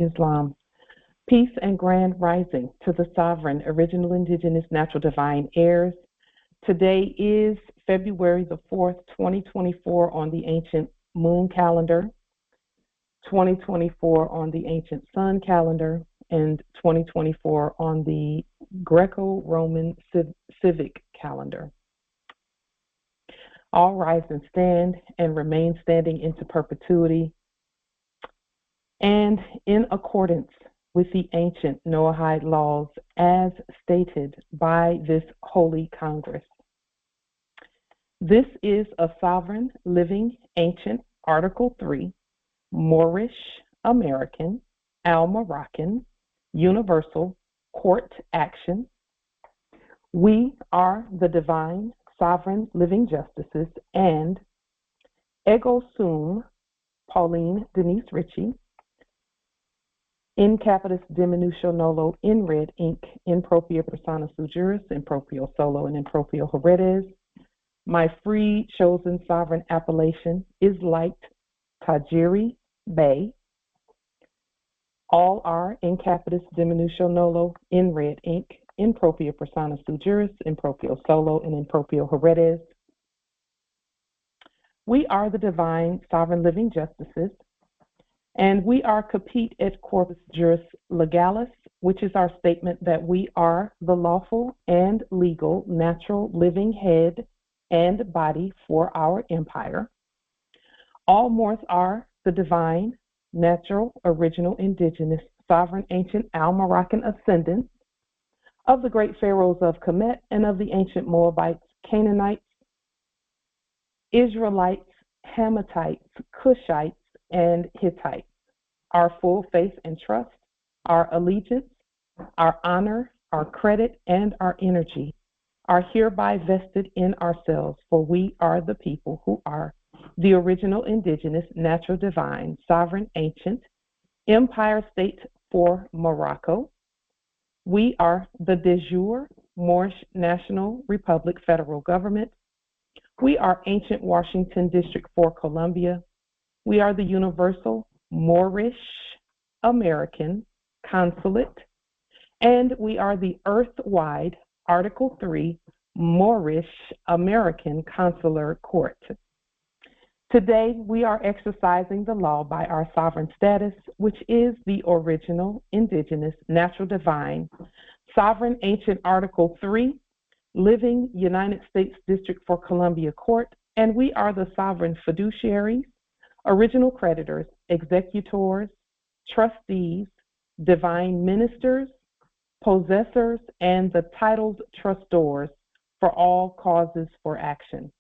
Islam. Peace and grand rising to the sovereign, original, indigenous, natural, divine heirs. Today is February the 4th, 2024 on the ancient moon calendar, 2024 on the ancient sun calendar, and 2024 on the Greco-Roman civic calendar. All rise and stand and remain standing into perpetuity and in accordance with the ancient Noahide laws as stated by this Holy Congress. This is a sovereign, living, ancient, Article 3, Moorish, American, Al-Moroccan, Universal Court Action. We are the divine, sovereign, living justices, and ego sum, Pauline Denise Ritchie, in capitis diminutio nolo, in red ink, in propria persona sui juris, in proprio solo, and in proprio heredes. My free chosen sovereign appellation is light tajiri Bay. All are in capitis diminutio nolo, in red ink, in propria persona sui juris, in proprio solo, and in proprio heredes. We are the divine, sovereign, living justices, and we are capite et corpus juris legalis, which is our statement that we are the lawful and legal, natural, living head and body for our empire. All Moors are the divine, natural, original, indigenous, sovereign, ancient, Al-Moroccan ascendants of the great pharaohs of Kemet and of the ancient Moabites, Canaanites, Israelites, Hamathites, Cushites, and Hittites. Our full faith and trust, our allegiance, our honor, our credit, and our energy are hereby vested in ourselves, for we are the people who are the original, indigenous, natural, divine, sovereign, ancient, empire state for Morocco. We are the de jure Moorish National Republic federal government. We are ancient Washington District for Columbia. We are the universal Moorish American consulate, and we are the earth-wide Article 3 Moorish American consular court. Today, we are exercising the law by our sovereign status, which is the original, indigenous, natural, divine, sovereign, ancient Article 3, living United States District for Columbia Court, and we are the sovereign fiduciaries, original creditors, executors, trustees, divine ministers, possessors, and the titled trustors for all causes for action.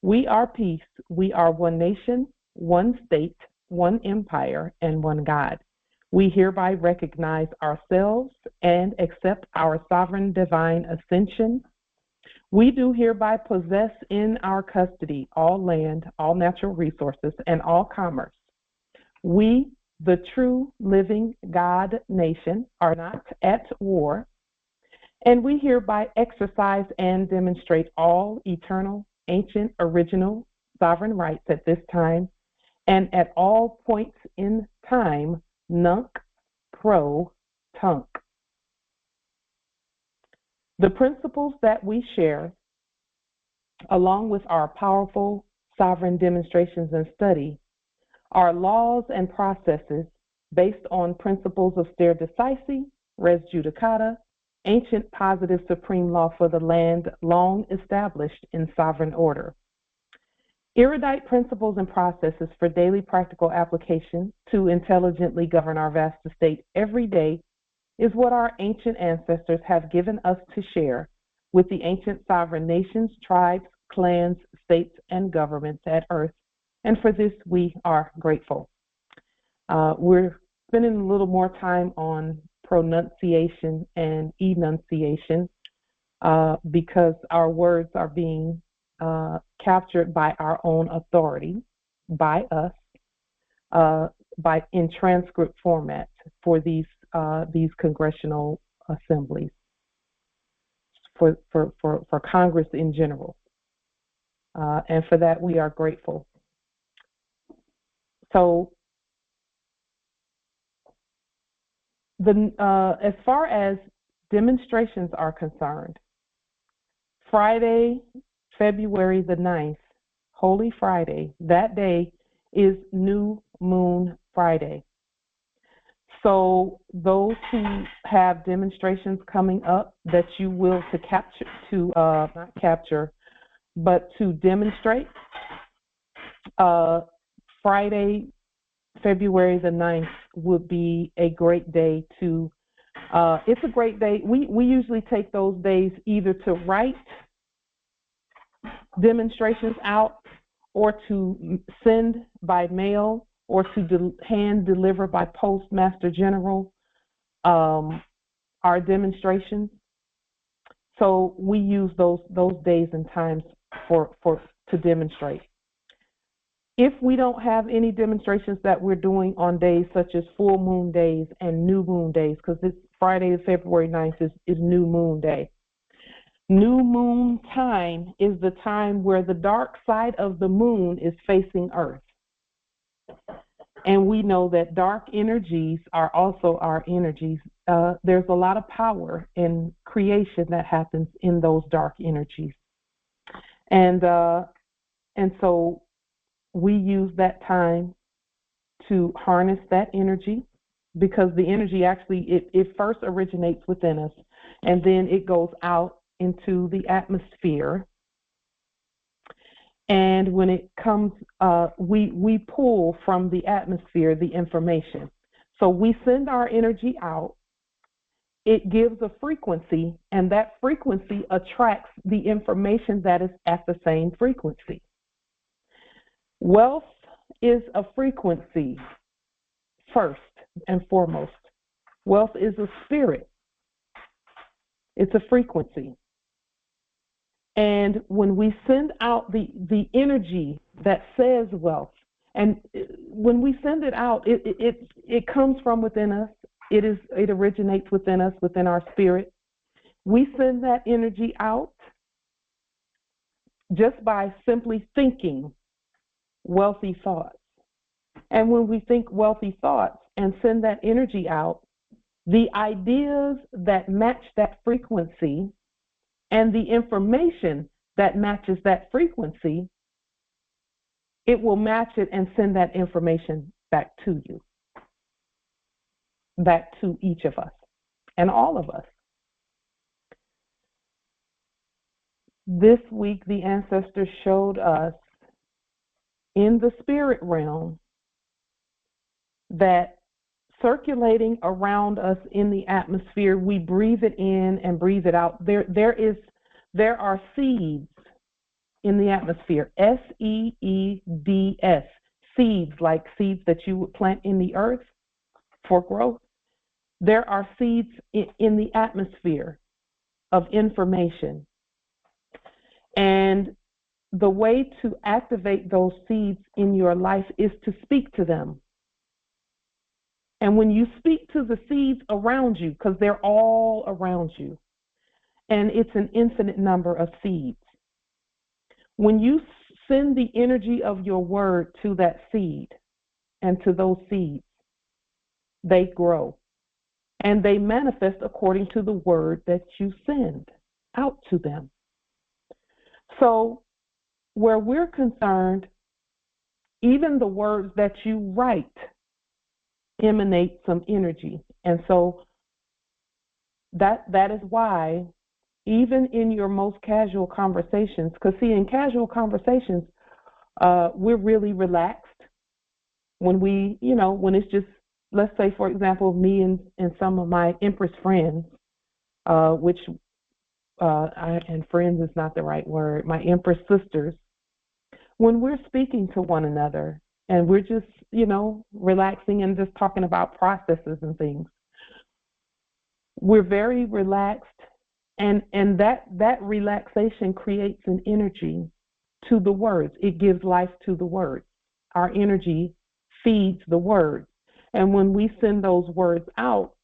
We are peace. We are one nation, one state, one empire, and one God. We hereby recognize ourselves and accept our sovereign divine ascension. We do hereby possess in our custody all land, all natural resources, and all commerce. We, the true living God nation, are not at war, and we hereby exercise and demonstrate all eternal, ancient, original, sovereign rights at this time and at all points in time, nunc pro tunc. The principles that we share, along with our powerful sovereign demonstrations and study, are laws and processes based on principles of stare decisis, res judicata, ancient positive supreme law for the land long established in sovereign order. Erudite principles and processes for daily practical application to intelligently govern our vast estate every day is what our ancient ancestors have given us to share with the ancient sovereign nations, tribes, clans, states, and governments at earth, and for this we are grateful. We're spending a little more time on pronunciation and enunciation because our words are being captured by our own authority, by us, in transcript format for these congressional assemblies, for Congress in general, and for that we are grateful. So As far as demonstrations are concerned, Friday, February the 9th, Holy Friday, that day is New Moon Friday. So those who have demonstrations coming up that you will not capture, but to demonstrate, Friday, February the 9th would be a great day to, it's a great day. We usually take those days either to write demonstrations out or to send by mail or to hand deliver by Poste Master General our demonstrations. So we use those days and times to demonstrate. If we don't have any demonstrations that we're doing on days such as full moon days and new moon days, because this Friday, February 9th is new moon day. New moon time is the time where the dark side of the moon is facing Earth. And we know that dark energies are also our energies. There's a lot of power in creation that happens in those dark energies. And so we use that time to harness that energy, because the energy actually, it first originates within us, and then it goes out into the atmosphere. And when it comes, we pull from the atmosphere the information. So we send our energy out, it gives a frequency, and that frequency attracts the information that is at the same frequency. Wealth is a frequency first and foremost. Wealth is a spirit. It's a frequency. And when we send out the energy that says wealth, and when we send it out, it comes from within us. It originates within us, within our spirit. We send that energy out just by simply thinking wealthy thoughts. And when we think wealthy thoughts and send that energy out, the ideas that match that frequency and the information that matches that frequency, it will match it and send that information back to you, back to each of us and all of us. This week, the ancestors showed us in the spirit realm that circulating around us in the atmosphere, we breathe it in and breathe it out. There are seeds in the atmosphere, SEEDS, seeds, like seeds that you would plant in the earth for growth. There are seeds in the atmosphere of information. And the way to activate those seeds in your life is to speak to them. And when you speak to the seeds around you, because they're all around you, and it's an infinite number of seeds, when you send the energy of your word to that seed and to those seeds, they grow and they manifest according to the word that you send out to them. So where we're concerned, even the words that you write emanate some energy. And so that is why even in your most casual conversations, because see, in casual conversations, we're really relaxed. When when it's just, let's say, for example, me and some of my Empress friends, and friends is not the right word, my Empress sisters, when we're speaking to one another and we're just, relaxing and just talking about processes and things, we're very relaxed, and that relaxation creates an energy to the words. It gives life to the words. Our energy feeds the words. And when we send those words out,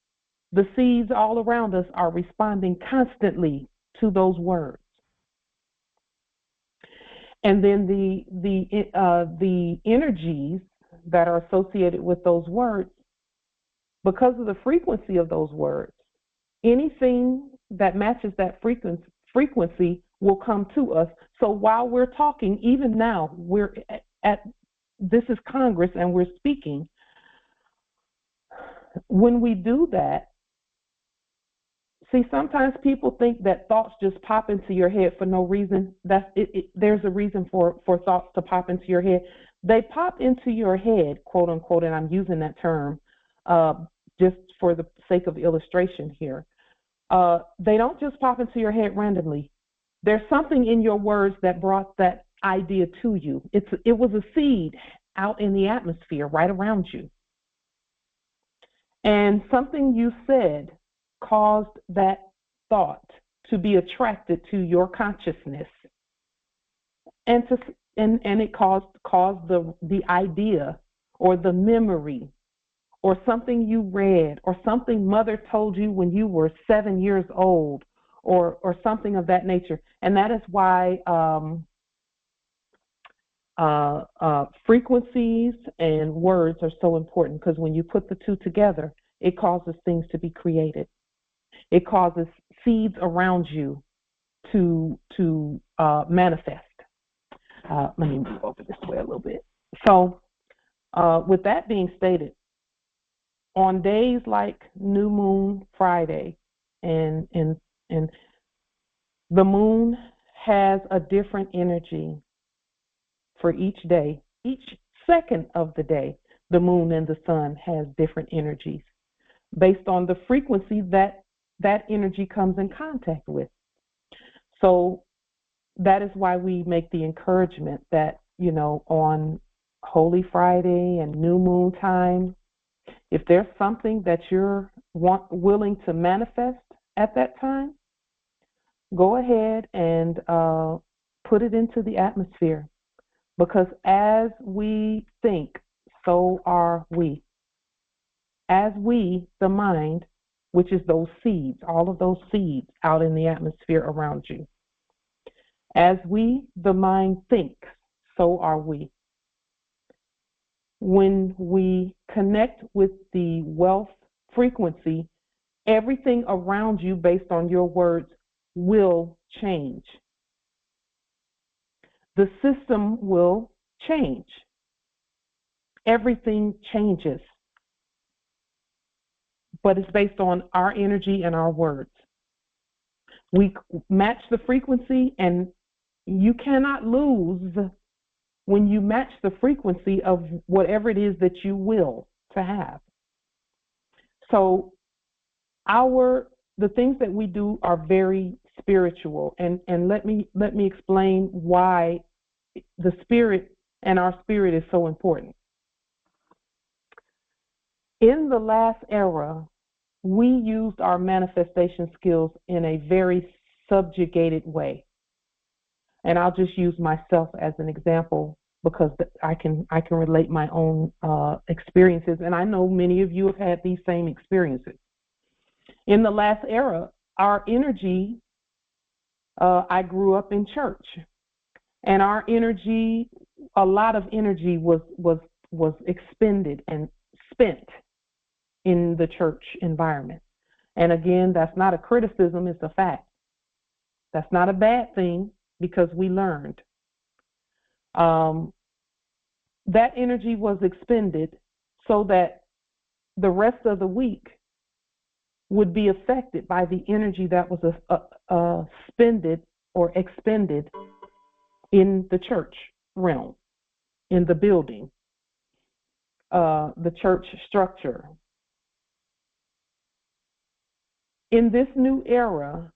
the seeds all around us are responding constantly to those words. And then the energies that are associated with those words Because of the frequency of those words, anything that matches that frequency will come to us. So while we're talking, even now, we're at this is Congress and we're speaking. When we do that, see, sometimes people think that thoughts just pop into your head for no reason. There's a reason for thoughts to pop into your head. They pop into your head, quote unquote, and I'm using that term just for the sake of illustration here. They don't just pop into your head randomly. There's something in your words that brought that idea to you. It was a seed out in the atmosphere right around you. And something you said caused that thought to be attracted to your consciousness. And it caused the idea or the memory or something you read or something mother told you when you were 7 years old or something of that nature. And that is why frequencies and words are so important, because when you put the two together, it causes things to be created. It causes seeds around you to manifest. Let me move over this way a little bit. So with that being stated, on days like New Moon Friday and the moon has a different energy for each day. Each second of the day, the moon and the sun has different energies based on the frequency that energy comes in contact with. So that is why we make the encouragement that, on Holy Friday and New Moon time, if there's something that you're willing to manifest at that time, go ahead and put it into the atmosphere. Because as we think, so are we. As we, the mind, which is those seeds, all of those seeds out in the atmosphere around you. As we, the mind, thinks, so are we. When we connect with the wealth frequency, everything around you based on your words will change. The system will change. Everything changes. But it's based on our energy and our words. We match the frequency, and you cannot lose when you match the frequency of whatever it is that you will to have. So the things that we do are very spiritual, and let me explain why the spirit and our spirit is so important. In the last era, we used our manifestation skills in a very subjugated way. And I'll just use myself as an example because I can relate my own experiences, and I know many of you have had these same experiences. In the last era, our energy, I grew up in church, and our energy, a lot of energy was expended and spent in the church environment. And again, that's not a criticism, it's a fact. That's not a bad thing because we learned. That energy was expended so that the rest of the week would be affected by the energy that was spended or expended in the church realm, in the building, the church structure. In this new era,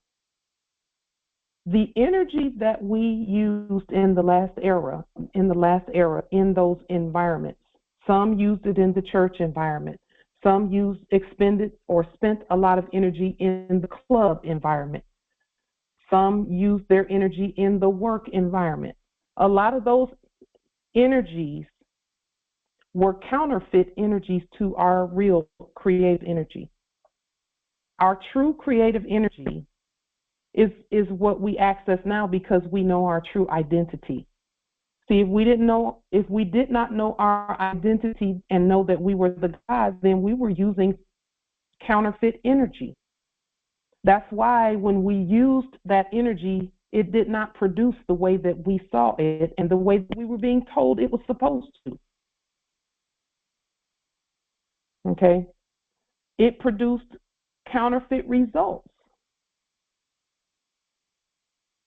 the energy that we used in the last era, in those environments, some used it in the church environment, some expended or spent a lot of energy in the club environment, some used their energy in the work environment. A lot of those energies were counterfeit energies to our real creative energy. Our true creative energy is what we access now because we know our true identity. See, if we did not know our identity and know that we were the gods, then we were using counterfeit energy. That's why when we used that energy, it did not produce the way that we saw it and the way that we were being told it was supposed to. Okay? It produced counterfeit results.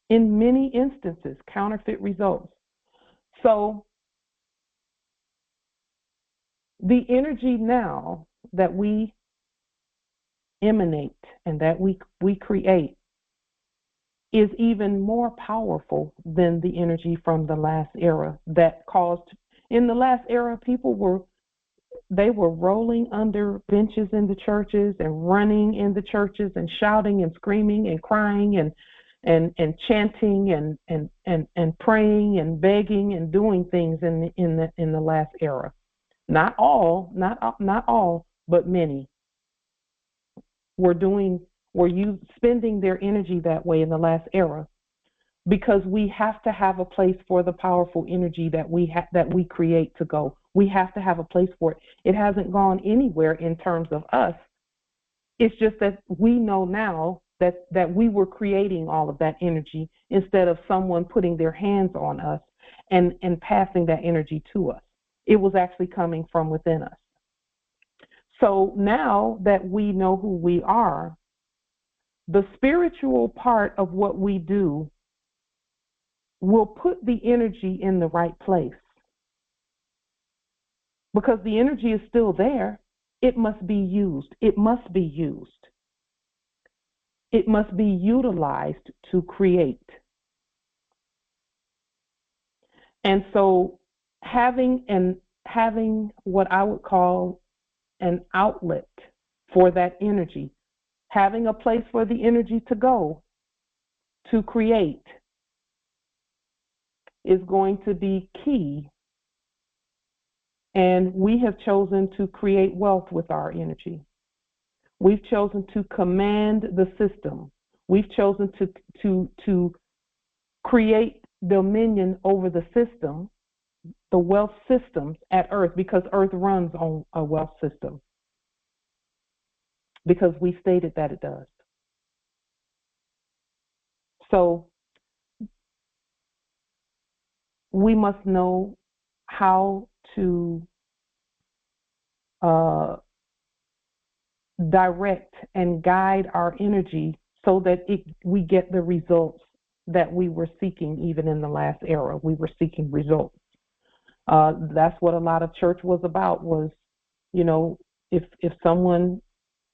In many instances, counterfeit results. So the energy now that we emanate and that we create is even more powerful than the energy from the last era that caused. In the last era, people were rolling under benches in the churches and running in the churches and shouting and screaming and crying and chanting and praying and begging and doing things in the last era. Not all, but many were spending their energy that way in the last era, because we have to have a place for the powerful energy that we create to go. We have to have a place for it. It hasn't gone anywhere in terms of us. It's just that we know now that we were creating all of that energy instead of someone putting their hands on us and passing that energy to us. It was actually coming from within us. So now that we know who we are, the spiritual part of what we do will put the energy in the right place. Because the energy is still there, it must be used. It must be used. It must be utilized to create. And so having what I would call an outlet for that energy, having a place for the energy to go to create, is going to be key. And we have chosen to create wealth with our energy. We've chosen to command the system. We've chosen to create dominion over the system, the wealth systems at Earth, because Earth runs on a wealth system. Because we stated that it does. So we must know how to direct and guide our energy so that we get the results that we were seeking. Even in the last era, we were seeking results. That's what a lot of church was about, was, if someone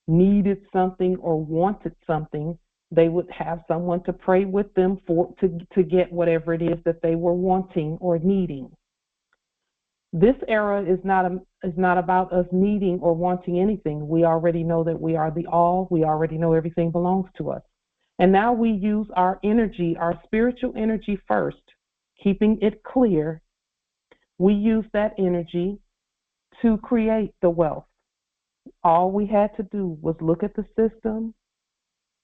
needed something or wanted something, they would have someone to pray with them to get whatever it is that they were wanting or needing. This era is not about us needing or wanting anything. We already know that we are the all. We already know everything belongs to us. And now we use our energy, our spiritual energy first, keeping it clear. We use that energy to create the wealth. All we had to do was look at the system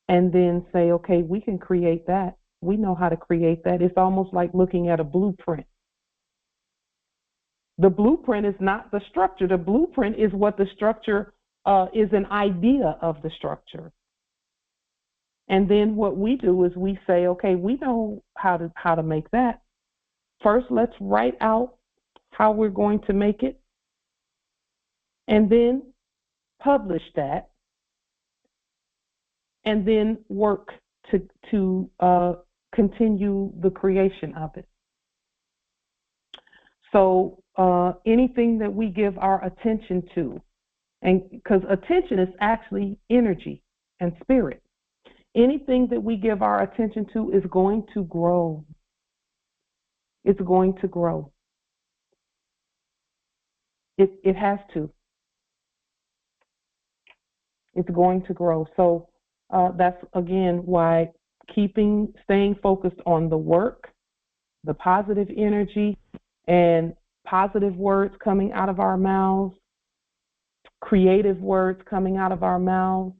and then say, okay, we can create that. We know how to create that. It's almost like looking at a blueprint. The blueprint is not the structure. The blueprint is what the structure is, an idea of the structure. And then what we do is we say, okay, we know how to make that. First, let's write out how we're going to make it, and then publish that, and then work to continue the creation of it. So anything that we give our attention to, and because attention is actually energy and spirit, anything that we give our attention to is going to grow. It's going to grow. It has to. It's going to grow. So that's, again, why staying focused on the work, the positive energy, and positive words coming out of our mouths, creative words coming out of our mouths,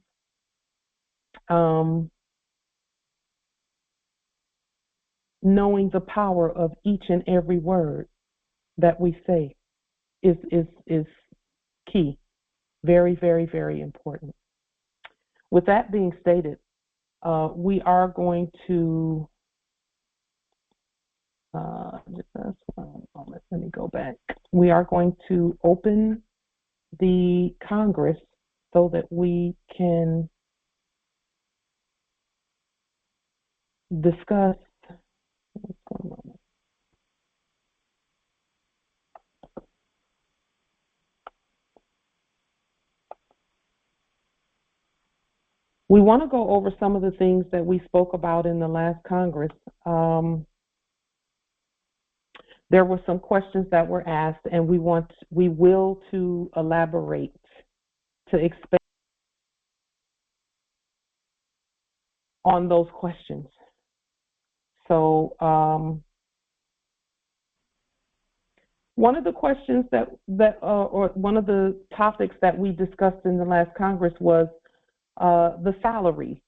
knowing the power of each and every word that we say is key. Very, very, very important. With that being stated, we are going to, just one moment, let me go back. We are going to open the Congress so that we can discuss. One moment. We want to go over some of the things that we spoke about in the last Congress. There were some questions that were asked, and we will to elaborate, to expand on those questions. So one of the questions or one of the topics that we discussed in the last Congress was the salary,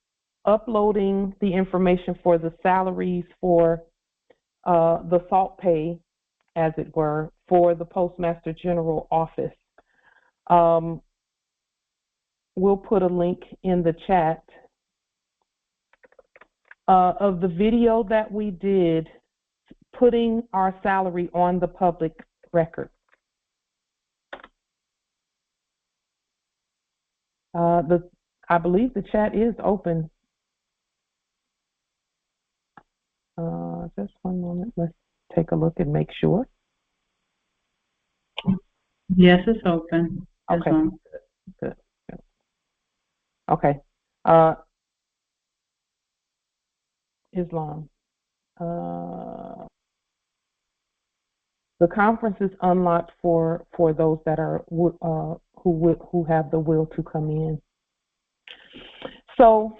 uploading the information for the salaries for the salt pay, as it were, for the Poste Master General Office. We'll put a link in the chat of the video that we did putting our salary on the public record. I believe the chat is open. Just one moment. Let's take a look and make sure. Yes, it's open. Okay. Good. Okay. Islam. The conference is unlocked for those that are who have the will to come in. So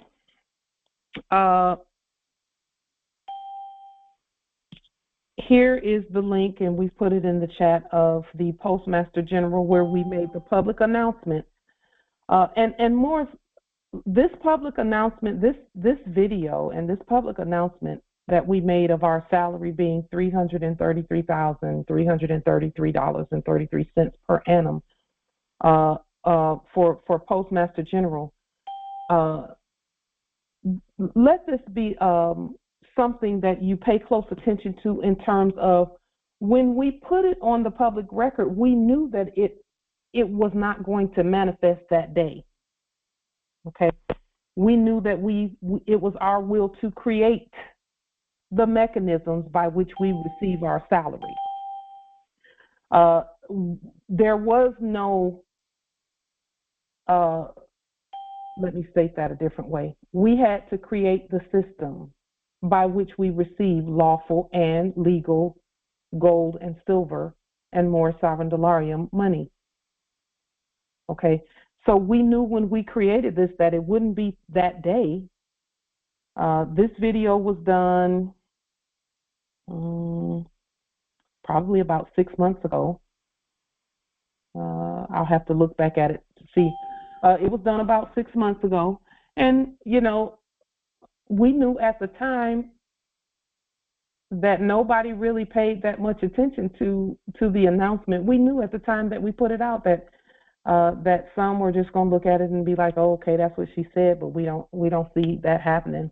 here is the link, and we put it in the chat, of the Postmaster General, where we made the public announcement. And more, this public announcement, this video and this public announcement that we made of our salary being $333,333.33 per annum for Postmaster General. Let this be something that you pay close attention to, in terms of when we put it on the public record, we knew that it was not going to manifest that day. Okay, we knew that it was our will to create the mechanisms by which we receive our salary. There was no, let me state that a different way. We had to create the system by which we receive lawful and legal gold and silver and more sovereign dollarium money. Okay, so we knew when we created this that it wouldn't be that day. This video was done probably about 6 months ago. I'll have to look back at it to see. It was done about 6 months ago. And, you know, we knew at the time that nobody really paid that much attention to the announcement. We knew at the time that we put it out that that some were just going to look at it and be like, oh, okay, that's what she said, but we don't see that happening.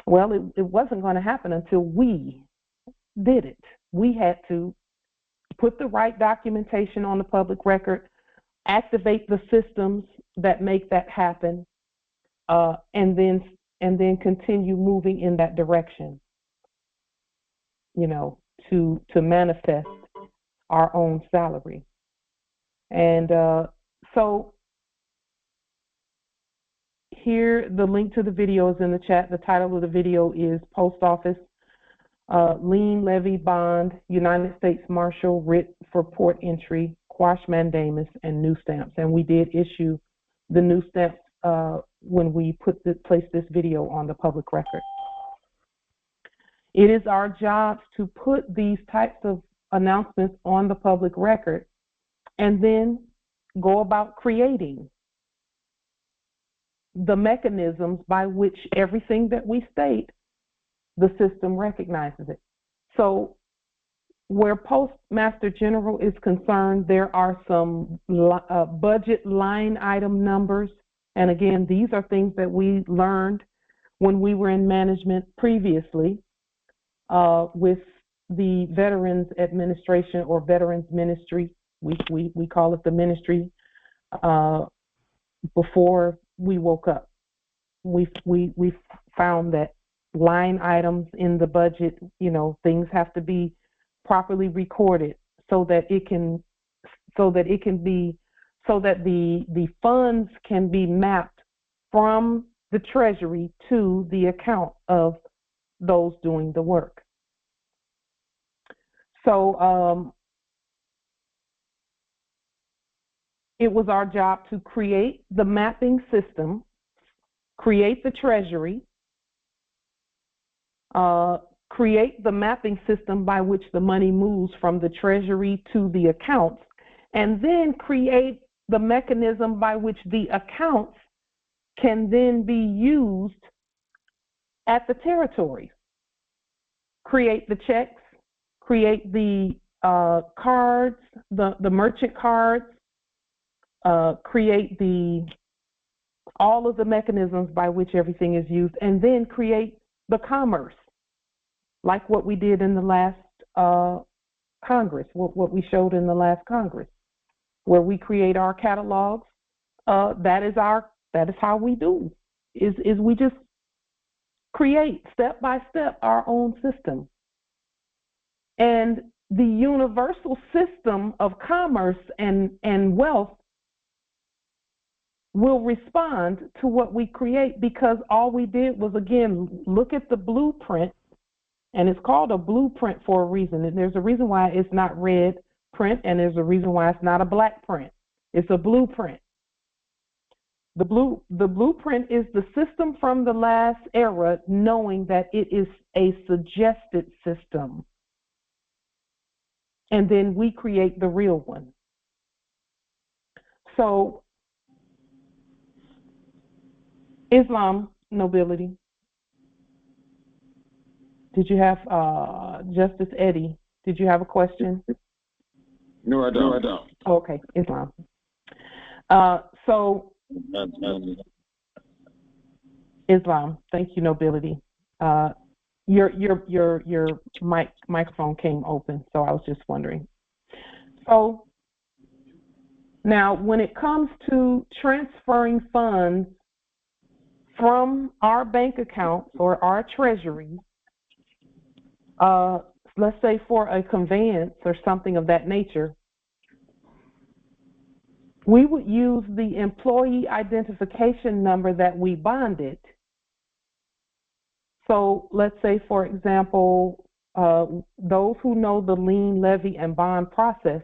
Well, it wasn't going to happen until we did it. We had to put the right documentation on the public record, activate the systems that make that happen, and then continue moving in that direction, you know, to manifest our own salary. And so here, the link to the video is in the chat. The title of the video is Post Office Lien Levy Bond, United States Marshal Writ for Port Entry, Quash Mandamus, and New Stamps. And we did issue the new stamps when we placed this video on the public record. It is our job to put these types of announcements on the public record and then go about creating the mechanisms by which everything that we state, the system recognizes it. So where Postmaster General is concerned, there are some budget line item numbers And again, these are things that we learned when we were in management previously with the Veterans Administration or Veterans Ministry. We call it the ministry before we woke up. We found that line items in the budget, things have to be properly recorded so that the funds can be mapped from the Treasury to the account of those doing the work. So it was our job to create the mapping system, create the Treasury, create the mapping system by which the money moves from the Treasury to the accounts, and then create the mechanism by which the accounts can then be used at the territories. Create the checks, create the cards, the merchant cards, create all of the mechanisms by which everything is used, and then create the commerce, like what we did in the last Congress, what we showed in the last Congress, where we create our catalogs. That is how we do. Is we just create step by step our own system. And the universal system of commerce and wealth will respond to what we create, because all we did was, again, look at the blueprint, and it's called a blueprint for a reason. And there's a reason why it's not red print, and there's a reason why it's not a black print. It's a blueprint. The blueprint is the system from the last era, knowing that it is a suggested system. And then we create the real one. So, Islam, nobility. Did you have, Justice Eddie, did you have a question? No, I don't. Okay, Islam. So, Islam, thank you, nobility. Your microphone came open, so I was just wondering. So, now when it comes to transferring funds from our bank accounts or our treasury, let's say for a conveyance or something of that nature, we would use the employee identification number that we bonded. So let's say, for example, those who know the lien, levy, and bond process,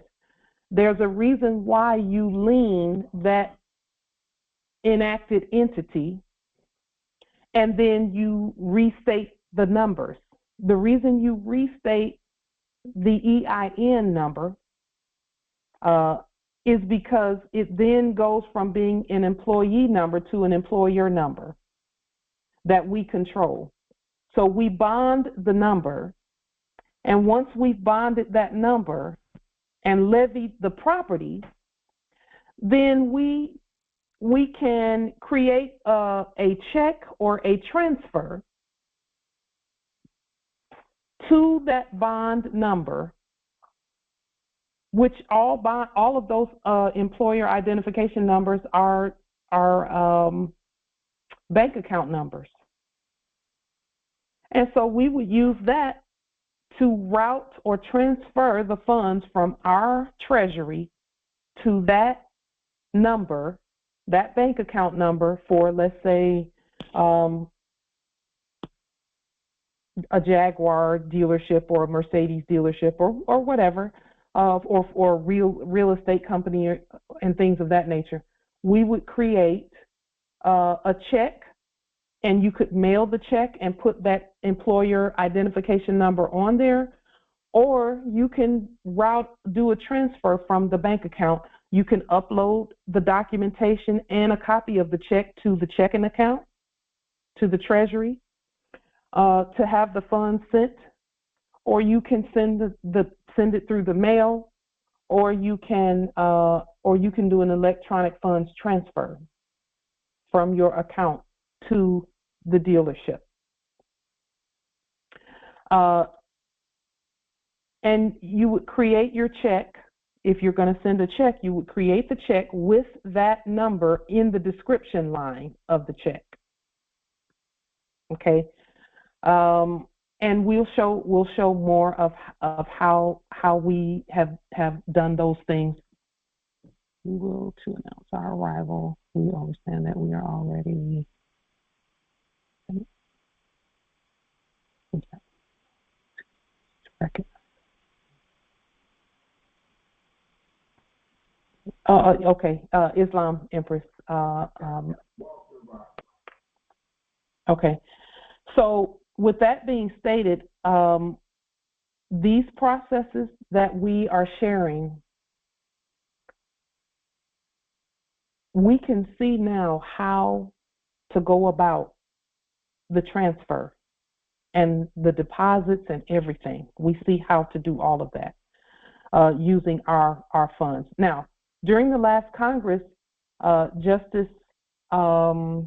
there's a reason why you lien that enacted entity, and then you restate the numbers. The reason you restate the EIN number is because it then goes from being an employee number to an employer number that we control. So we bond the number, and once we've bonded that number and levied the property, then we can create a check or a transfer to that bond number, which all of those employer identification numbers are bank account numbers. And so we would use that to route or transfer the funds from our treasury to that number, that bank account number for, let's say, a Jaguar dealership or a Mercedes dealership or whatever, or real estate company and things of that nature. We would create a check, and you could mail the check and put that employer identification number on there, or you can do a transfer from the bank account. You can upload the documentation and a copy of the check to the checking account, to the treasury, to have the funds sent, or you can send it through the mail, or you can do an electronic funds transfer. from your account to the dealership. And you would create your check. If you're going to send a check, you would create the check with that number in the description line of the check. Okay. And we'll show more of how we have done those things. We will to announce our arrival. We understand that we are already. Okay, Islam Empress. Okay, so with that being stated, these processes that we are sharing, we can see now how to go about the transfer and the deposits and everything. We see how to do all of that using our funds. Now, during the last Congress, Justice Earl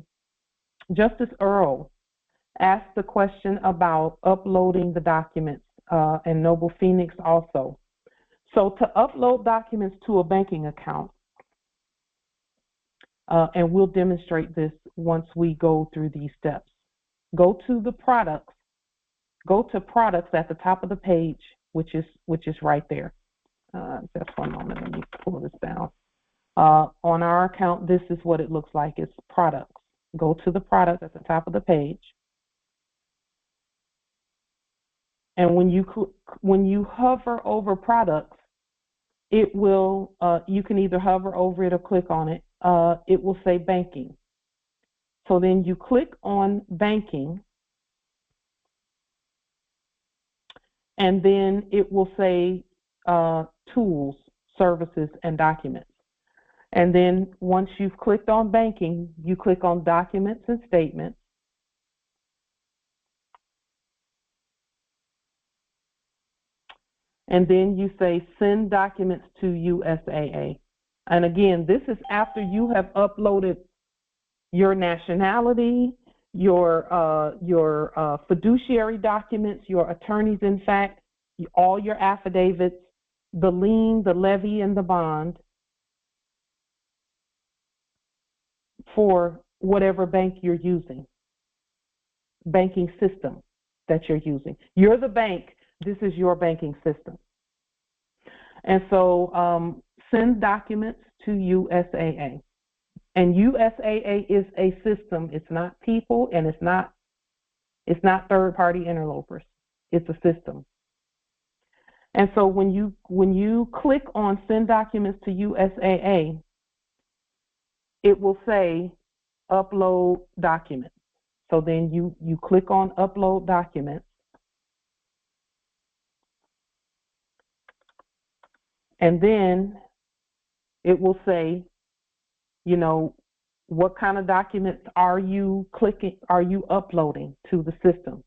asked the question about uploading the documents, and Noble Phoenix also. So to upload documents to a banking account, and we'll demonstrate this once we go through these steps. Go to the products. Go to products at the top of the page, which is right there. Just one moment. Let me pull this down. On our account, this is what it looks like. It's products. Go to the product at the top of the page. And when you hover over products, it will, you can either hover over it or click on it. It will say banking. So then you click on banking, and then it will say tools, services, and documents. And then once you've clicked on banking, you click on documents and statements. And then you say send documents to USAA. And again, this is after you have uploaded your nationality, your fiduciary documents, your attorneys in fact, all your affidavits, the lien, the levy, and the bond for whatever bank you're using, banking system that you're using. You're the bank. This is your banking system. And so send documents to USAA. And USAA is a system. It's not people, and it's not third-party interlopers. It's a system. And so when you click on send documents to USAA, it will say upload documents. So then you click on upload documents. And then it will say, you know, what kind of documents are you uploading to the system?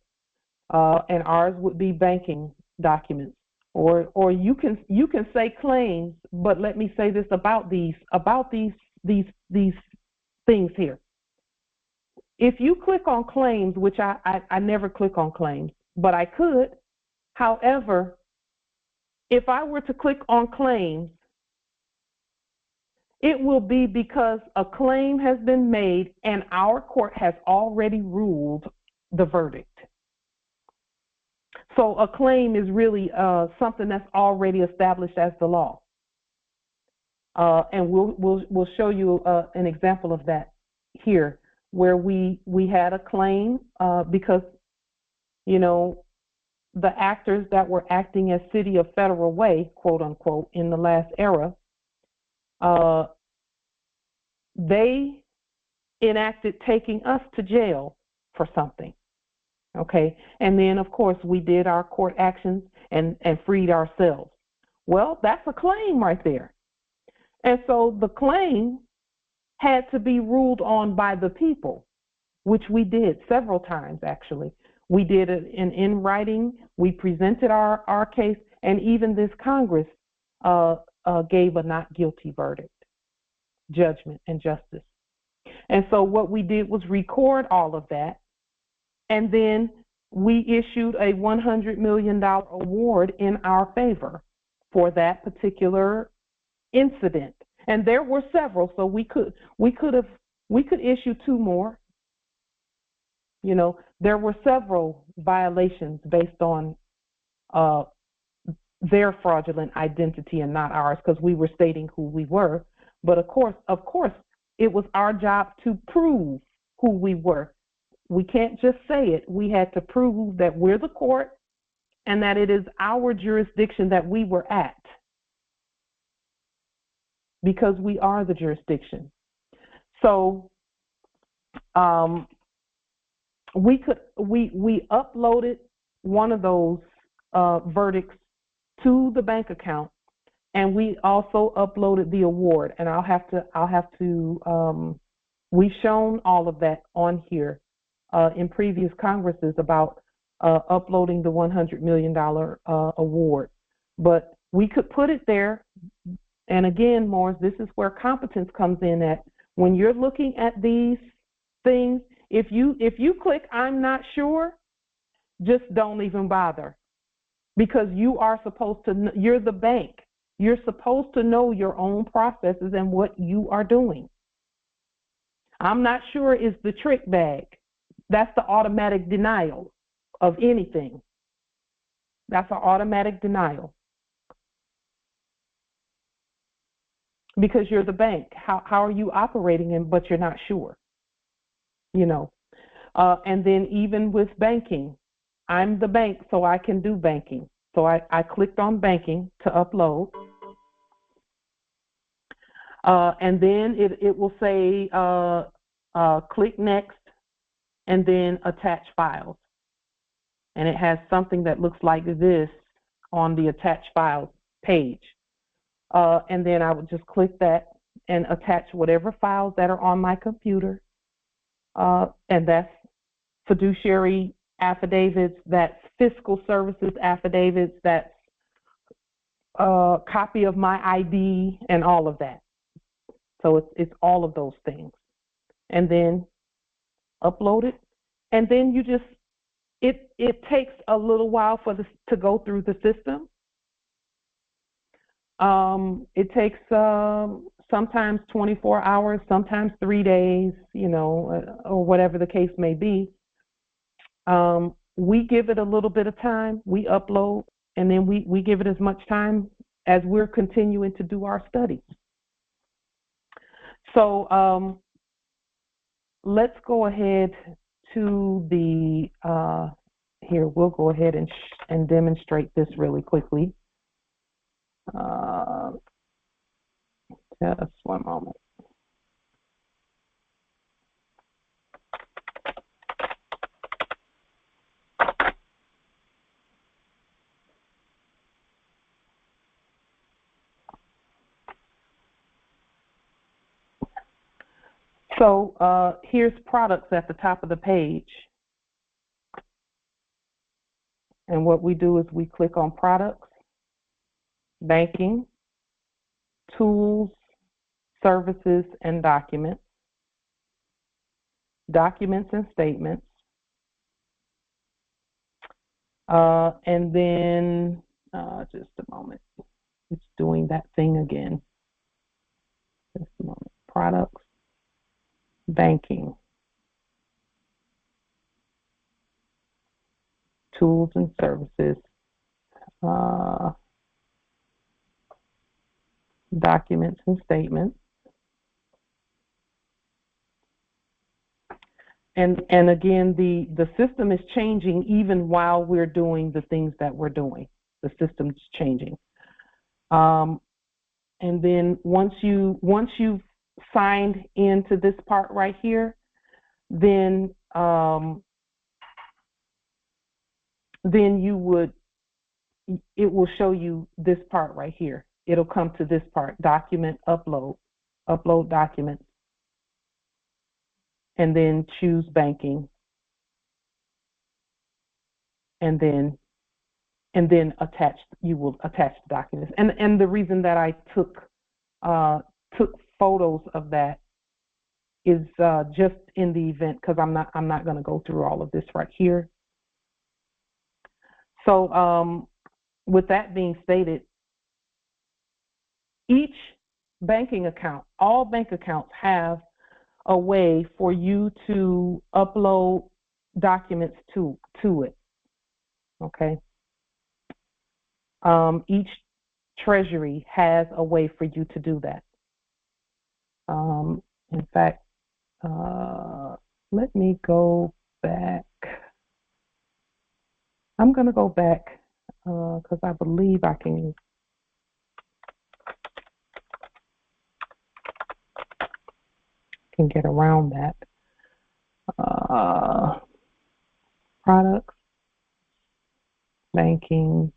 And ours would be banking documents. Or you can say claims, but let me say this about these things here. If you click on claims, which I never click on claims, but I could. However, if I were to click on claims, it will be because a claim has been made and our court has already ruled the verdict. So a claim is really something that's already established as the law. And we'll show you an example of that here, where we had a claim because, you know, the actors that were acting as City of Federal Way, quote unquote, in the last era, they enacted taking us to jail for something. Okay, and then of course we did our court actions and freed ourselves. Well, that's a claim right there. And so the claim had to be ruled on by the people, which we did several times actually. We did it in writing, we presented our case, and even this Congress gave a not guilty verdict, judgment, and justice. And so what we did was record all of that, and then we issued a $100 million award in our favor for that particular incident. And there were several, so we could issue 2 more. You know, there were several violations based on their fraudulent identity and not ours, because we were stating who we were. But of course, it was our job to prove who we were. We can't just say it. We had to prove that we're the court and that it is our jurisdiction that we were at, because we are the jurisdiction. So we uploaded one of those verdicts to the bank account, and we also uploaded the award. And I'll have to we've shown all of that on here in previous Congresses about uploading the $100 million award. But we could put it there. And again, Morris, this is where competence comes in at. When you're looking at these things, if you click "I'm not sure," just don't even bother, because you are supposed to. You're the bank. You're supposed to know your own processes and what you are doing. "I'm not sure" is the trick bag. That's the automatic denial of anything. That's an automatic denial, because you're the bank. How are you operating but you're not sure? You know. And then even with banking, I'm the bank, so I can do banking. So I clicked on banking to upload. And then it will say click next and then attach files. And it has something that looks like this on the attach files page. And then I would just click that and attach whatever files that are on my computer. And that's fiduciary affidavits, that's fiscal services affidavits, that's a copy of my ID and all of that. So it's all of those things. And then upload it. And then you just, it takes a little while for this to go through the system. It takes sometimes 24 hours, sometimes 3 days, you know, or whatever the case may be. We give it a little bit of time, we upload, and then we give it as much time as we're continuing to do our studies. So let's go ahead to the, here, we'll go ahead and demonstrate this really quickly. Just one moment. So here's products at the top of the page. And what we do is we click on products, banking, tools, services, and documents, documents and statements. And then, just a moment, it's doing that thing again. Just a moment. Products, banking, tools and services, documents and statements. And again, the system is changing even while we're doing the things that we're doing. The system's changing. And then once you've signed into this part right here, then it will show you this part right here. It'll come to this part, document, upload documents, and then choose banking, and then you will attach the documents. And the reason that I took photos of that is just in the event, because I'm not going to go through all of this right here. So with that being stated, each banking account, all bank accounts have a way for you to upload documents to it. Okay. Each treasury has a way for you to do that. In fact, let me go back. I'm going to go back because I believe I can get around that. Products, banking,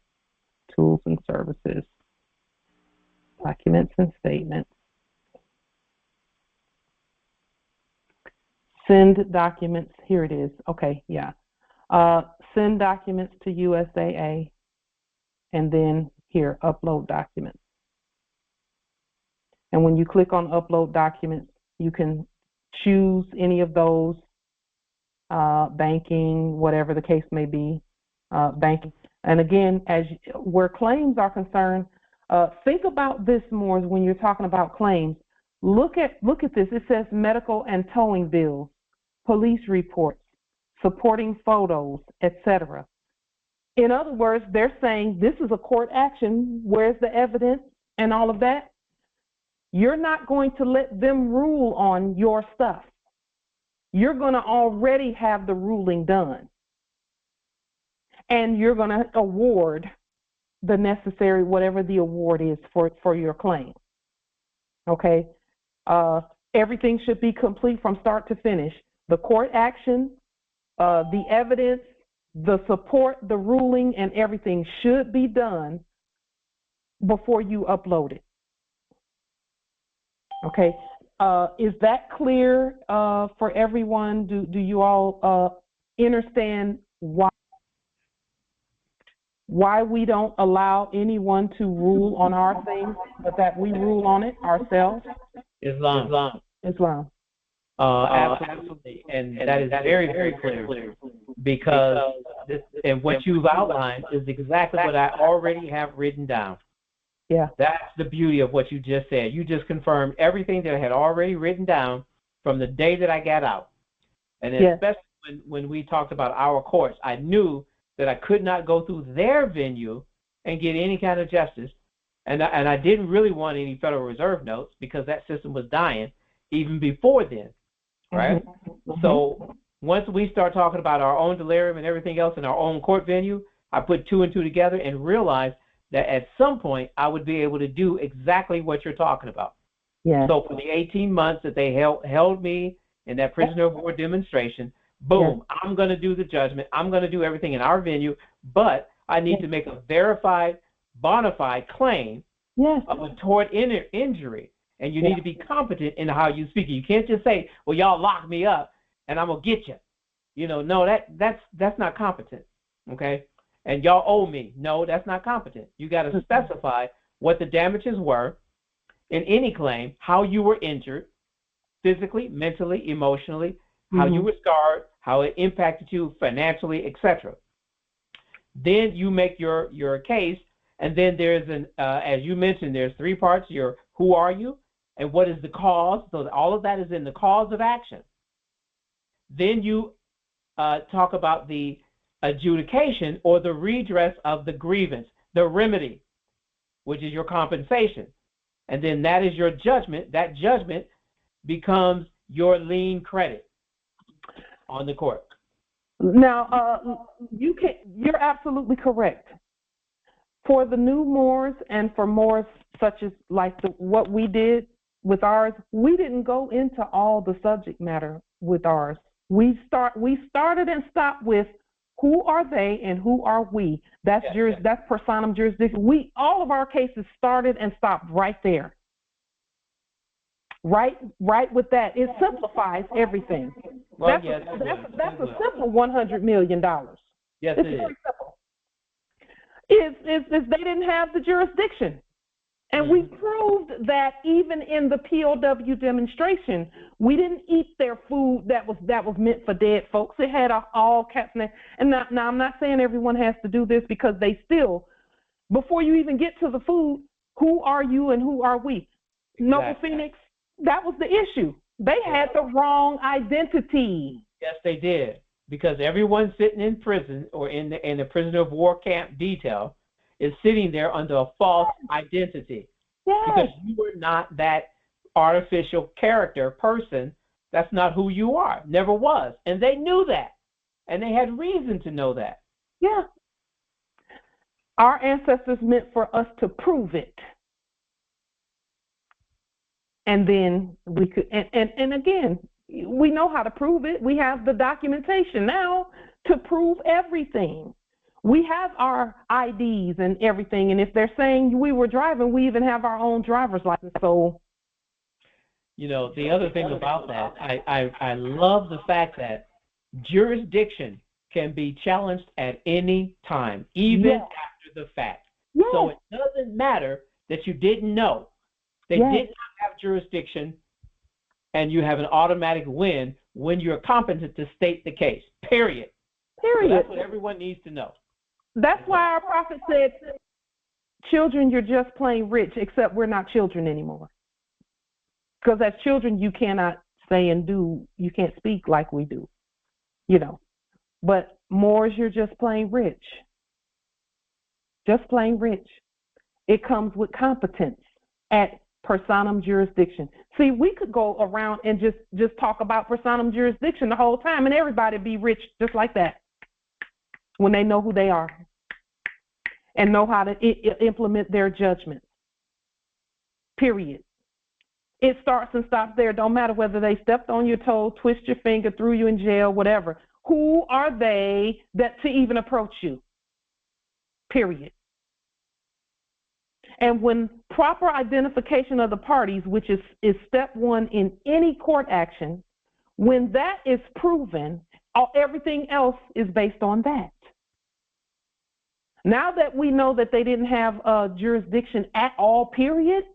tools and services, documents and statements. Send documents, here it is. Okay, yeah. Send documents to USAA, and then here, upload documents. And when you click on upload documents, you can choose any of those, banking, whatever the case may be, banking. And again, where claims are concerned, think about this more when you're talking about claims. Look at this. It says medical and towing bills, police reports, supporting photos, etc. In other words, they're saying this is a court action. Where's the evidence and all of that? You're not going to let them rule on your stuff. You're going to already have the ruling done. And you're going to award the necessary, whatever the award is for your claim. Okay? Everything should be complete from start to finish. The court action, the evidence, the support, the ruling, and everything should be done before you upload it. Okay? Is that clear for everyone? Do you all understand why we don't allow anyone to rule on our things, but that we rule on it ourselves? Islam. Absolutely, and that is very, very clear, because and what you've outlined is exactly what I already have written down. Yeah. That's the beauty of what you just said. You just confirmed everything that I had already written down from the day that I got out. And especially when we talked about our courts, I knew that I could not go through their venue and get any kind of justice. And I didn't really want any Federal Reserve notes because that system was dying even before then, right? Mm-hmm. So once we start talking about our own delirium and everything else in our own court venue, I put two and two together and realized that at some point I would be able to do exactly what you're talking about. Yeah. So for the 18 months that they held me in that prisoner of war demonstration, boom, I'm going to do the judgment. I'm going to do everything in our venue, but I need to make a verified, bona fide claim of a tort injury, and you need to be competent in how you speak. You can't just say, well, y'all lock me up and I'm going to get you. You know, no, that's not competent, okay? And y'all owe me. No, that's not competent. You got to specify what the damages were in any claim, how you were injured, physically, mentally, emotionally, how you were scarred, how it impacted you financially, etc. Then you make your case, and then there's as you mentioned, there's three parts: your who are you, and what is the cause. So all of that is in the cause of action. Then you talk about the adjudication or the redress of the grievance, the remedy, which is your compensation. And then that is your judgment. That judgment becomes your lien credit on the court. Now, you're absolutely correct. For the new Moors and for Moors such as like what we did with ours, we didn't go into all the subject matter with ours. We started and stopped with who are they and who are we. That's personam jurisdiction. All of our cases started and stopped right there. Right with that. It simplifies everything. Well, that's a simple $100 million. Yes, it's it is. Simple. Is they didn't have the jurisdiction. And we proved that even in the POW demonstration, we didn't eat their food that was meant for dead folks. It had all cats in it. And now I'm not saying everyone has to do this, because they still, before you even get to the food, who are you and who are we? Exactly. Noble Phoenix, that was the issue. They had the wrong identity. Yes, they did. Because everyone sitting in prison or in the prisoner of war camp detail is sitting there under a false identity. Yes. Because you were not that artificial character person. That's not who you are. Never was. And they knew that. And they had reason to know that. Yeah. Our ancestors meant for us to prove it. And then we could, and again, we know how to prove it. We have the documentation now to prove everything. We have our IDs and everything, and if they're saying we were driving, we even have our own driver's license. So, you know, the other thing about that, I love the fact that jurisdiction can be challenged at any time, even after the fact. Yes. So it doesn't matter that you didn't know. They did not have jurisdiction, and you have an automatic win when you're competent to state the case, period. Period. So that's what everyone needs to know. That's why our prophet said, children, you're just plain rich, except we're not children anymore. Because as children, you cannot say and do, you can't speak like we do, you know. But Moors, you're just plain rich. Just plain rich. It comes with competence at personam jurisdiction. See, we could go around and just talk about personam jurisdiction the whole time, and everybody be rich just like that when they know who they are and know how to implement their judgments. Period. It starts and stops there. Don't matter whether they stepped on your toe, twist your finger, threw you in jail, whatever. Who are they that to even approach you? Period. And when proper identification of the parties, which is step one in any court action, when that is proven, everything else is based on that. Now that we know that they didn't have jurisdiction at all, period,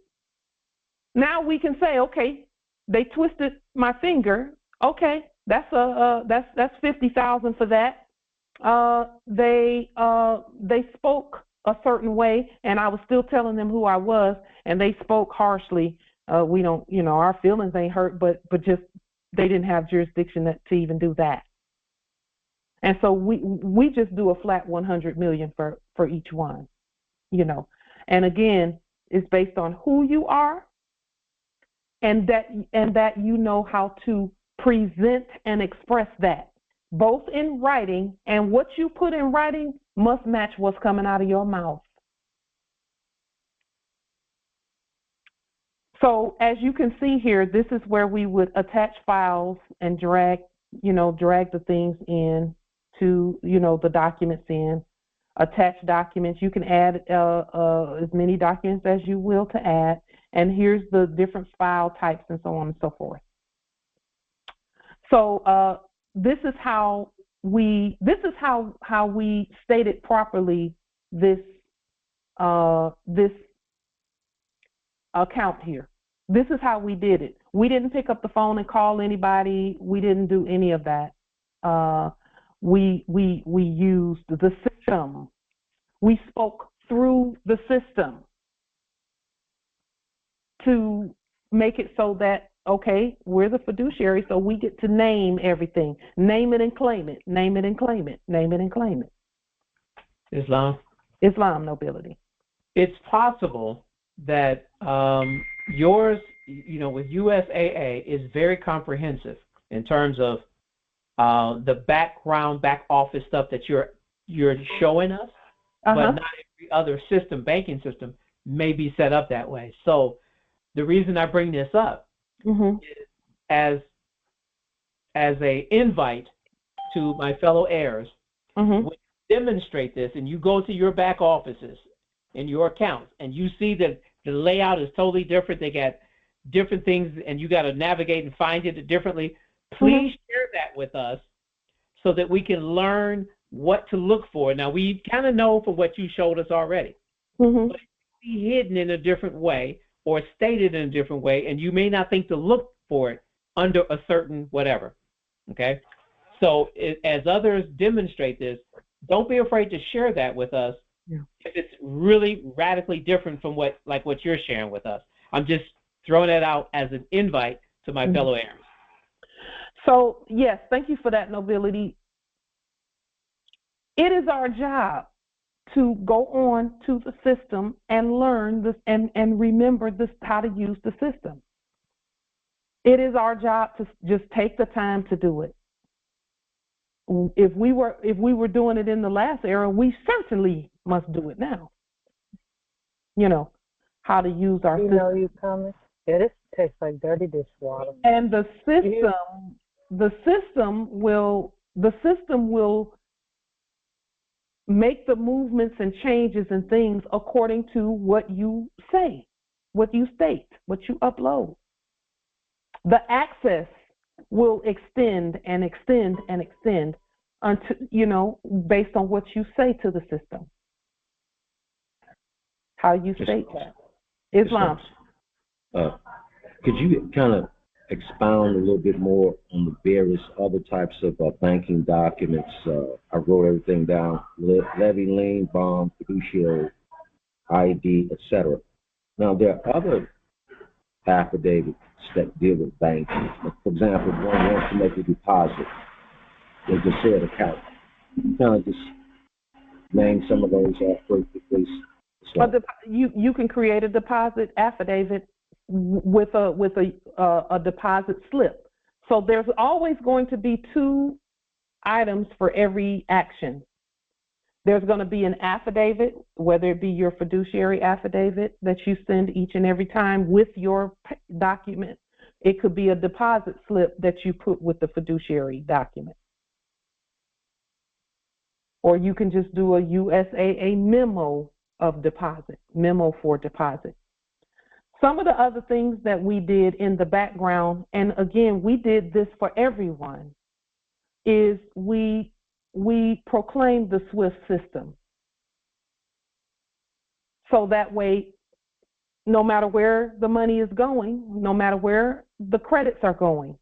now we can say, okay, they twisted my finger. Okay, that's $50,000 for that. They spoke a certain way, and I was still telling them who I was, and they spoke harshly. We don't, you know, our feelings ain't hurt, but just they didn't have jurisdiction to even do that. And so we just do a flat 100 million for each one, you know. And again, it's based on who you are, and that you know how to present and express that, both in writing, and what you put in writing must match what's coming out of your mouth. So as you can see here, this is where we would attach files and drag the things in to, the documents in, attach documents. You can add as many documents as you will to add, and here's the different file types and so on and so forth. So this is how we stated properly this account here. This is how we did it. We didn't pick up the phone and call anybody. We didn't do any of that. We used the system. We spoke through the system to make it so that, okay, we're the fiduciary, so we get to name everything. Name it and claim it. Name it and claim it. Name it and claim it. Islam nobility. It's possible that yours, with USAA is very comprehensive in terms of the back office stuff that you're showing us, but not every other banking system may be set up that way. So the reason I bring this up is as a invite to my fellow heirs, when you demonstrate this and you go to your back offices in your accounts and you see that the layout is totally different, they got different things and you got to navigate and find it differently, please share that with us so that we can learn what to look for. Now, we kind of know for what you showed us already. But be hidden in a different way or stated in a different way, and you may not think to look for it under a certain whatever. Okay? So as others demonstrate this, don't be afraid to share that with us if it's really radically different from what you're sharing with us. I'm just throwing that out as an invite to my fellow heirs. So, yes, thank you for that, Nobility. It is our job to go on to the system and learn this and remember this, how to use the system. It is our job to just take the time to do it. If we were doing it in the last era, we certainly must do it now. You know, how to use our system. You promise? Yeah, this tastes like dirty dishwater. And the system will make the movements and changes and things according to what you say, what you state, what you upload. The access will extend and extend and extend until, based on what you say to the system. How you state that. Islam. Could you kind of expound a little bit more on the various other types of banking documents? I wrote everything down: levy, lien, bond, fiduciary, ID, etc. Now, there are other affidavits that deal with banking. For example, one wants to make a deposit. There's a shared account. Kind of just name some of those please. But you can create a deposit affidavit with a deposit slip. So there's always going to be two items for every action. There's going to be an affidavit, whether it be your fiduciary affidavit that you send each and every time with your document. It could be a deposit slip that you put with the fiduciary document. Or you can just do a USAA memo of deposit, memo for deposit. Some of the other things that we did in the background, and again, we did this for everyone, is we proclaimed the SWIFT system. So that way, no matter where the money is going, no matter where the credits are going,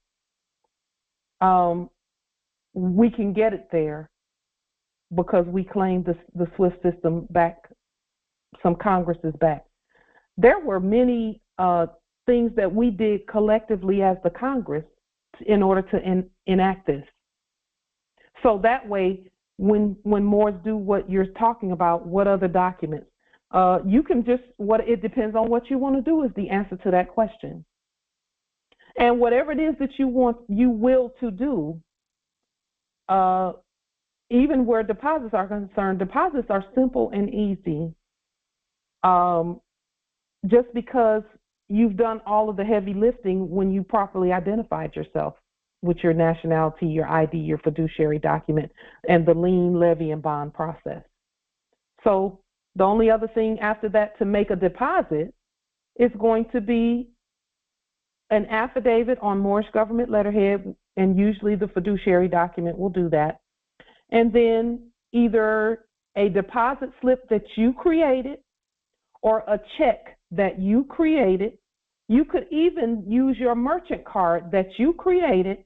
we can get it there because we claimed the SWIFT system back, some Congresses back. There were many things that we did collectively as the Congress in order to enact this. So that way, when Moors do what you're talking about, what other documents? You can just, it depends on what you want to do is the answer to that question. And whatever it is that you will to do, even where deposits are concerned, deposits are simple and easy. Just because you've done all of the heavy lifting when you properly identified yourself with your nationality, your ID, your fiduciary document, and the lien, levy, and bond process. So the only other thing after that to make a deposit is going to be an affidavit on moorishe government letterhead, and usually the fiduciary document will do that. And then either a deposit slip that you created or a check that you created. You could even use your merchant card that you created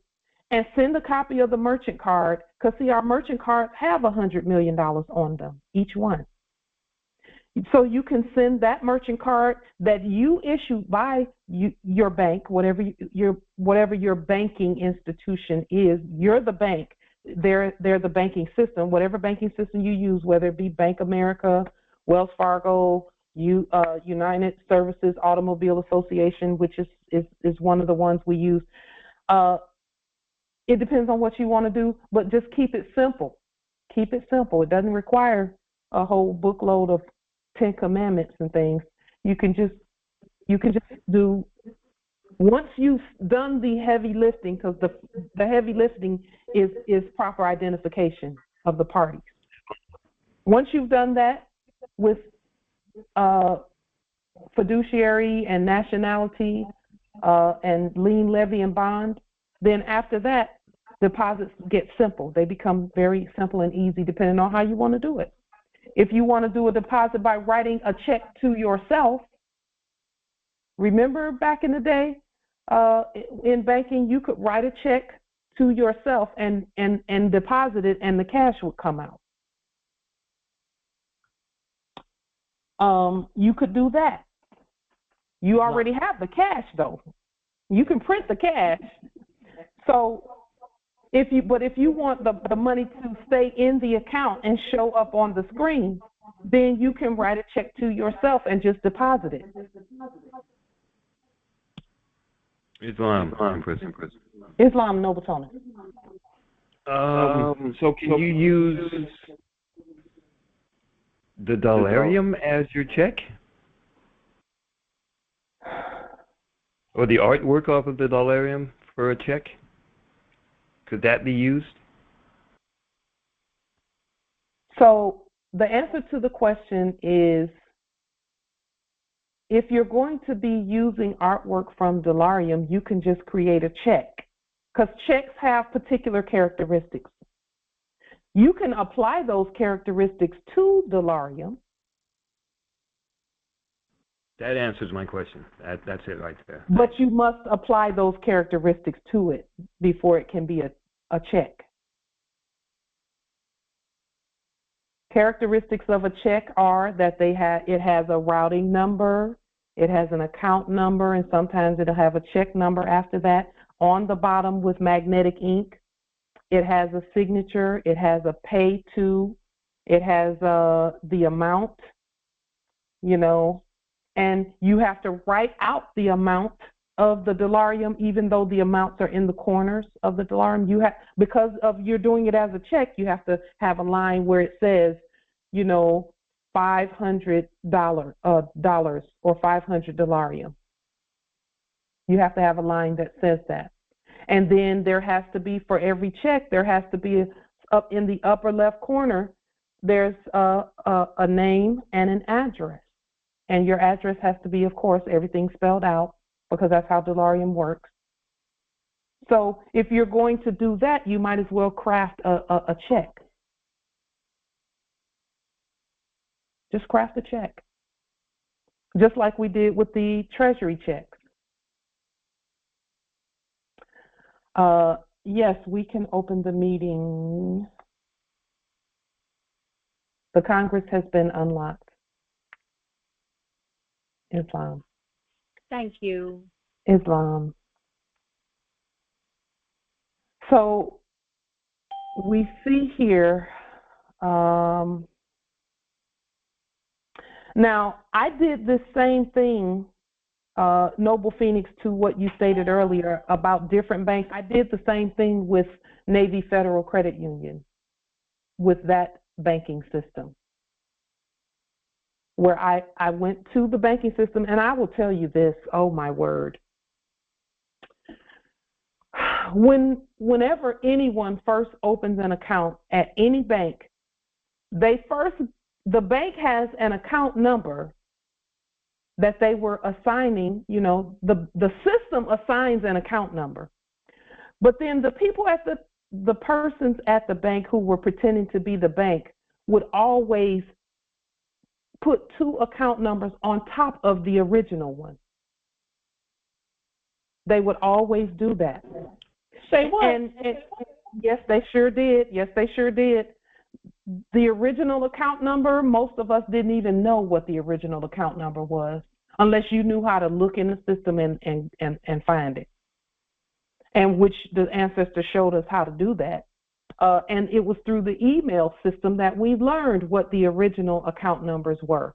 and send a copy of the merchant card, because see, our merchant cards have $100 million on them, each one. So you can send that merchant card that you issued by your bank, whatever your banking institution is. You're the bank. They're the banking system. Whatever banking system you use, whether it be Bank America, Wells Fargo, United Services Automobile Association, which is one of the ones we use. It depends on what you want to do, but just keep it simple. Keep it simple. It doesn't require a whole bookload of 10 commandments and things. You can just do, once you've done the heavy lifting, because the heavy lifting is proper identification of the parties. Once you've done that with fiduciary and nationality and lien, levy, and bond, then after that, deposits get simple. They become very simple and easy depending on how you want to do it. If you want to do a deposit by writing a check to yourself, remember back in the day in banking, you could write a check to yourself and deposit it, and the cash would come out. You could do that. You already have the cash, though. You can print the cash. So if you want the money to stay in the account and show up on the screen, then you can write a check to yourself and just deposit it. Islam, Empress. Islam Noble. So can you use the dollarium as your check? Or the artwork off of the dollarium for a check? Could that be used? So the answer to the question is, if you're going to be using artwork from dollarium, you can just create a check, because checks have particular characteristics. You can apply those characteristics to dollarium. That answers my question. That's it right there. But you must apply those characteristics to it before it can be a check. Characteristics of a check are that it has a routing number, it has an account number, and sometimes it'll have a check number after that on the bottom with magnetic ink. It has a signature, it has a pay to, it has the amount, and you have to write out the amount of the dollarium, even though the amounts are in the corners of the dollarium. Because you're doing it as a check, you have to have a line where it says, $500 or 500 dollarium. You have to have a line that says that. And then there has to be, for every check, there has to be up in the upper left corner, there's a name and an address. And your address has to be, of course, everything spelled out, because that's how dollarium works. So if you're going to do that, you might as well craft a check. Just craft a check, just like we did with the treasury checks. Yes, we can open the meeting. The Congress has been unlocked. Islam. Thank you. Islam. So we see here, now I did this same thing, Noble Phoenix, to what you stated earlier about different banks. I did the same thing with Navy Federal Credit Union, with that banking system, where I went to the banking system, and I will tell you this, oh my word. Whenever anyone first opens an account at any bank, the bank has an account number that they were assigning, the system assigns an account number. But then the people at the persons at the bank who were pretending to be the bank would always put two account numbers on top of the original one. They would always do that. Say what? And yes, they sure did. Yes, they sure did. The original account number, most of us didn't even know what the original account number was, unless you knew how to look in the system and find it. And which the ancestors showed us how to do that. And it was through the email system that we learned what the original account numbers were.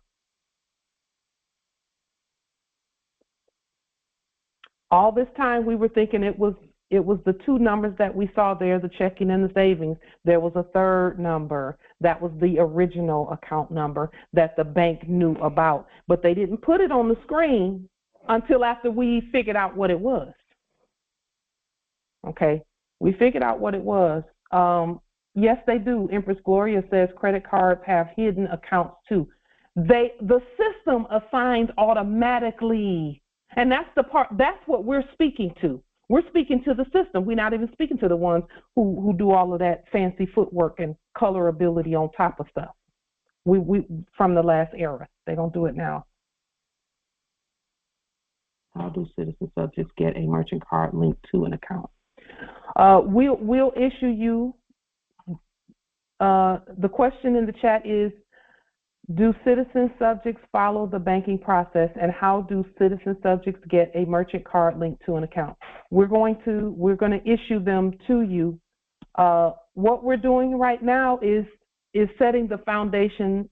All this time we were thinking it was the two numbers that we saw there, the checking and the savings. There was a third number that was the original account number that the bank knew about, but they didn't put it on the screen until after we figured out what it was. Okay, we figured out what it was. Yes, they do. Empress Gloria says credit cards have hidden accounts too. The system assigns automatically, and that's the part. That's what we're speaking to. We're speaking to the system. We're not even speaking to the ones who do all of that fancy footwork and colorability on top of stuff. We from the last era. They don't do it now. How do citizen subjects get a merchant card linked to an account? We'll issue you. The question in the chat is, do citizen subjects follow the banking process, and how do citizen subjects get a merchant card linked to an account? We're going to issue them to you. What we're doing right now is setting the foundation.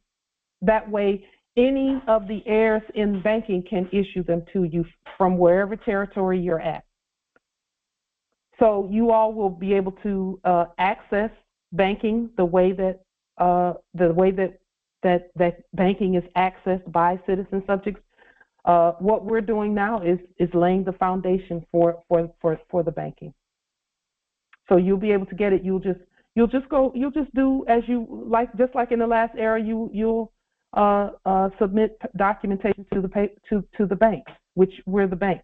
That way, any of the heirs in banking can issue them to you from wherever territory you're at. So you all will be able to access banking the way that banking is accessed by citizen subjects. What we're doing now is laying the foundation for the banking. So you'll be able to get it. You'll just do as you like, just like in the last era. You'll submit documentation to the bank, which we're the bank.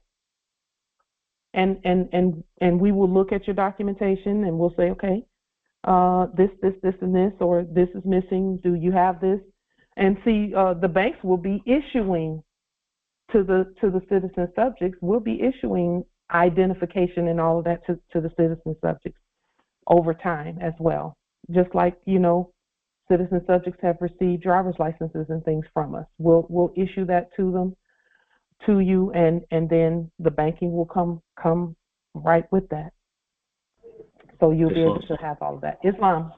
And we will look at your documentation and we'll say, okay, this, and this, or this is missing. Do you have this? And see, the banks will be issuing to the citizen subjects. We'll be issuing identification and all of that to the citizen subjects over time as well. Just like, citizen subjects have received driver's licenses and things from us. We'll issue that to you, and then the banking will come right with that. So you'll be able to have all of that. Islam.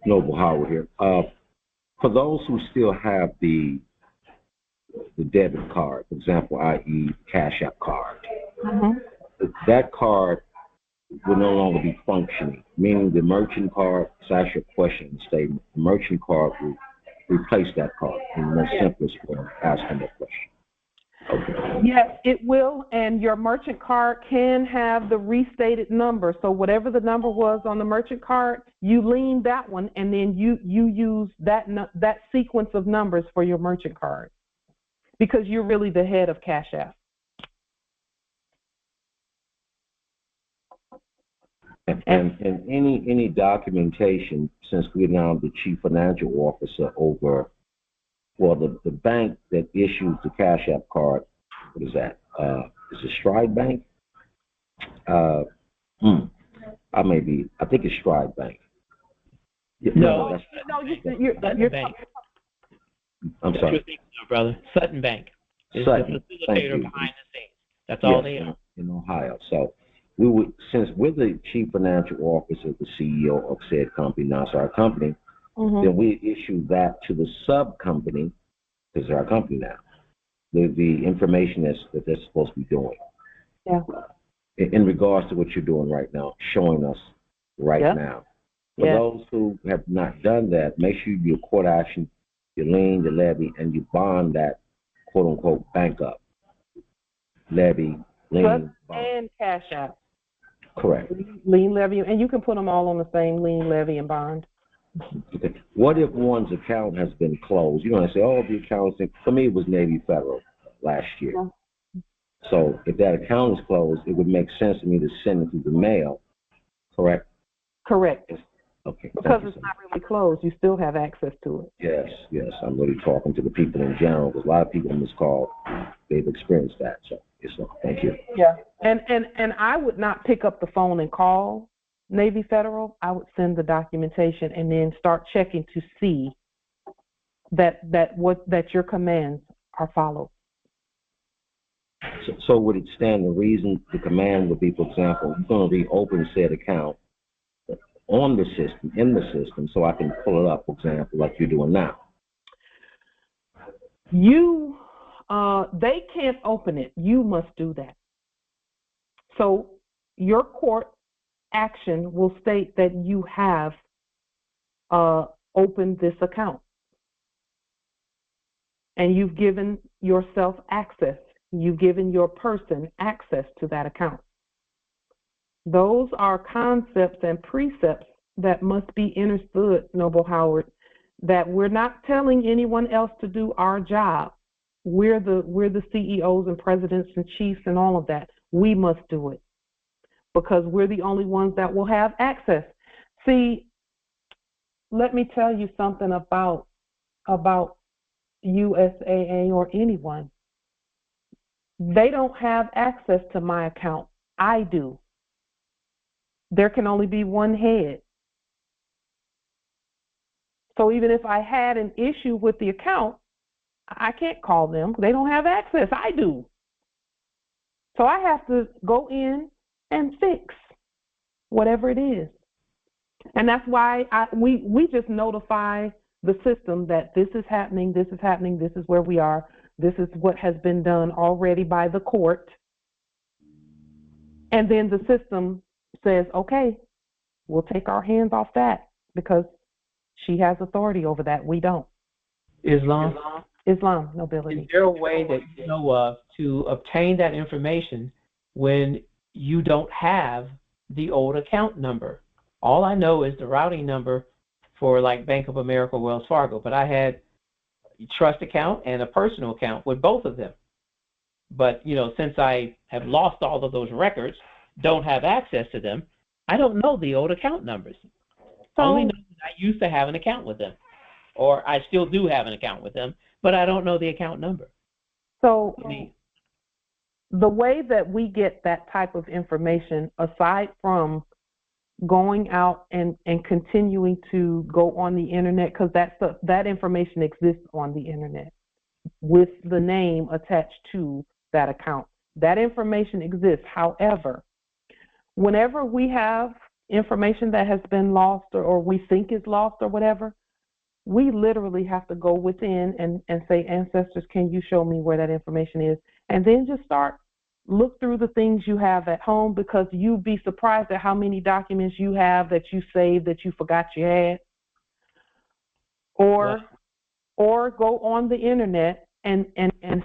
Noble Howard here. For those who still have the debit card, for example, i.e. Cash App card, that card will no longer be functioning, meaning the merchant card, it's actually a question in the statement, the merchant card will replace that card in the most simplest form, asking that question. Okay. Yes, it will, and your merchant card can have the restated number. So whatever the number was on the merchant card, you lien that one, and then you use that sequence of numbers for your merchant card, because you're really the head of Cash App. And any documentation, since we're now the chief financial officer over, well, the bank that issues the Cash App card, what is that? Is it Stride Bank? I think it's Stride Bank. No, you're Sutton Bank. I'm sorry. Brother. Sutton Bank. It's Sutton. the facilitator behind the scenes. That's all they are. In Ohio. So since we're the chief financial officer, the CEO of said company, now it's our company, then we issue that to the sub company, because they're our company now, the information that they're supposed to be doing. Yeah. In regards to what you're doing right now, showing us right now. For those who have not done that, make sure you do a court action, you lien, you levy, and you bond that quote unquote bank up. Levy, lien, bond. And Cash App. Correct. Lien, levy, and you can put them all on the same lien, levy, and bond. Okay. What if one's account has been closed? I say, the accounts, for me, it was Navy Federal last year. Yeah. So if that account is closed, it would make sense to me to send it through the mail, correct? Correct. Okay. Because it's not really closed, you still have access to it. Yes. I'm really talking to the people in general, because a lot of people in this call, they've experienced that. So, thank you. Yeah, and I would not pick up the phone and call Navy Federal. I would send the documentation and then start checking to see that your commands are followed. So would it stand the reason the command would be, for example, you're going to reopen said account on the system, in the system, so I can pull it up, for example, like you're doing now? They can't open it. You must do that. So your court action will state that you have opened this account, and you've given yourself access. You've given your person access to that account. Those are concepts and precepts that must be understood, Noble Howard, that we're not telling anyone else to do our job. We're the CEOs and presidents and chiefs and all of that. We must do it because we're the only ones that will have access. See, let me tell you something about USAA or anyone. They don't have access to my account. I do. There can only be one head. So even if I had an issue with the account, I can't call them. They don't have access. I do. So I have to go in and fix whatever it is. And that's why we just notify the system that this is happening, this is happening, this is where we are, this is what has been done already by the court. And then the system says, okay, we'll take our hands off that because she has authority over that. We don't. Islam, nobility. Is there a way that you know of to obtain that information when you don't have the old account number? All I know is the routing number for like Bank of America, Wells Fargo, but I had a trust account and a personal account with both of them. But, you know, since I have lost all of those records, don't have access to them, I don't know the old account numbers. I only know that I used to have an account with them, or I still do have an account with them, but I don't know the account number. So the way that we get that type of information, aside from going out and continuing to go on the internet, because that information exists on the internet with the name attached to that account. That information exists. However, whenever we have information that has been lost or we think is lost or whatever, we literally have to go within and say, ancestors, can you show me where that information is? And then just look through the things you have at home, because you'd be surprised at how many documents you have that you saved that you forgot you had. Or go on the internet and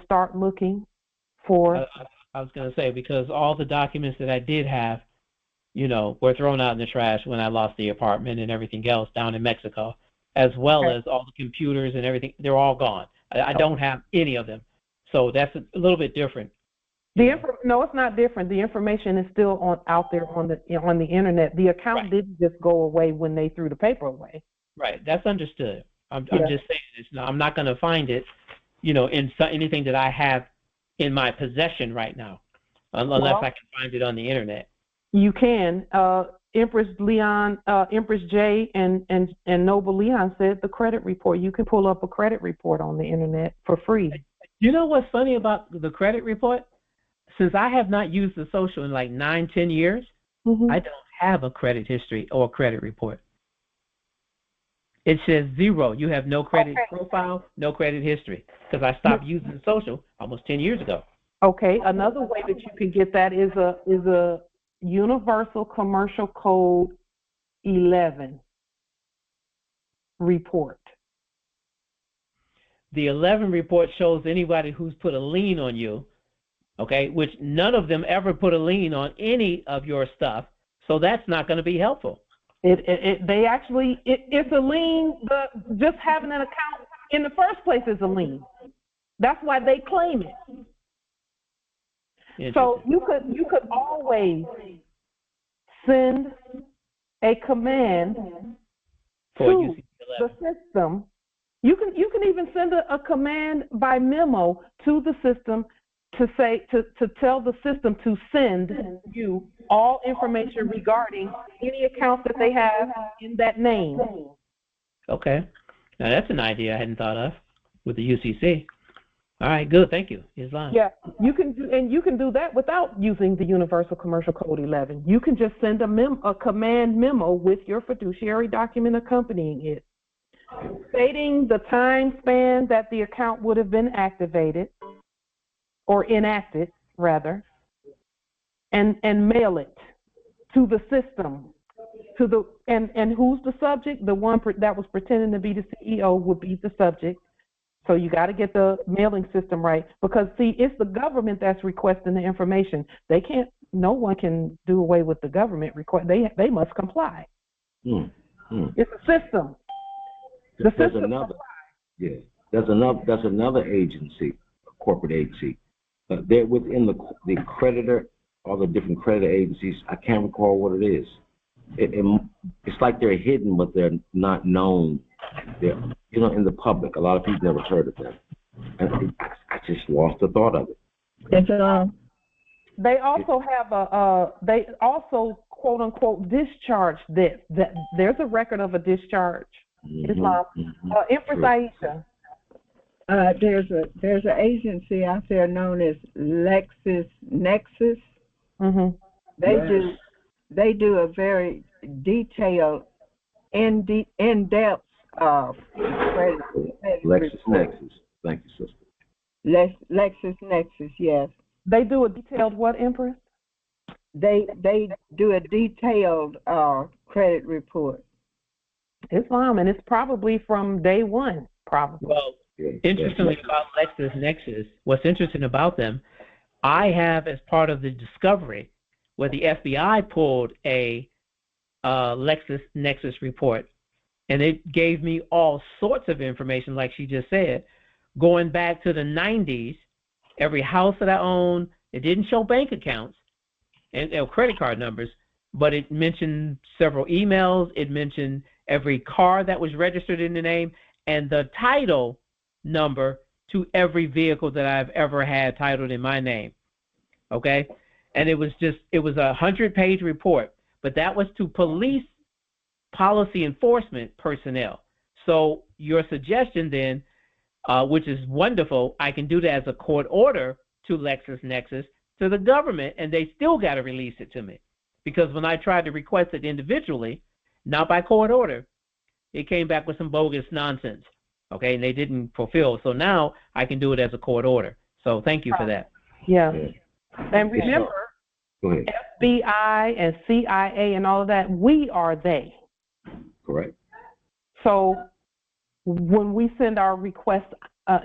start looking for. I was going to say, because all the documents that I did have, you know, were thrown out in the trash when I lost the apartment and everything else down in Mexico, as well as all the computers and everything. They're all gone. I don't have any of them. So that's a little bit different. No, it's not different. The information is still out there on the internet. The account didn't just go away when they threw the paper away. Right. That's understood. I'm just saying I'm not going to find it, you know, in anything that I have in my possession right now, unless I can find it on the internet. You can. Empress J and Noble Leon said the credit report. You can pull up a credit report on the internet for free. You know what's funny about the credit report? Since I have not used the social in like 9-10 years, I don't have a credit history or credit report. It says 0. You have no credit profile, no credit history, because I stopped using social almost 10 years ago. Okay, another way that you can get that is a Universal Commercial Code 11 report. The 11 report shows anybody who's put a lien on you, okay, which none of them ever put a lien on any of your stuff, so that's not going to be helpful. It's a lien. Just having an account in the first place is a lien. That's why they claim it. So you could always send a command to the system. You can even send a command by memo to the system to tell the system to send you all information regarding any accounts that they have in that name. Okay. Now that's an idea I hadn't thought of with the UCC. All right, good. Thank you, Islam. Yeah, you can do that without using the Universal Commercial Code 11. You can just send a command memo with your fiduciary document accompanying it, stating the time span that the account would have been activated or enacted, rather, and mail it to the system. And who's the subject? The one that was pretending to be the CEO would be the subject. So you got to get the mailing system right, because see, it's the government that's requesting the information. No one can do away with the government request. They must comply. It's a system. There's another agency, a corporate agency. They're within the creditor, all the different credit agencies. I can't recall what it is. it's like they're hidden, but they're not known. They're, in the public. A lot of people never heard of them. And I just lost the thought of it. They also have they also quote unquote discharge this. That there's a record of a discharge. Islam. Empress Aisha. There's an agency out there known as LexisNexis. They do a very detailed, in-depth credit LexisNexis. Thank you, sister. LexisNexis, yes. They do a detailed what, Empress? They do a detailed credit report. Islam, and it's probably from day one, probably. Well, interestingly about LexisNexis, what's interesting about them, I have as part of the discovery where the FBI pulled a LexisNexis report, and it gave me all sorts of information, like she just said, going back to the 90s, every house that I owned. It didn't show bank accounts and credit card numbers, but it mentioned several emails. It mentioned every car that was registered in the name and the title number to every vehicle that I've ever had titled in my name. Okay? And it was a 100-page report, but that was to police policy enforcement personnel. So your suggestion then, which is wonderful, I can do that as a court order to LexisNexis, to the government, and they still got to release it to me. Because when I tried to request it individually, not by court order, it came back with some bogus nonsense. Okay, and they didn't fulfill. So now I can do it as a court order. So thank you for that. Yeah. And remember, FBI and CIA and all of that, we are they. Correct. So when we send our request,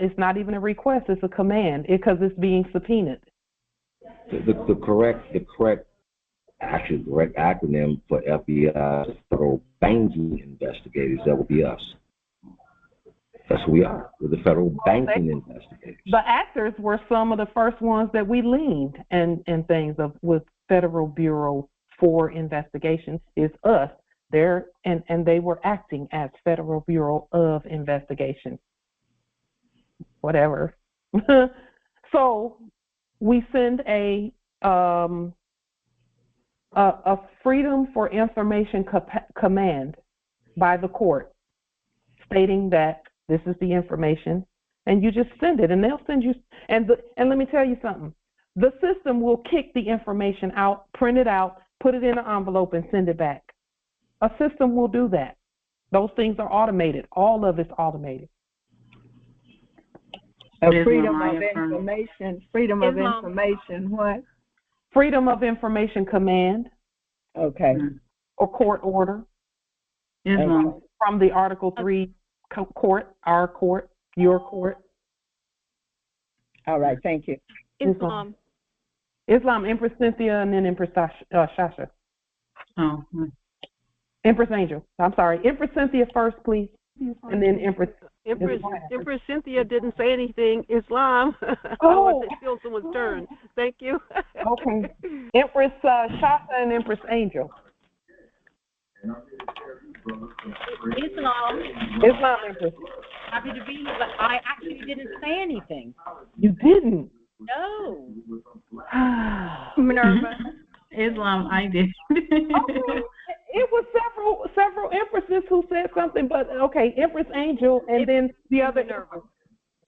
it's not even a request, it's a command, because it's being subpoenaed. The correct acronym for FBI is Federal Banking Investigators. That would be us. That's who we are. We're the Federal Banking Investigators. The actors were some of the first ones that we leaned and things with Federal Bureau for Investigations is us. And they were acting as Federal Bureau of Investigation. Whatever. So we send a Freedom for Information command by the court stating that this is the information, and you just send it, and they'll send you. And let me tell you something. The system will kick the information out, print it out, put it in an envelope, and send it back. A system will do that. Those things are automated. All of it's automated. Freedom of information. Freedom of information. What? Freedom of Information command. Okay. Or court order. From the Article 3 court, our court, your court. All right. Thank you. Islam, Empress Cynthia, and then Empress Shasha. Oh. Empress Angel. I'm sorry. Empress Cynthia first, please. And then Empress Cynthia didn't say anything. Islam. Oh. It's still someone's turn. Thank you. Okay. Empress Shasha and Empress Angel. Islam, Empress. happy to be here, but I actually didn't say anything. You didn't? No. Minerva. Islam, I did. Okay. It was several empresses who said something, but okay, Empress Angel and then the other Minerva.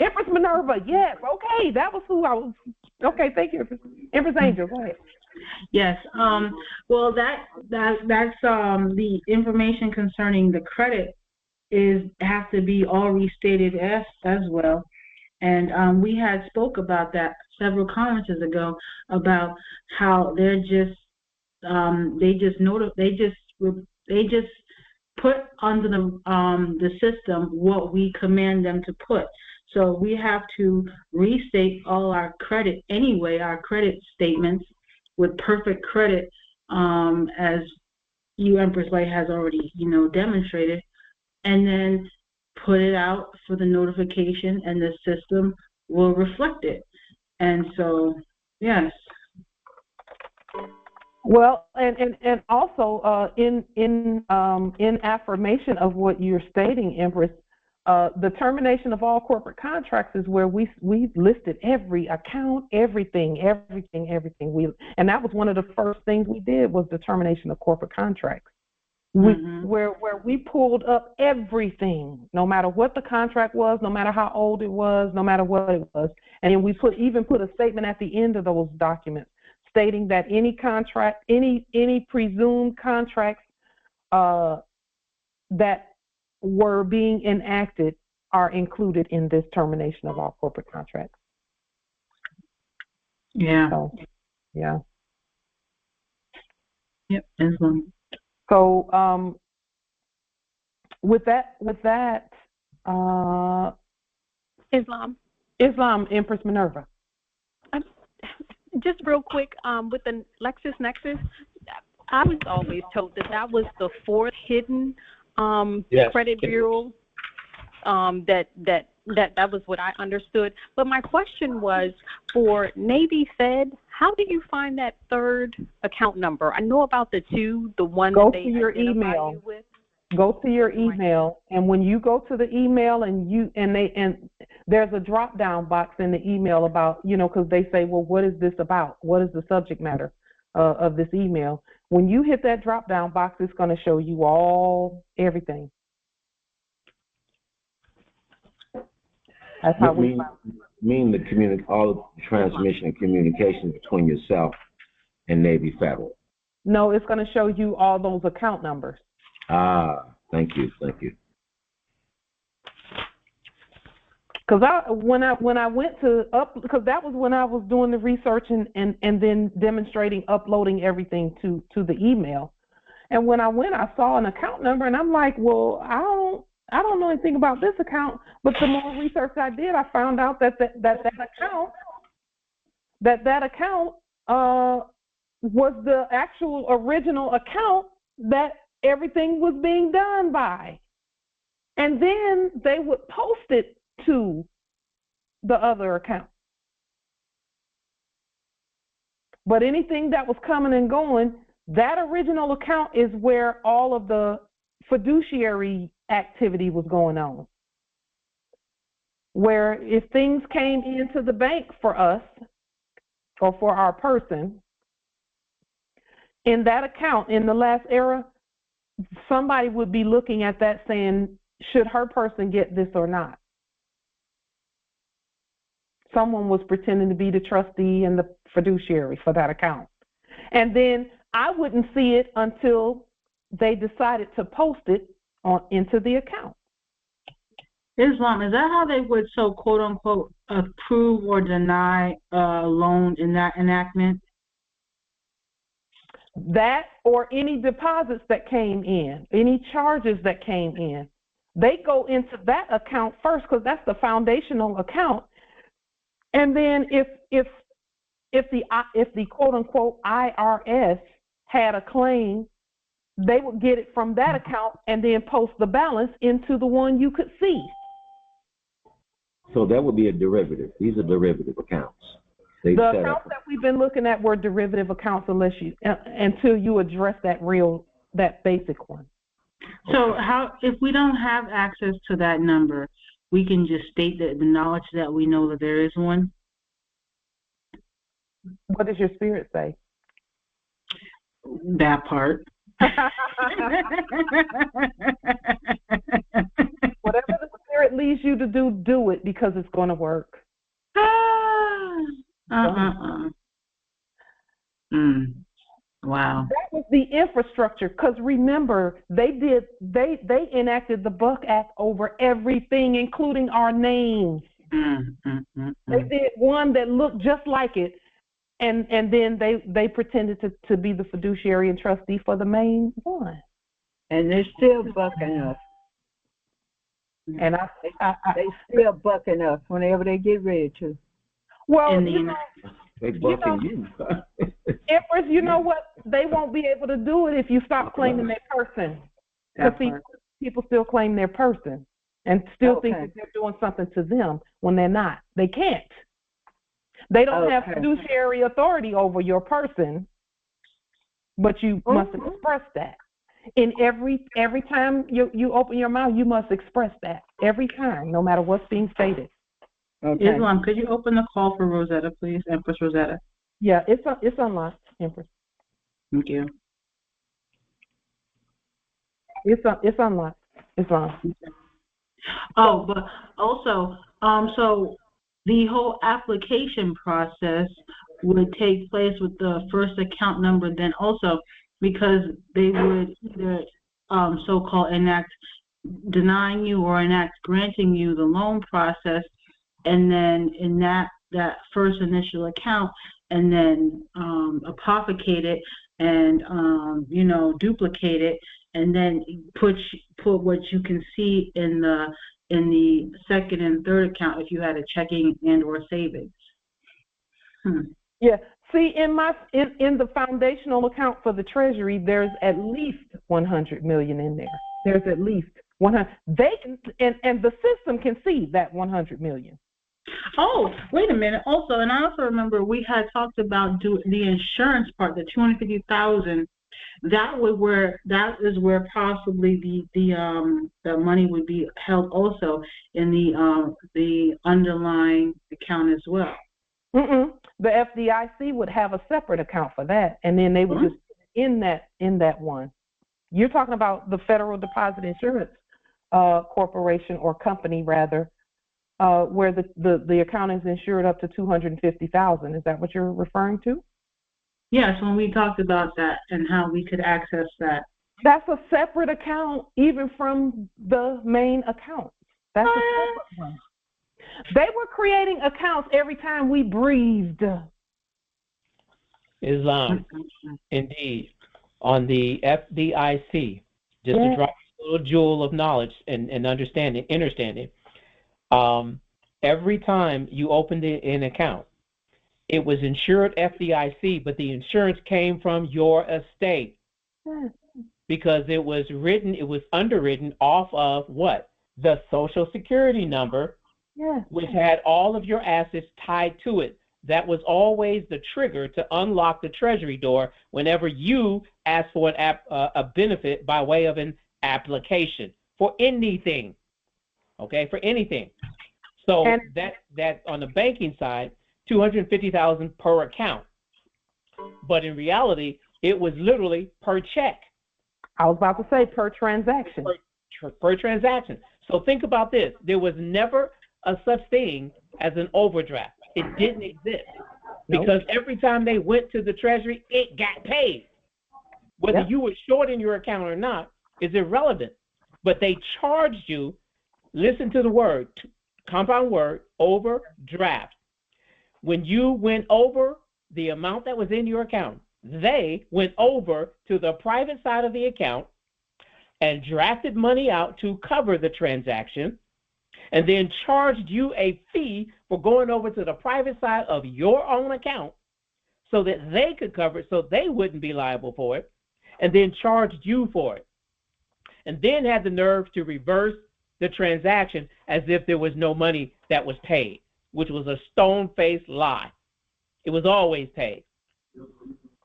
Empress Minerva. Yes, okay, that was who I was. Okay, thank you, Empress Angel. Go ahead. Yes. Well, that's the information concerning the credit has to be all restated as well. And we had spoke about that several conferences ago about how they're just they just put under the system what we command them to put. So we have to restate all our credit anyway, our credit statements with perfect credit, as you, Empress Light, has already demonstrated, and then put it out for the notification, and the system will reflect it. And so, yes. Well, and also in affirmation of what you're stating, Empress, the termination of all corporate contracts is where we listed every account, everything. And that was one of the first things we did was the termination of corporate contracts. Where we pulled up everything, no matter what the contract was, no matter how old it was, no matter what it was, and then we even put a statement at the end of those documents stating that any contract, any presumed contracts that were being enacted are included in this termination of all corporate contracts. Yeah. So, yeah. Yep. Islam. So with that, Islam, Empress Minerva. Just real quick, with the LexisNexis, I was always told that was the fourth hidden credit bureau. That was what I understood. But my question was for Navy Fed, how do you find that third account number? I know about the two, the one go that they to your identify email. you with. Go to your email, and when you go to the email and there's a drop down box in the email about, because they say, well, what is this about? What is the subject matter of this email? When you hit that drop down box, it's going to show you everything. That's how we mean all the transmission and communication between yourself and Navy Federal. No, it's going to show you all those account numbers. Thank you. Because when I went to because that was when I was doing the research and then demonstrating uploading everything to the email, and when I went, I saw an account number, and I'm like, well, I don't know anything about this account. But the more research I did, I found out that account was the actual original account that everything was being done by. And then they would post it to the other account. But anything that was coming and going, that original account is where all of the fiduciary activity was going on. Where if things came into the bank for us or for our person, in that account, in the last era, somebody would be looking at that saying, should her person get this or not? Someone was pretending to be the trustee and the fiduciary for that account. And then I wouldn't see it until they decided to post it into the account. Islam, is that how they would quote unquote approve or deny a loan in that enactment? That or any deposits that came in, any charges that came in, they go into that account first because that's the foundational account. And then if the quote unquote IRS had a claim, they would get it from that account and then post the balance into the one you could see. So that would be a derivative. These are derivative accounts. The accounts that we've been looking at were derivative accounts until you address that basic one. So if we don't have access to that number, we can just state the knowledge that we know that there is one? What does your spirit say? That part. Whatever the spirit leads you to do, do it because it's going to work. Wow. That was the infrastructure, because remember, they enacted the Buck Act over everything, including our names. They did one that looked just like it, and then they pretended to be the fiduciary and trustee for the main one. And they're still bucking us. And they still bucking us whenever they get ready to. Well, they bucking you. Empress, you know what? They won't be able to do it if you stop claiming their person. Because people still claim their person and still think that they're doing something to them when they're not. They can't. They don't have fiduciary authority over your person. but you must express that. In every time you open your mouth, you must express that every time, no matter what's being stated. Okay. Islam, could you open the call for Rosetta, please, Empress Rosetta? Yeah, it's unlocked, Empress. Thank you. It's unlocked. It's on. Oh, but also, so the whole application process would take place with the first account number, then also because they would either so-called enact denying you or enact granting you the loan process, and then in that first initial account, and then apothecate it and duplicate it, and then put what you can see in the second and third account if you had a checking and or savings. Yeah. See, in the foundational account for the Treasury, there's at least 100 million in there. There's at least 100. And the system can see that 100 million. Oh, wait a minute. Also, and I also remember we had talked about the insurance part, the 250,000. That is where possibly the money would be held also in the underlying account as well. The FDIC would have a separate account for that, and then they would just in that one. You're talking about the Federal Deposit Insurance Corporation or company rather, where the account is insured up to 250,000. Is that what you're referring to? Yes, when we talked about that and how we could access that. That's a separate account, even from the main account. That's a separate one. They were creating accounts every time we breathed. Islam, indeed, on the FDIC, just to drop a little jewel of knowledge and understanding, every time you opened an account, it was insured FDIC, but the insurance came from your estate because it was underwritten off of what? The Social Security number, which had all of your assets tied to it. That was always the trigger to unlock the Treasury door whenever you asked for a benefit by way of an application for anything, okay, for anything. So that on the banking side, 250,000 per account, but in reality, it was literally per check. I was about to say per transaction. Per transaction. So think about this: there was never a such thing as an overdraft. It didn't exist because every time they went to the Treasury, it got paid. Whether you were short in your account or not is irrelevant. But they charged you. Listen to the word, compound word, overdraft. When you went over the amount that was in your account, they went over to the private side of the account and drafted money out to cover the transaction, and then charged you a fee for going over to the private side of your own account so that they could cover it, so they wouldn't be liable for it, and then charged you for it, and then had the nerve to reverse the transaction as if there was no money that was paid, which was a stone-faced lie. It was always paid.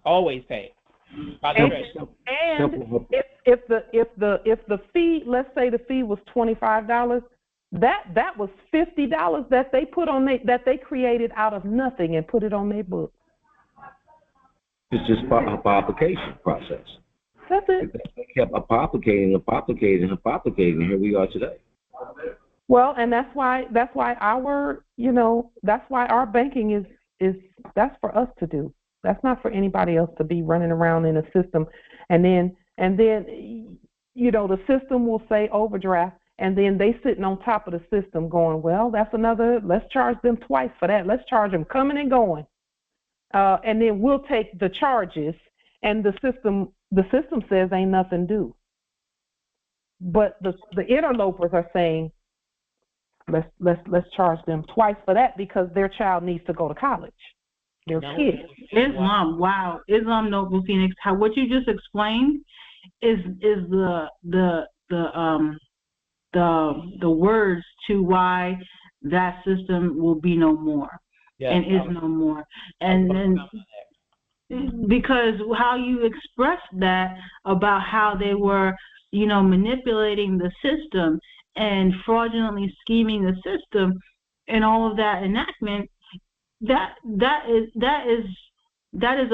Always paid. And if the fee, let's say the fee was $25, that was $50 that they put on that they created out of nothing and put it on their books. It's just a application process. That's it. They kept applicating, and here we are today. Well, and that's why our banking is that's for us to do. That's not for anybody else to be running around in a system, and then the system will say overdraft, and then they sitting on top of the system going, well, that's another. Let's charge them twice for that. Let's charge them coming and going, and then we'll take the charges, and the system says ain't nothing due. But the interlopers are saying, let's charge them twice for that because their child needs to go to college. Their kids. Islam, wow, Islam Noble Phoenix. What you just explained is the words to why that system will be no more and is no more. And then because how you expressed that about how they were, manipulating the system and fraudulently scheming the system and all of that enactment, that is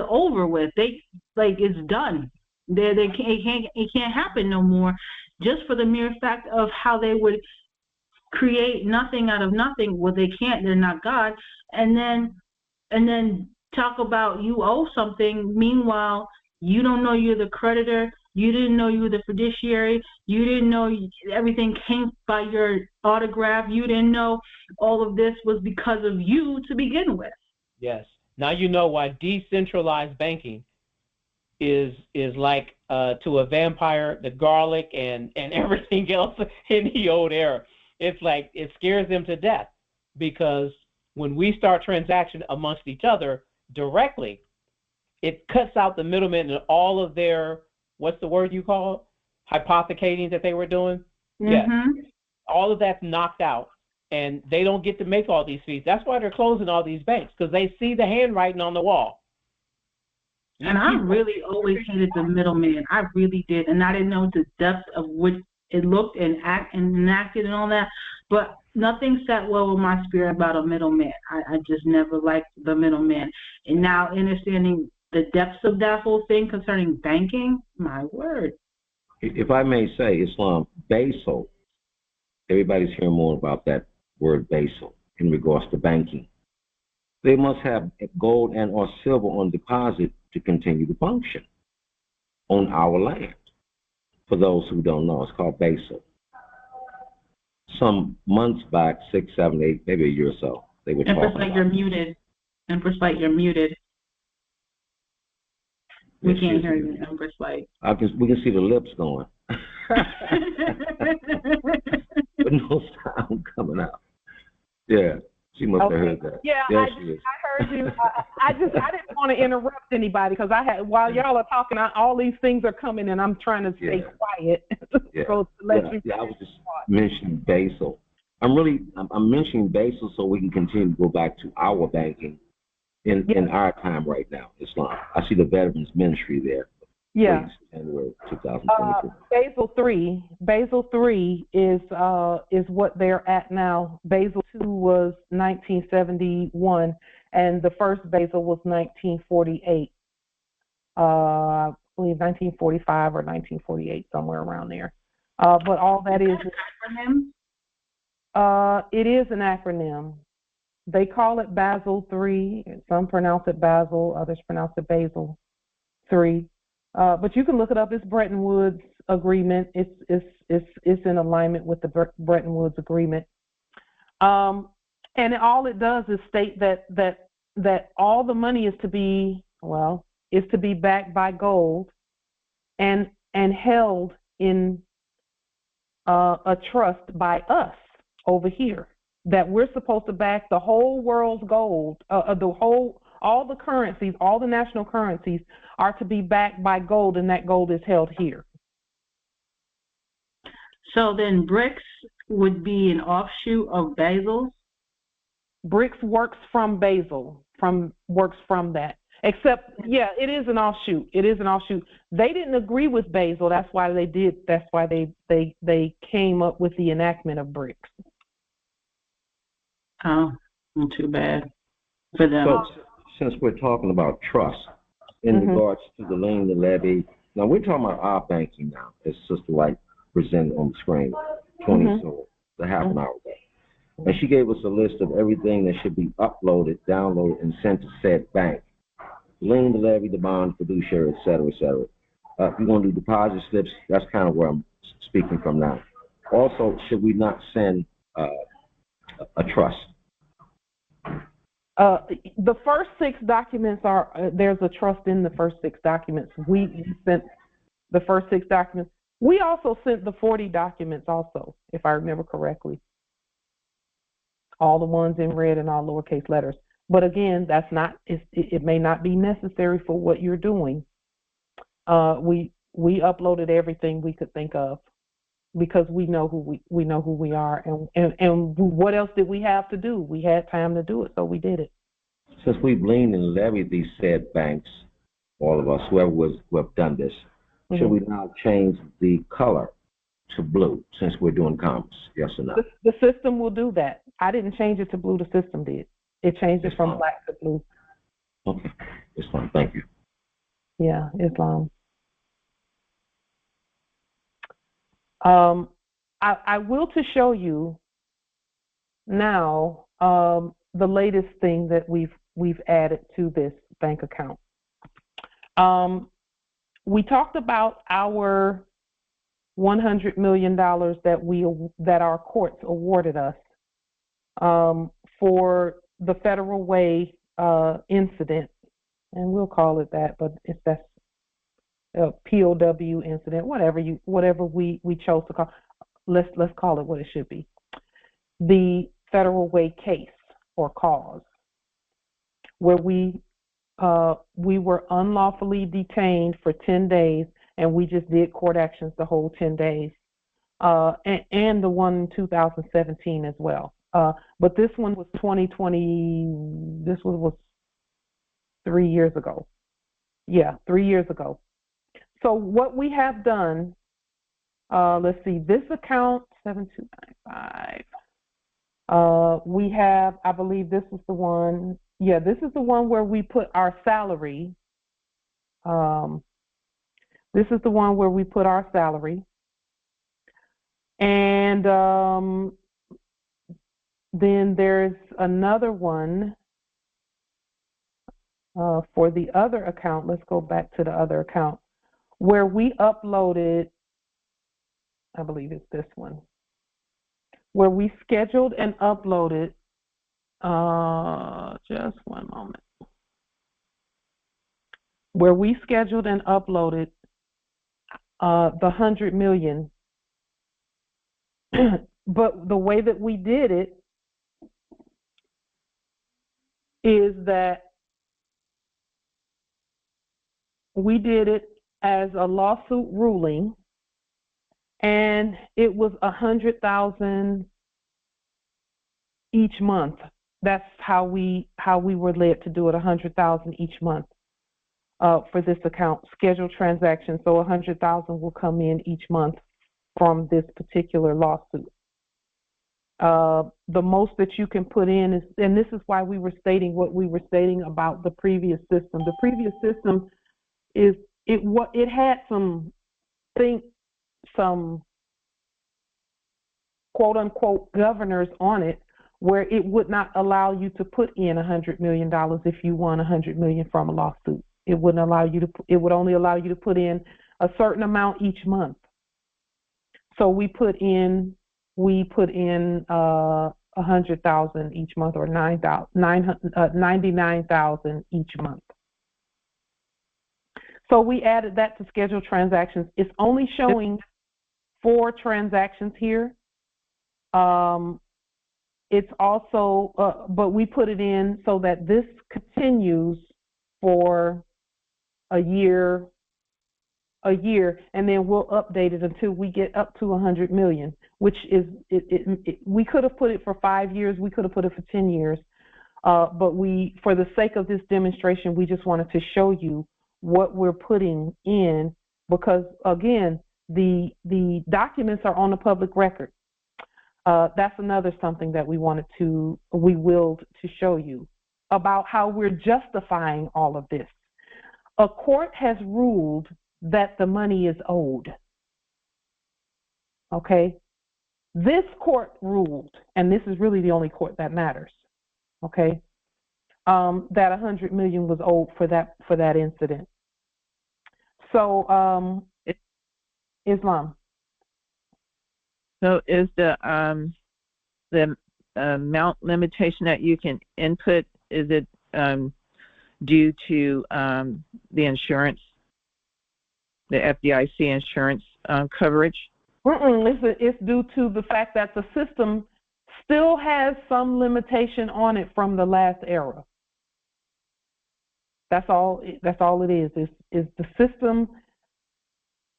over with. It's done. It can't happen no more, just for the mere fact of how they would create nothing out of nothing. Well, they can't. They're not God. And then talk about you owe something. Meanwhile, you don't know you're the creditor. You didn't know you were the fiduciary. You didn't know everything came by your autograph. You didn't know all of this was because of you to begin with. Yes. Now you know why decentralized banking is like to a vampire the garlic and everything else in the old era. It's like it scares them to death, because when we start transaction amongst each other directly, it cuts out the middlemen and all of their, what's the word you call it? Hypothecating that they were doing? Mm-hmm. Yes. All of that's knocked out, and they don't get to make all these fees. That's why they're closing all these banks, because they see the handwriting on the wall. And I really always hated the middleman. I really did. And I didn't know the depth of what it looked and enacted and all that. But nothing sat well with my spirit about a middleman. I just never liked the middleman. And now understanding the depths of that whole thing concerning banking, my word. If I may say, Islam, basal, everybody's hearing more about that word basal in regards to banking. They must have gold and or silver on deposit to continue to function on our land. For those who don't know, it's called basal. Some months back, 6, 7, 8, maybe a year or so, they were talking about. You're muted. Empress Light, you're muted. We can't hear you, Empress Light. We can see the lips going. But no sound coming out. Yeah, she must have heard that. Yeah, I heard you. I didn't want to interrupt anybody, because while y'all are talking, all these things are coming, and I'm trying to stay quiet. Yeah. So I was just mentioning basal. I'm mentioning basal so we can continue to go back to our banking in our time right now, Islam. I see the Veterans Ministry there. Yeah. January 2022. Basel 3 is what they're at now. Basel 2 was 1971, and the first Basel was 1948. I believe 1945 or 1948, somewhere around there. But all that is an acronym. It is an acronym. They call it Basel 3. Some pronounce it Basel, others pronounce it Basel 3. But you can look it up. It's Bretton Woods Agreement. It's in alignment with the Bretton Woods Agreement. And all it does is state that all the money is to be backed by gold and held in a trust by us over here. That we're supposed to back the whole world's gold, all the currencies, all the national currencies are to be backed by gold, and that gold is held here. So then BRICS would be an offshoot of Basel? BRICS works from Basel, works from that. Except, it is an offshoot. It is an offshoot. They didn't agree with Basel. That's why they came up with the enactment of BRICS. Oh, not too bad for them. So, since we're talking about trust in regards to the lien, the levy, now we're talking about our banking now, as Sister White presented on the screen, a half an hour ago. And she gave us a list of everything that should be uploaded, downloaded, and sent to said bank. Lien, the levy, the bond, fiduciary, et cetera, et cetera. If you're going to do deposit slips, that's kind of where I'm speaking from now. Also, should we not send a trust? The first 6 documents there's a trust in the first 6 documents. We sent the first 6 documents. We also sent the 40 documents also, if I remember correctly. All the ones in red and all lowercase letters. But again, it may not be necessary for what you're doing. We uploaded everything we could think of, because we know who we are, and what else did we have to do? We had time to do it, so we did it. Since we've liened and levied these said banks, all of us, who have done this, should we now change the color to blue since we're doing commas? Yes or no? The system will do that. I didn't change it to blue. The system did. It changed it from black to blue. Okay, it's fine. Thank you. Yeah, Islam. I will to show you now the latest thing that we've added to this bank account. We talked about our $100 million that our courts awarded us for the Federal Way incident, and we'll call it that, but that's a POW incident, whatever we chose to call. Let's call it what it should be. The Federal Way case or cause, where we were unlawfully detained for 10 days, and we just did court actions the whole 10 days, and the one in 2017 as well. But this one was 2020. This was 3 years ago. Yeah, 3 years ago. So what we have done, let's see, this account 7295. We have, I believe this is the one. Yeah, this is the one where we put our salary. This is the one where we put our salary. And then there's another one for the other account. Let's go back to the other account where we uploaded, I believe it's this one, where we scheduled and uploaded, just one moment, where we scheduled and uploaded the 100 million. But the way that we did it is that we did it as a lawsuit ruling, and it was 100,000 each month. That's how we were led to do it, 100,000 each month for this account, scheduled transactions. So 100,000 will come in each month from this particular lawsuit. The most that you can put in is, and this is why we were stating what we were stating about the previous system. The previous system is it had some quote unquote governors on it, where it would not allow you to put in $100 million if you won $100 million from a lawsuit. It wouldn't allow you to. It would only allow you to put in a certain amount each month. So we put in 100,000 each month, or 99,000 each month. So we added that to scheduled transactions. It's only showing 4 transactions here. It's also, but we put it in so that this continues for a year, and then we'll update it until we get up to 100 million, which is, we could have put it for 5 years, we could have put it for 10 years, but for the sake of this demonstration, we just wanted to show you what we're putting in, because again, the documents are on the public record. That's another something that we willed to show you about how we're justifying all of this. A court has ruled that the money is owed. Okay? This court ruled, and this is really the only court that matters, okay, that 100 million was owed for that incident. So, Islam. So is the amount limitation that you can input, is it due to the insurance, the FDIC insurance coverage? It's due to the fact that the system still has some limitation on it from the last era. That's all it is the system,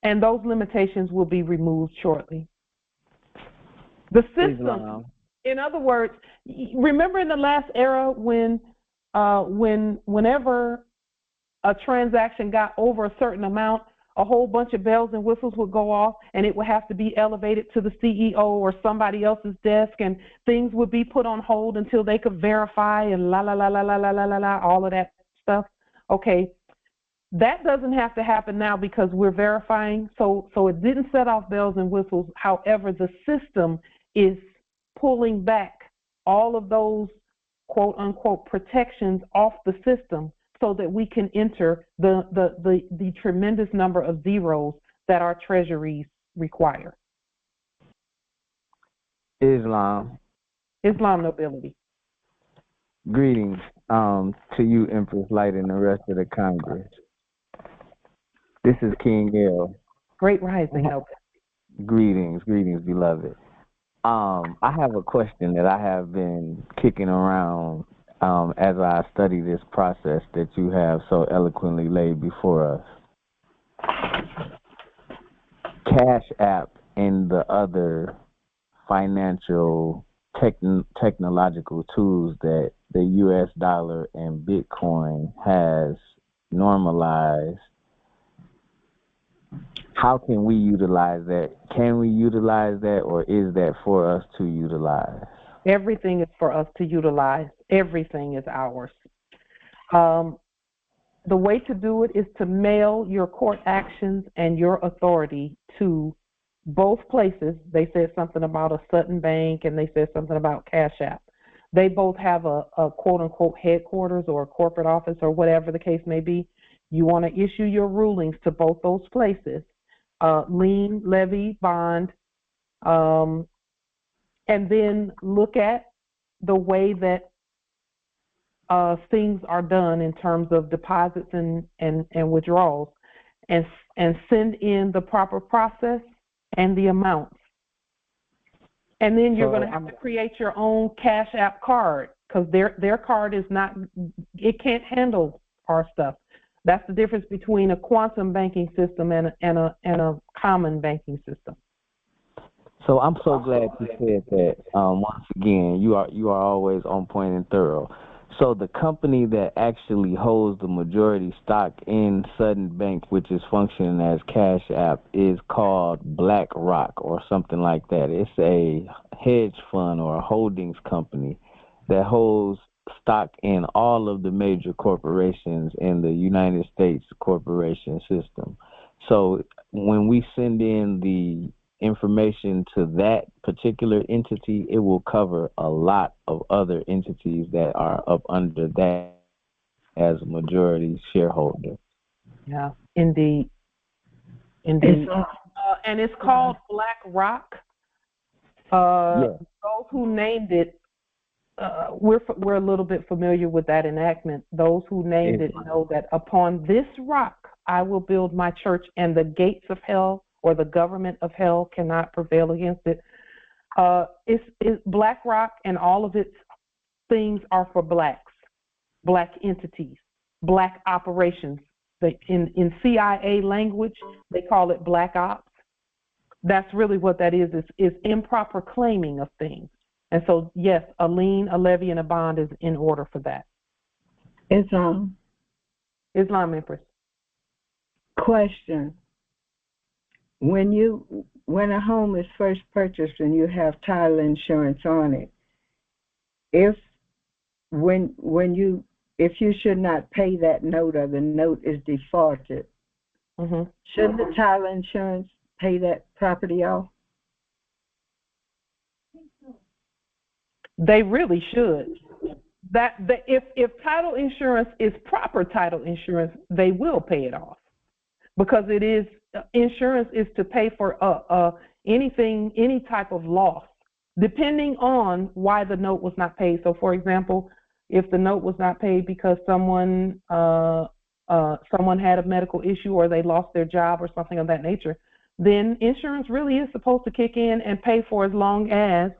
and those limitations will be removed shortly. The system, in other words, remember in the last era whenever a transaction got over a certain amount, a whole bunch of bells and whistles would go off, and it would have to be elevated to the CEO or somebody else's desk, and things would be put on hold until they could verify and all of that stuff. Okay, that doesn't have to happen now because we're verifying, so it didn't set off bells and whistles. However, the system is pulling back all of those quote-unquote protections off the system so that we can enter the tremendous number of zeros that our treasuries require. Islam nobility. Greetings to you, Empress Light, and the rest of the Congress. This is King L. Great rising, nobility. Greetings, beloved. I have a question that I have been kicking around as I study this process that you have so eloquently laid before us. Cash App and the other financial technological tools that the U.S. dollar and Bitcoin has normalized, how can we utilize that? Can we utilize that, or is that for us to utilize? Everything is for us to utilize. Everything is ours. The way to do it is to mail your court actions and your authority to both places. They said something about a Sutton Bank, and they said something about Cash App. They both have a quote-unquote headquarters or a corporate office or whatever the case may be. You want to issue your rulings to both those places, lien, levy, bond, and then look at the way that things are done in terms of deposits and withdrawals, and send in the proper process and the amounts. And then you're going to have to create your own Cash App card, because their card is not, it can't handle our stuff. That's the difference between a quantum banking system and a common banking system. So I'm so glad you said that. Once again, you are always on point and thorough. So the company that actually holds the majority stock in Sutton Bank, which is functioning as Cash App, is called BlackRock or something like that. It's a hedge fund or a holdings company that holds stock in all of the major corporations in the United States corporation system. So when we send in the information to that particular entity, it will cover a lot of other entities that are up under that as a majority shareholder. Yeah, indeed. And it's called BlackRock. Those who named it, we're a little bit familiar with that enactment. Those who named it know that upon this rock I will build my church, and the gates of hell or the government of hell cannot prevail against it. It's BlackRock, and all of its things are for blacks, black entities, black operations. In CIA language, they call it black ops. That's really what that is improper claiming of things. And so, yes, a lien, a levy, and a bond is in order for that. Islam, Empress. Question. When a home is first purchased and you have title insurance on it, if you should not pay that note or the note is defaulted, shouldn't the title insurance pay that property off? They really should. If title insurance is proper title insurance, they will pay it off, because it is insurance is to pay for any type of loss, depending on why the note was not paid. So, for example, if the note was not paid because someone had a medical issue or they lost their job or something of that nature, then insurance really is supposed to kick in and pay for as long as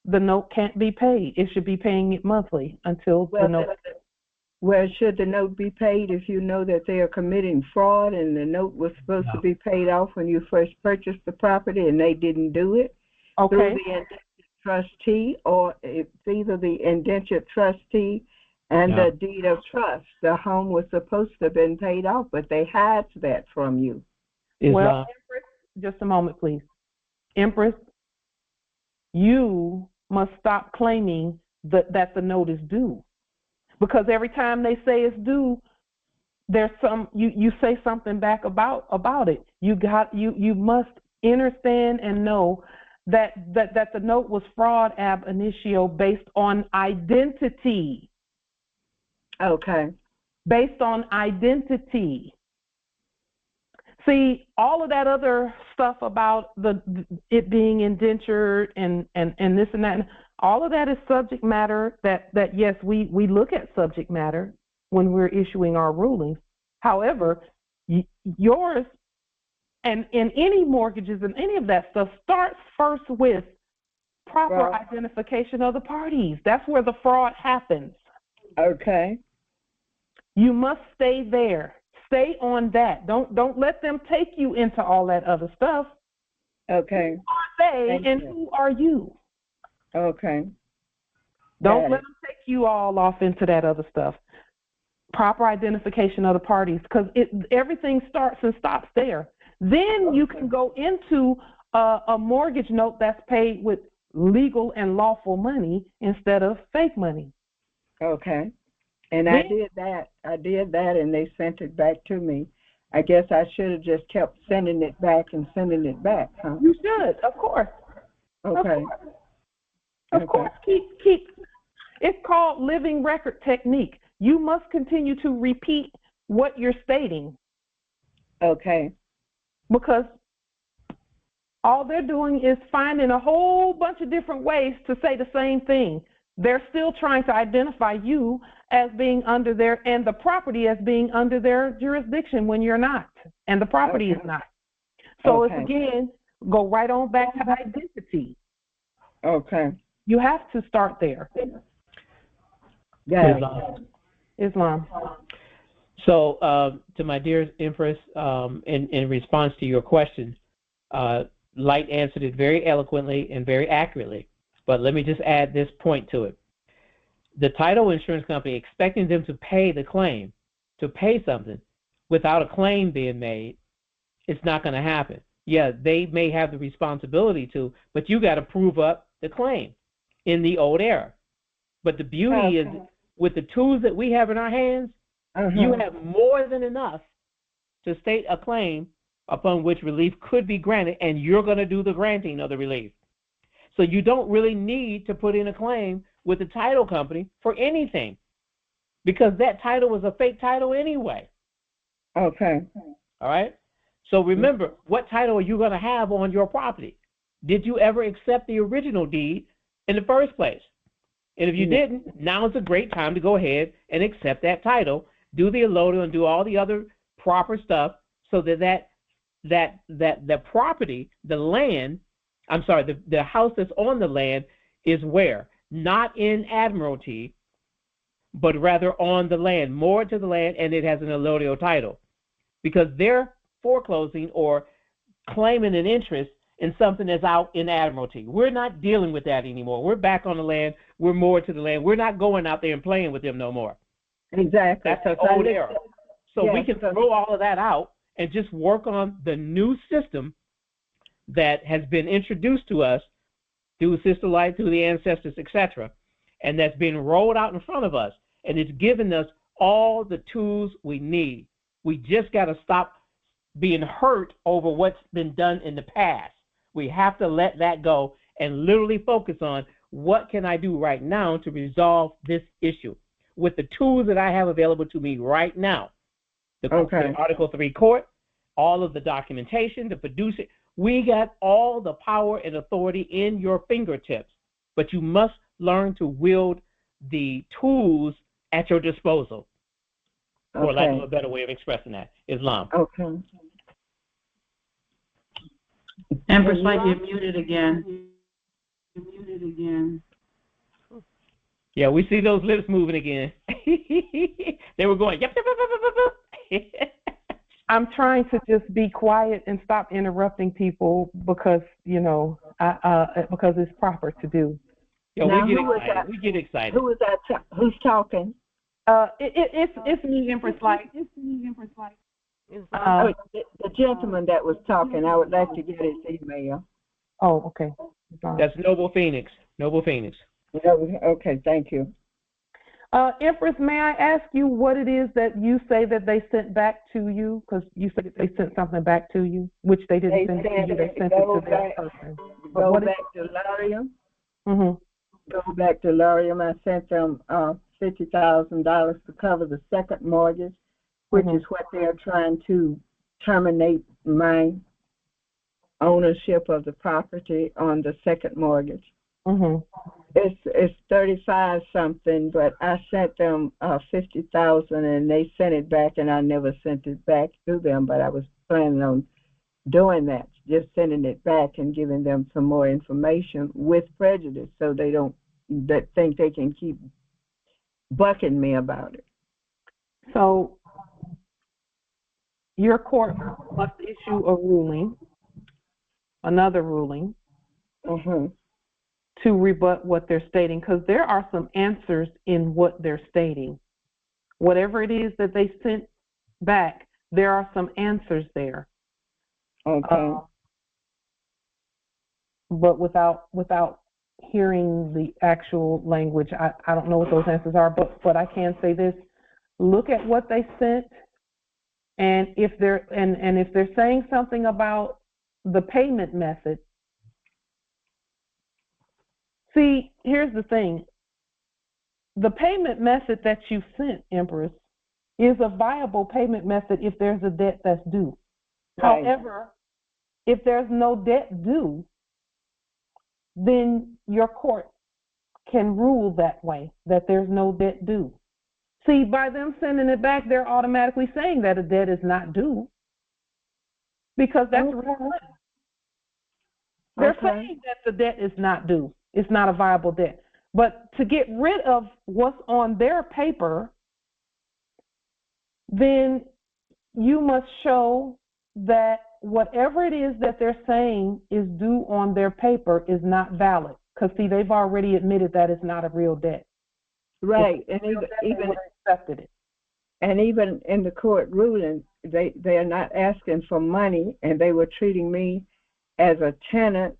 the note can't be paid. It should be paying it monthly until the note. Well, should the note be paid if you know that they are committing fraud and the note was supposed to be paid off when you first purchased the property and they didn't do it? Through the indentured trustee, or it's either the indentured trustee And Yeah. the deed of trust, the home was supposed to have been paid off, but they hide that from you. Well, Empress, just a moment, please. Empress, you must stop claiming that the note is due, because every time they say it's due, there's you say something back about it. You must understand and know that the note was fraud ab initio based on identity. Okay. Based on identity. See, all of that other stuff about it being indentured and this and that, all of that is subject matter that yes, we look at subject matter when we're issuing our rulings. However, yours and in any mortgages and any of that stuff starts first with proper identification of the parties. That's where the fraud happens. Okay. You must stay there. Stay on that. Don't let them take you into all that other stuff. Okay. Who are they and who are you? Okay. Don't let them take you all off into that other stuff. Proper identification of the parties, because everything starts and stops there. Then you can go into a mortgage note that's paid with legal and lawful money instead of fake money. Okay. And I did that, and they sent it back to me. I guess I should have just kept sending it back, huh? You should, of course. Okay. Of course. Keep. It's called living record technique. You must continue to repeat what you're stating. Okay. Because all they're doing is finding a whole bunch of different ways to say the same thing. They're still trying to identify you as being under their, and the property as being under their jurisdiction when you're not, and the property is not. So it's, again, go right on back to identity. Okay. You have to start there. Islam. So, to my dear Empress, in response to your question, Light answered it very eloquently and very accurately. But let me just add this point to it. The title insurance company expecting them to pay the claim, to pay something, without a claim being made, it's not going to happen. Yeah, they may have the responsibility to, but you got to prove up the claim in the old era. But the beauty is, with the tools that we have in our hands, you have more than enough to state a claim upon which relief could be granted, and you're going to do the granting of the relief. So you don't really need to put in a claim with the title company for anything, because that title was a fake title anyway. Okay. All right? So remember, what title are you going to have on your property? Did you ever accept the original deed in the first place? And if you didn't, now is a great time to go ahead and accept that title, do the allotment and do all the other proper stuff so that the property, the land, the house that's on the land is where? Not in admiralty, but rather on the land, moored to the land, and it has an allotio title. Because they're foreclosing or claiming an interest in something that's out in admiralty. We're not dealing with that anymore. We're back on the land. We're moored to the land. We're not going out there and playing with them no more. Exactly. That's the old era. So we can throw all of that out and just work on the new system that has been introduced to us through Sister Light, through the ancestors, etc., and that's been rolled out in front of us, and it's given us all the tools we need. We just got to stop being hurt over what's been done in the past. We have to let that go and literally focus on what can I do right now to resolve this issue with the tools that I have available to me right now. The Article 3 court, all of the documentation, the fiduciary. We got all the power and authority in your fingertips, but you must learn to wield the tools at your disposal, for lack of a better way of expressing that. Islam. Okay. Empress Light, you're muted again. Yeah, we see those lips moving again. They were going, yep, yep, yep, yep, yep, yep. I'm trying to just be quiet and stop interrupting people because, because it's proper to do. Yeah, we get excited. Who is that? Who's talking? It's me, Empress Light. The gentleman that was talking, I would like to get his email. Oh, okay. That's Noble Phoenix. Noble Phoenix. Okay, thank you. Empress, may I ask you what it is that you say that they sent back to you? Because you said that they sent something back to you, which they didn't send to you. They sent it to that person. Go back to Larium. Mm-hmm. Go back to Larium. I sent them $50,000 to cover the second mortgage, which is what they're trying to terminate my ownership of the property on the second mortgage. Mm-hmm. It's 35 something, but I sent them 50,000 and they sent it back, and I never sent it back to them. But I was planning on doing that, just sending it back and giving them some more information with prejudice, so they don't think they can keep bucking me about it. So your court must issue a ruling, another ruling, to rebut what they're stating, because there are some answers in what they're stating. Whatever it is that they sent back, there are some answers there. Okay. But without hearing the actual language, I don't know what those answers are, but I can say this: look at what they sent, and if they're if they're saying something about the payment method. See, here's the thing. The payment method that you sent, Empress, is a viable payment method if there's a debt that's due. Right. However, if there's no debt due, then your court can rule that way, that there's no debt due. See, by them sending it back, they're automatically saying that a debt is not due, because that's real. They're saying that the debt is not due. It's not a viable debt. But to get rid of what's on their paper, then you must show that whatever it is that they're saying is due on their paper is not valid. Because, see, they've already admitted that it's not a real debt. Right. And even accepted it. And even in the court ruling, they are not asking for money, and they were treating me as a tenant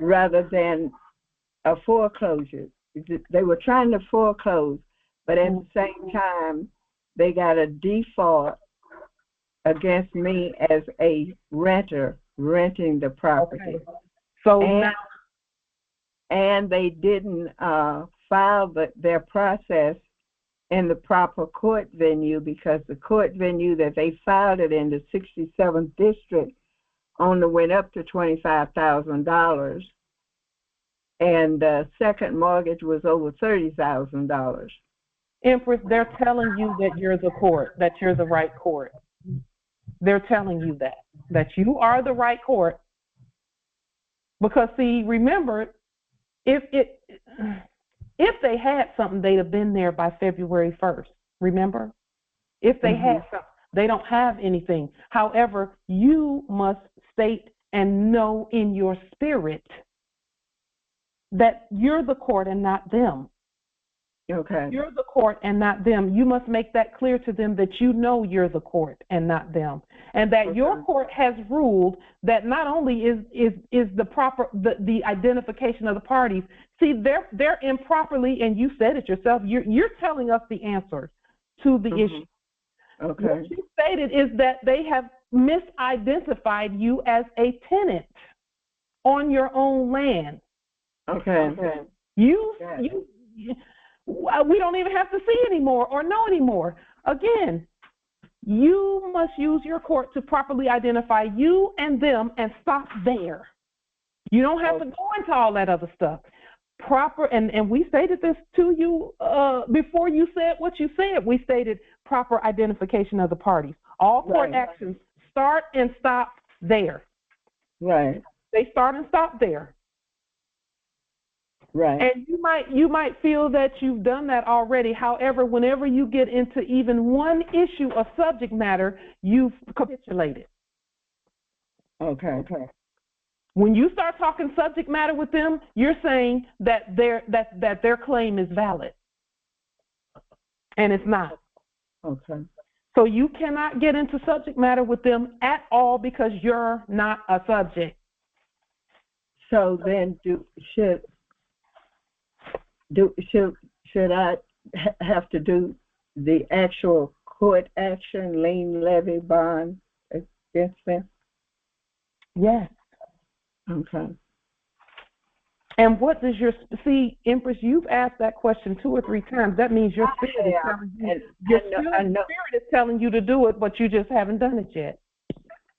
rather than a foreclosure. They were trying to foreclose, but at the same time, they got a default against me as a renter renting the property. Okay. So and they didn't file their process in the proper court venue, because the court venue that they filed it in, the 67th district, only went up to $25,000, and the second mortgage was over $30,000. Empress, they're telling you that you're the court, that you're the right court. They're telling you that you are the right court. Because, see, remember, if they had something, they'd have been there by February 1st. Remember? If they had something. They don't have anything. However, you must state and know in your spirit that you're the court and not them. Okay. You're the court and not them. You must make that clear to them, that you know you're the court and not them. And that your court has ruled that not only is the proper the identification of the parties. See, they're improperly, and you said it yourself, you're telling us the answer to the issue. Okay. What you stated is that they have misidentified you as a tenant on your own land. Okay. We don't even have to see anymore or know anymore. Again, you must use your court to properly identify you and them and stop there. You don't have to go into all that other stuff. Proper, and we stated this to you before you said what you said. We stated proper identification of the parties. All court actions start and stop there. Right. They start and stop there. Right. And you might feel that you've done that already. However, whenever you get into even one issue or subject matter, you've capitulated. Okay. When you start talking subject matter with them, you're saying that their claim is valid. and it's not. Okay. So you cannot get into subject matter with them at all because you're not a subject. So then, should I have to do the actual court action, lien, levy, bond against them? Yes. Okay. And what does Empress, you've asked that question 2 or 3 times. That means your spirit is telling you. Your spirit is telling you to do it, but you just haven't done it yet.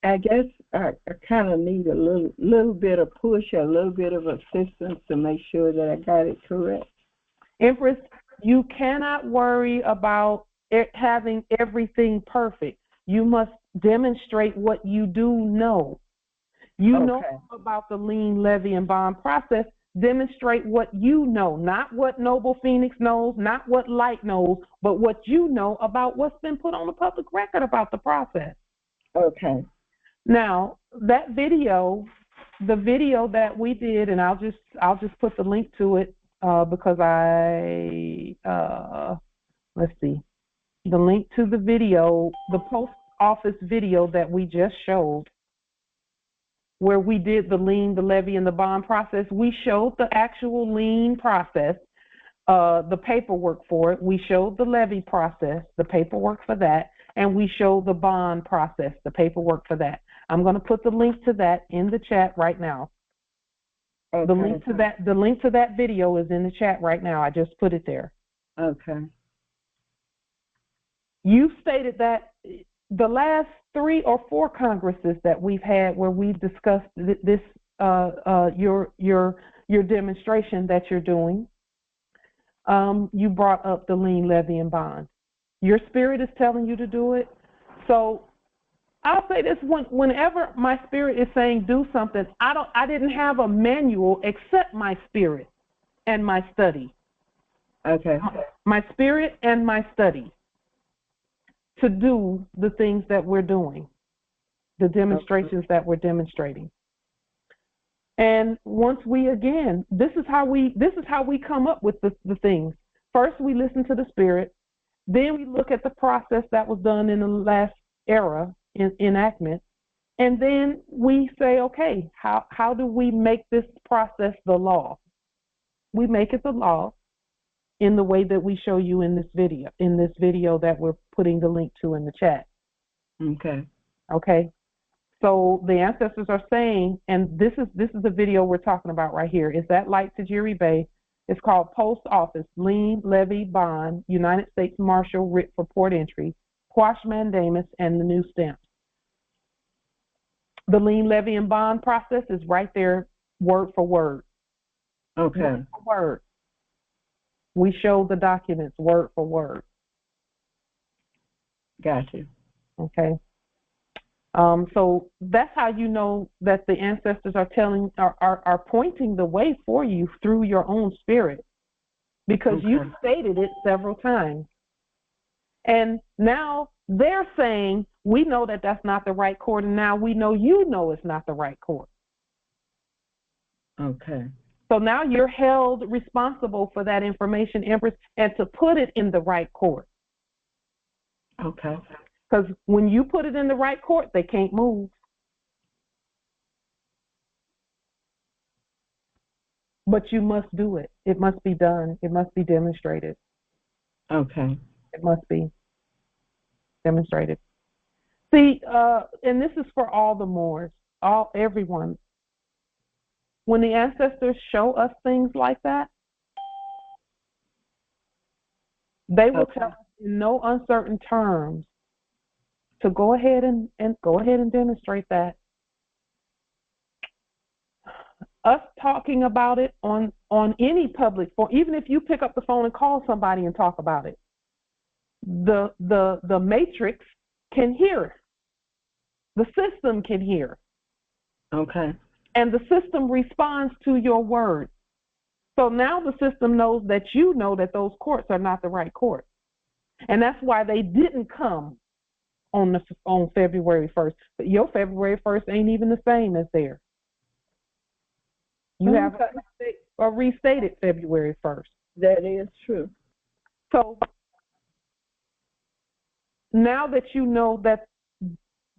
I guess I kind of need a little bit of push, a little bit of assistance to make sure that I got it correct. Empress, you cannot worry about having everything perfect. You must demonstrate what you do know. You know about the lien, levy, and bond process. Demonstrate what you know, not what Noble Phoenix knows, not what Light knows, but what you know about what's been put on the public record about the process. Okay. Now, that video, the video that we did, and I'll just put the link to it because let's see, the link to the video, the post office video that we just showed, where we did the lien, the levy, and the bond process. We showed the actual lien process, the paperwork for it. We showed the levy process, the paperwork for that, and we showed the bond process, the paperwork for that. I'm going to put the link to that in the chat right now. Okay. The link to that video is in the chat right now. I just put it there. Okay. You stated that the last 3 or 4 congresses that we've had where we've discussed this, your demonstration that you're doing, you brought up the lien, levy, and bond. Your spirit is telling you to do it. So I'll say this: whenever my spirit is saying do something, I didn't have a manual except my spirit and my study. Okay. My spirit and my study to do the things that we're doing, the demonstrations that we're demonstrating. And once this is how we come up with the things. First, we listen to the spirit. Then we look at the process that was done in the last era in enactment. And then we say, okay, how do we make this process the law? We make it the law in the way that we show you in this video that we're putting the link to in the chat. Okay. Okay. So the ancestors are saying, and this is the video we're talking about right here, is that Light Tajiri Bay. It's called Post Office, Lien, Levy, Bond, United States Marshal Writ for Port Entry, Quash Mandamus, and the new stamps. The lien, levy, and bond process is right there, word for word. Okay. Word for word. We show the documents word for word. Gotcha. Okay. So that's how you know that the ancestors are pointing the way for you through your own spirit, because you've stated it several times. And now they're saying, we know that that's not the right court, and now we know it's not the right court. Okay. So now you're held responsible for that information, Empress, and to put it in the right court. Okay. Because when you put it in the right court, they can't move. But you must do it. It must be done. It must be demonstrated. Okay. It must be demonstrated. See, and this is for all the Moors, everyone. When the ancestors show us things like that, they will tell us in no uncertain terms to go ahead and demonstrate that. Us talking about it on any public phone, even if you pick up the phone and call somebody and talk about it, the matrix can hear. The system can hear. Okay. And the system responds to your words. So now the system knows that you know that those courts are not the right court. And that's why they didn't come on February 1st. But your February 1st ain't even the same as theirs. You have a restated February 1st. That is true. So now that you know that,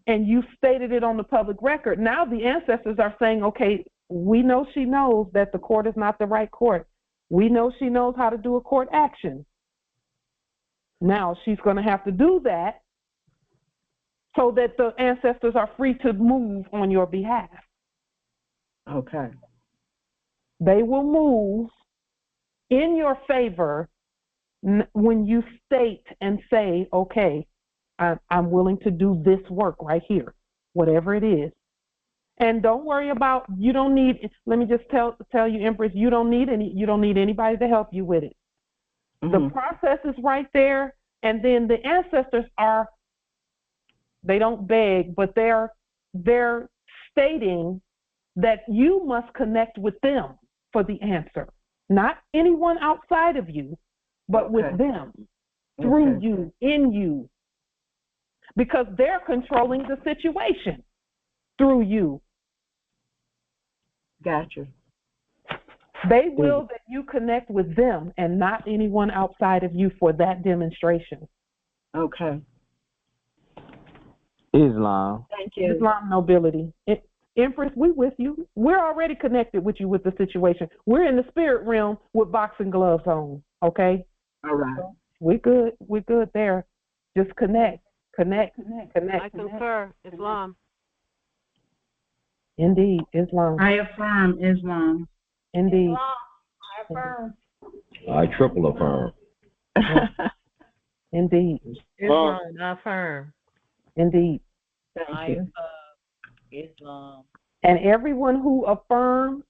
and you stated it on the public record, now the ancestors are saying, okay, we know she knows that the court is not the right court. We know she knows how to do a court action. Now she's going to have to do that so that the ancestors are free to move on your behalf. Okay. They will move in your favor when you state and say, okay, I'm willing to do this work right here, whatever it is. And don't worry about, you don't need, let me just tell you, Empress, you don't need anybody to help you with it. Mm-hmm. The process is right there, and then the ancestors they don't beg, but they're stating that you must connect with them for the answer. Not anyone outside of you, but with them, through you, in you. Because they're controlling the situation through you. Gotcha. They will that you connect with them and not anyone outside of you for that demonstration. Okay. Islam. Thank you. Islam nobility. Empress, we with you. We're already connected with you with the situation. We're in the spirit realm with boxing gloves on, okay? All right. So we're good. We're good there. Just connect. I concur. Islam. Indeed, Islam. I affirm Islam. Indeed. Islam. I affirm. I triple affirm. Indeed. Islam. I affirm. Indeed. Thank you. Islam. And everyone who affirms,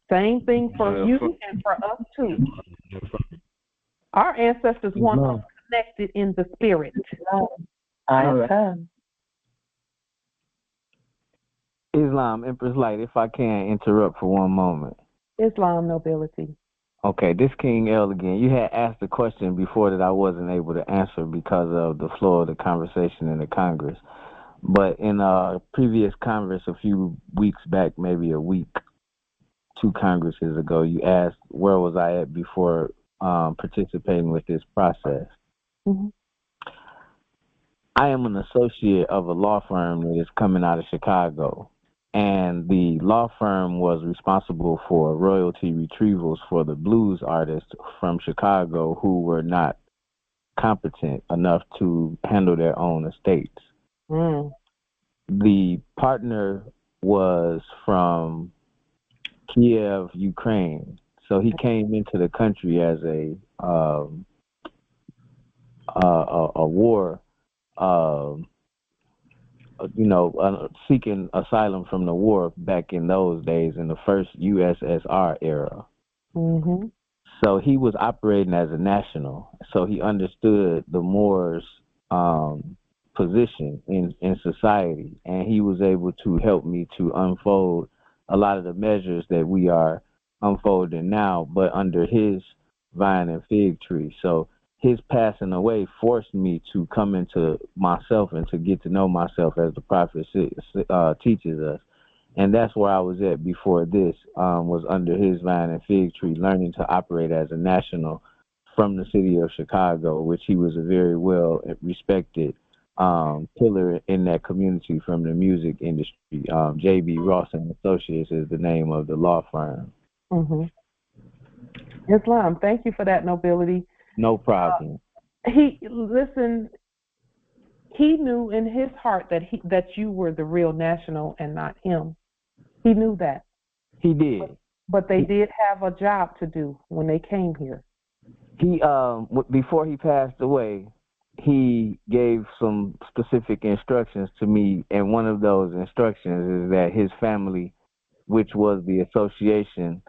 same thing for you and for us too. Our ancestors want us connected in the spirit. I affirm. Islam, Empress Light, if I can interrupt for one moment. Islam nobility. Okay, this King L again. You had asked a question before that I wasn't able to answer because of the flow of the conversation in the Congress. But in a previous Congress a few weeks back, maybe a week, 2 Congresses ago, you asked where was I at before participating with this process. Mm-hmm. I am an associate of a law firm that is coming out of Chicago. And the law firm was responsible for royalty retrievals for the blues artists from Chicago who were not competent enough to handle their own estates. Mm. The partner was from Kiev, Ukraine. So he came into the country as a war, seeking asylum from the war back in those days in the first USSR era. Mm-hmm. So he was operating as a national. So he understood the Moors' position in society, and he was able to help me to unfold a lot of the measures that we are unfolding now, but under his vine and fig tree. So his passing away forced me to come into myself and to get to know myself, as the prophet teaches us. And that's where I was at before this, was under his vine and fig tree, learning to operate as a national from the city of Chicago, which he was a very well respected pillar in that community from the music industry. J.B. Ross and Associates is the name of the law firm. Mm-hmm. Islam, thank you for that nobility. No problem. He knew in his heart that you were the real national and not him. He knew that. He did. But they did have a job to do when they came here. He before he passed away, he gave some specific instructions to me, and one of those instructions is that his family, which was the association,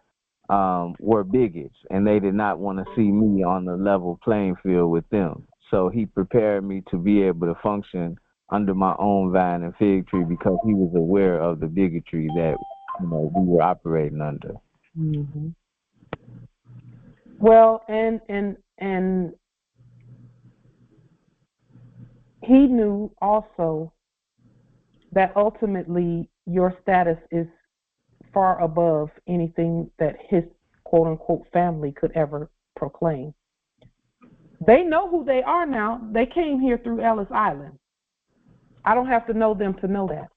were bigots, and they did not want to see me on the level playing field with them. So he prepared me to be able to function under my own vine and fig tree because he was aware of the bigotry that we were operating under. Mm-hmm. Well, and he knew also that ultimately your status is far above anything that his quote-unquote family could ever proclaim. They know who they are now. They came here through Ellis Island. I don't have to know them to know that.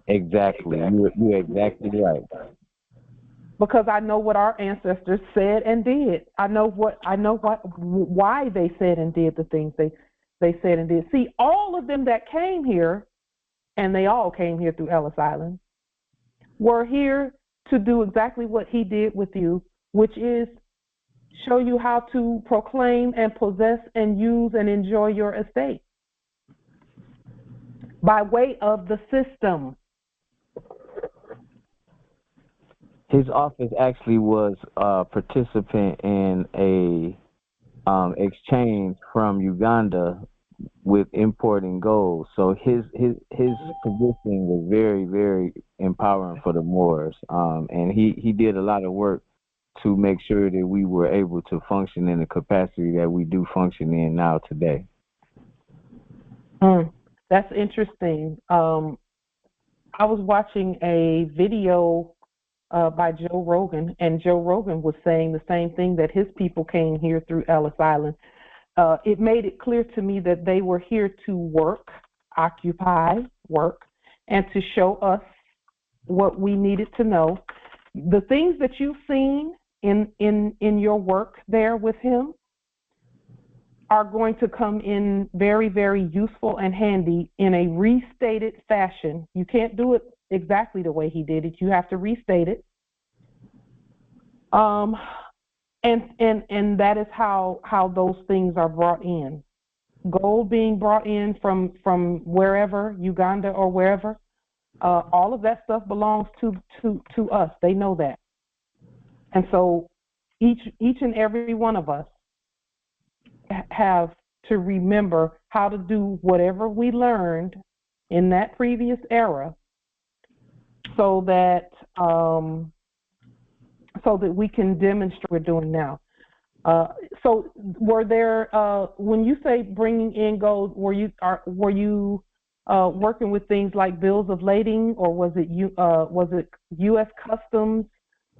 Exactly. You're exactly right. Because I know what our ancestors said and did. I know why they said and did the things they said and did. See, all of them that came here, and they all came here through Ellis Island, were here to do exactly what he did with you, which is show you how to proclaim and possess and use and enjoy your estate by way of the system. His office actually was a participant in a exchange from Uganda with importing gold. So his position was very, very empowering for the Moors, and he did a lot of work to make sure that we were able to function in the capacity that we do function in now today. That's interesting. I was watching a video by Joe Rogan, and Joe Rogan was saying the same thing, that his people came here through Ellis Island. It made it clear to me that they were here to work, occupy, work, and to show us what we needed to know. The things that you've seen in your work there with him are going to come in very, very useful and handy in a restated fashion. You can't do it exactly the way he did it. You have to restate it. And that is how those things are brought in. Gold being brought in from wherever, Uganda or wherever, all of that stuff belongs to us. They know that. And so each and every one of us have to remember how to do whatever we learned in that previous era, so that we can demonstrate what we're doing now. So were there, when you say bringing in gold, were you working with things like bills of lading, or was it U.S. Customs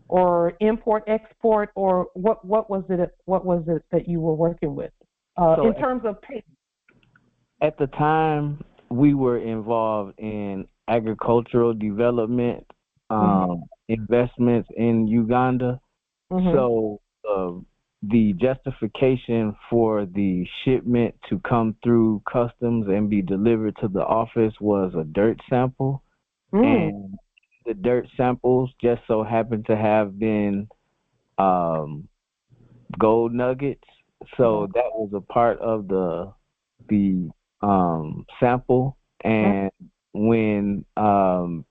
or import export, or what was it that you were working with in terms of payment? At the time, we were involved in agricultural development, investments in Uganda. So the justification for the shipment to come through customs and be delivered to the office was a dirt sample. And the dirt samples just so happened to have been gold nuggets. So that was a part of the sample. And when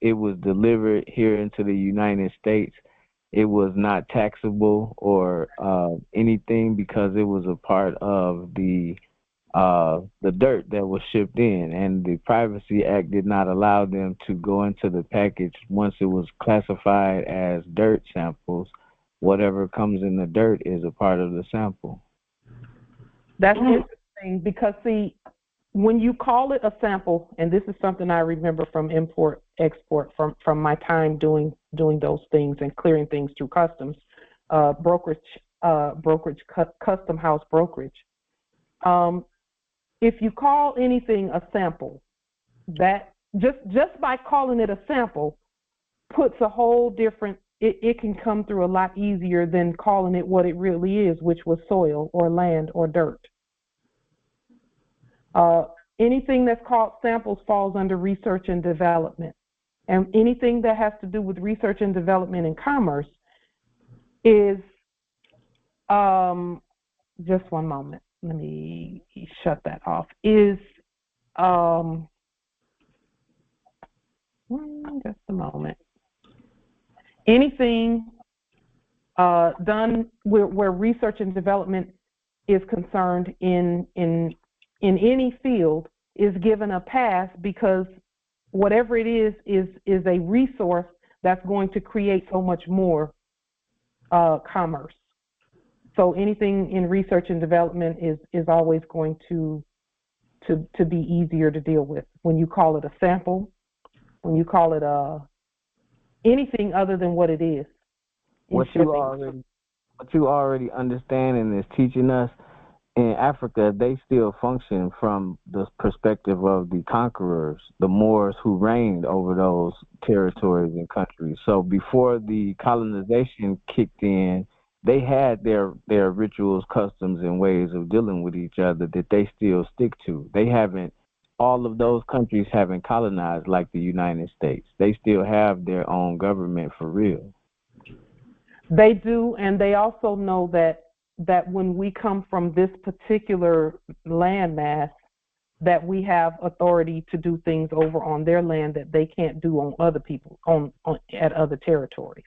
it was delivered here into the United States, it was not taxable or anything, because it was a part of the dirt that was shipped in, and the Privacy Act did not allow them to go into the package once it was classified as dirt samples. Whatever comes in the dirt is a part of the sample. That's interesting, because see, when you call it a sample, and this is something I remember from import export from my time doing those things and clearing things through customs, brokerage, custom house brokerage. If you call anything a sample, that just by calling it a sample puts a whole different. It can come through a lot easier than calling it what it really is, which was soil or land or dirt. Anything that's called samples falls under research and development. And anything that has to do with research and development in commerce is, just one moment, let me shut that off, is, just a moment. Anything done where research and development is concerned in any field is given a pass, because whatever it is a resource that's going to create so much more commerce. So anything in research and development is always going to be easier to deal with. When you call it a sample, when you call it anything other than what it is. What you already understand and is teaching us, in Africa, they still function from the perspective of the conquerors, the Moors who reigned over those territories and countries. So before the colonization kicked in, they had their rituals, customs, and ways of dealing with each other that they still stick to. They haven't, all of those countries haven't colonized like the United States. They still have their own government for real. They do, and they also know that when we come from this particular landmass, that we have authority to do things over on their land that they can't do on other people at other territories.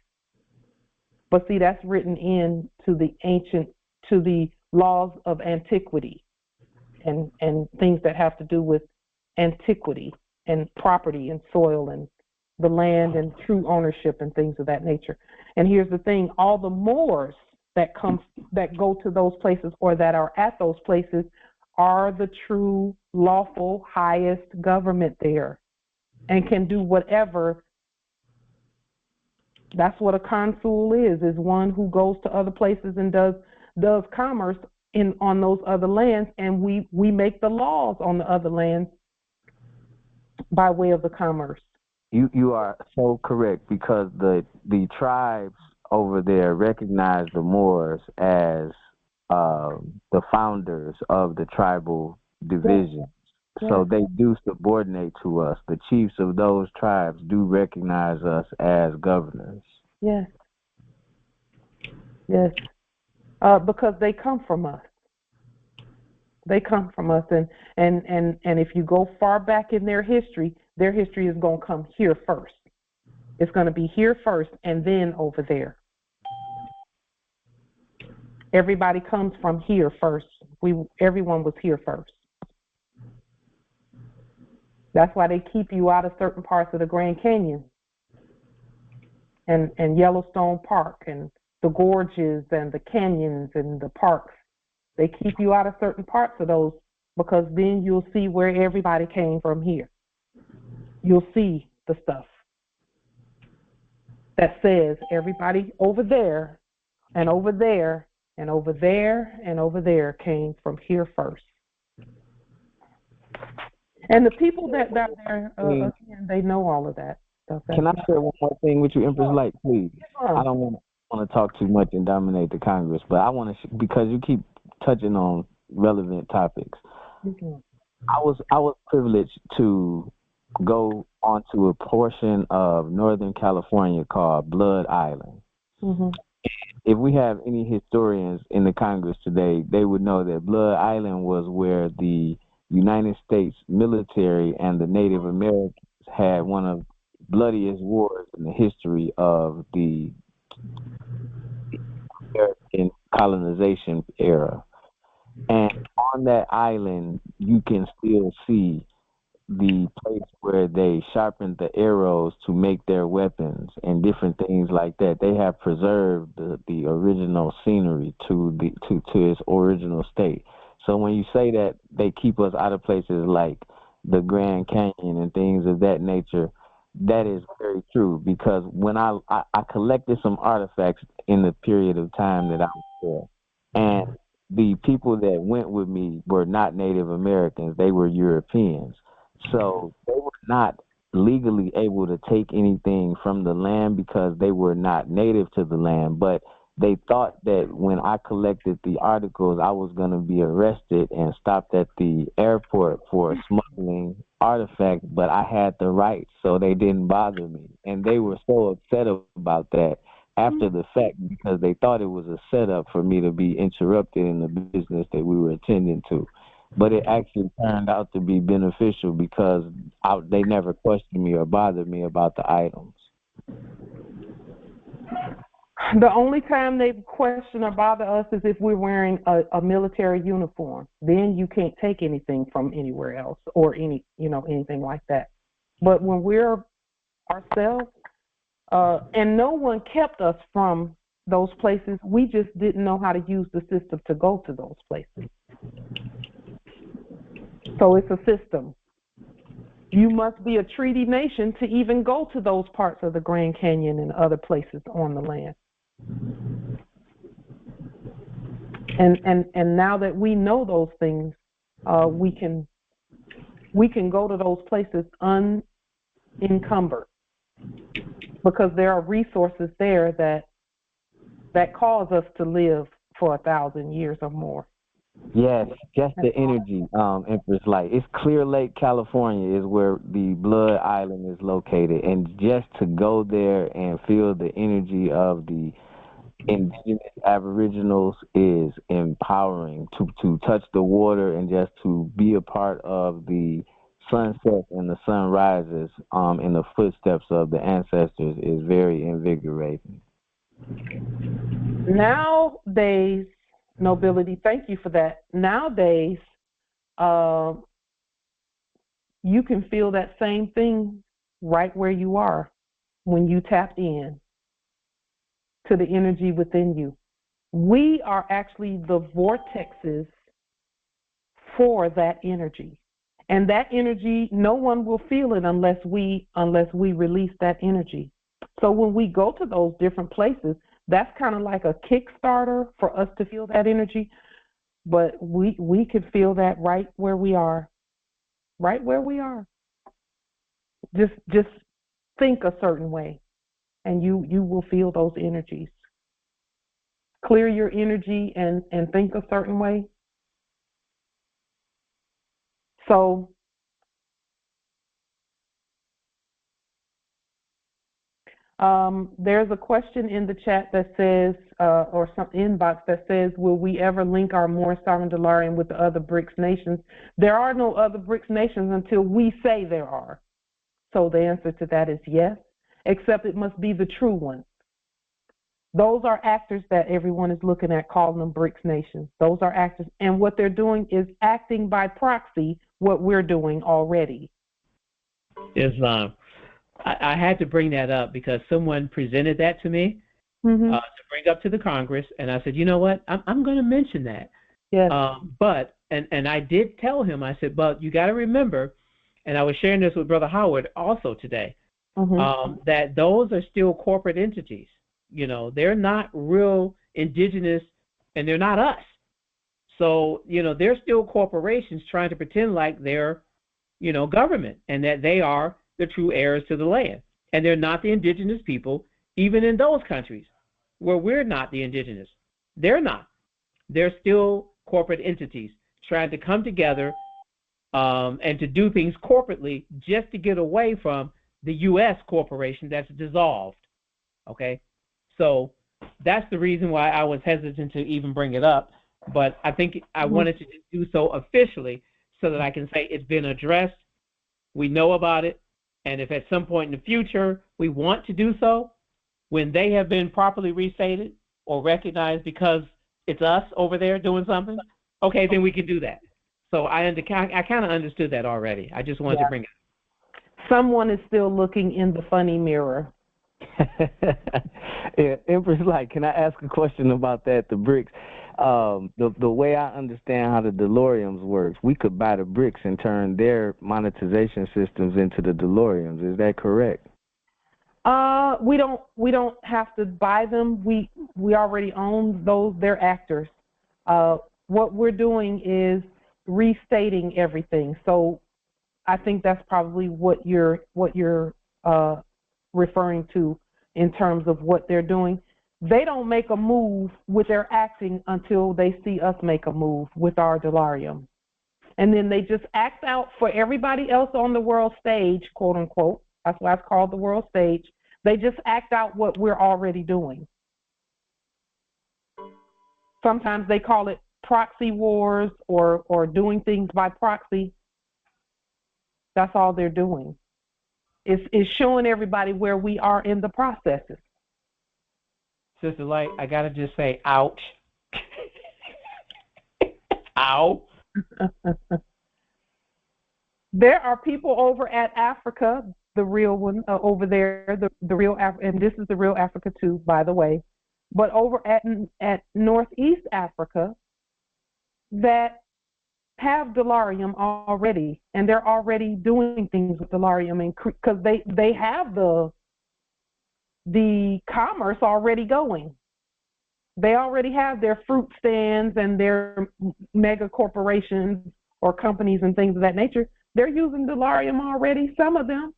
But see, that's written into the laws of antiquity and things that have to do with antiquity and property and soil and the land and true ownership and things of that nature. And here's the thing, all the Moors that go to those places or that are at those places are the true lawful highest government there and can do whatever. That's what a consul is one who goes to other places and does commerce on those other lands, and we make the laws on the other lands by way of the commerce. You are so correct, because the tribes over there recognize the Moors as the founders of the tribal divisions. Yes. So they do subordinate to us. The chiefs of those tribes do recognize us as governors. Yes. Yes. Because they come from us. They come from us, and if you go far back in their history is going to come here first. It's going to be here first and then over there. Everybody comes from here first. Everyone was here first. That's why they keep you out of certain parts of the Grand Canyon and Yellowstone Park and the gorges and the canyons and the parks. They keep you out of certain parts of those because then you'll see where everybody came from here. You'll see the stuff that says everybody over there and over there and over there and over there came from here first. And the people that are there, again, they know all of that stuff. Can I share one more thing with you, Empress Light, please? I don't want to talk too much and dominate the Congress, but I want to, because you keep touching on relevant topics. Mm-hmm. I was privileged to go onto a portion of Northern California called Blood Island. Mm-hmm. If we have any historians in the Congress today, they would know that Blood Island was where the United States military and the Native Americans had one of the bloodiest wars in the history of the American colonization era. And on that island, you can still see the place where they sharpened the arrows to make their weapons and different things like that. They have preserved the original scenery to its original state. So when you say that they keep us out of places like the Grand Canyon and things of that nature, that is very true, because when I collected some artifacts in the period of time that I was there, and the people that went with me were not Native Americans, they were Europeans. So they were not legally able to take anything from the land because they were not native to the land, but they thought that when I collected the articles, I was going to be arrested and stopped at the airport for smuggling artifacts, but I had the right, so they didn't bother me. And they were so upset about that after the fact, because they thought it was a setup for me to be interrupted in the business that we were attending to. But it actually turned out to be beneficial because they never questioned me or bothered me about the items. The only time they question or bother us is if we're wearing a military uniform. Then you can't take anything from anywhere else or anything like that. But when we're ourselves, and no one kept us from those places, we just didn't know how to use the system to go to those places. So it's a system. You must be a treaty nation to even go to those parts of the Grand Canyon and other places on the land. And now that we know those things, we can go to those places unencumbered, because there are resources there that cause us to live for 1,000 years or more. Yes, just the energy, Empress Light. It's Clear Lake, California is where the Blood Island is located. And just to go there and feel the energy of the indigenous aboriginals is empowering. To touch the water and just to be a part of the sunset and the sunrises in the footsteps of the ancestors is very invigorating. Nowadays, Nobility, thank you for that. Nowadays, you can feel that same thing right where you are when you tapped in to the energy within you. We are actually the vortexes for that energy. And that energy, no one will feel it unless we release that energy. So when we go to those different places, that's kind of like a Kickstarter for us to feel that energy. But we can feel that right where we are. Right where we are. Just think a certain way, and you will feel those energies. Clear your energy and think a certain way. So there's a question in the chat that says, or some inbox that says, will we ever link our Moorish sovereign Dalarian with the other BRICS nations? There are no other BRICS nations until we say there are. So the answer to that is yes, except it must be the true ones. Those are actors that everyone is looking at, calling them BRICS nations. Those are actors, and what they're doing is acting by proxy what we're doing already. Islam. I had to bring that up because someone presented that to me to bring up to the Congress, and I said, you know what, I'm going to mention that. Yes. But I did tell him, I said, but you got to remember, and I was sharing this with Brother Howard also today, that those are still corporate entities. You know, they're not real indigenous, and they're not us. So, you know, they're still corporations trying to pretend like they're, you know, government, and that they are the true heirs to the land. And they're not the indigenous people, even in those countries where we're not the indigenous. They're not. They're still corporate entities trying to come together and to do things corporately just to get away from the U.S. corporation that's dissolved. Okay? So that's the reason why I was hesitant to even bring it up. But I think I wanted to do so officially so that I can say it's been addressed, we know about it, and if at some point in the future we want to do so, when they have been properly restated or recognized because it's us over there doing something, okay, then we can do that. So I kind of understood that already. I just wanted to bring it up. Someone is still looking in the funny mirror. Yeah, Empress Light, can I ask a question about that, the BRICS? The way I understand how the DeLoreans works, we could buy the BRICS and turn their monetization systems into the DeLoreans. Is that correct? We don't have to buy them. We already own those. They're actors. What we're doing is restating everything. So I think that's probably what you're referring to in terms of what they're doing. They don't make a move with their acting until they see us make a move with our Dalarium. And then they just act out for everybody else on the world stage, quote unquote. That's why it's called the world stage. They just act out what we're already doing. Sometimes they call it proxy wars or doing things by proxy. That's all they're doing. It's showing everybody where we are in the processes. Sister Light, I got to just say, ouch. Ow. There are people over at Africa, the real one, over there, the real and this is the real Africa too, by the way, but over at Northeast Africa that have Dalarium already, and they're already doing things with Dalarium, because they have the commerce already going. They already have their fruit stands and their mega corporations or companies and things of that nature. They're using Dolarium already, some of them.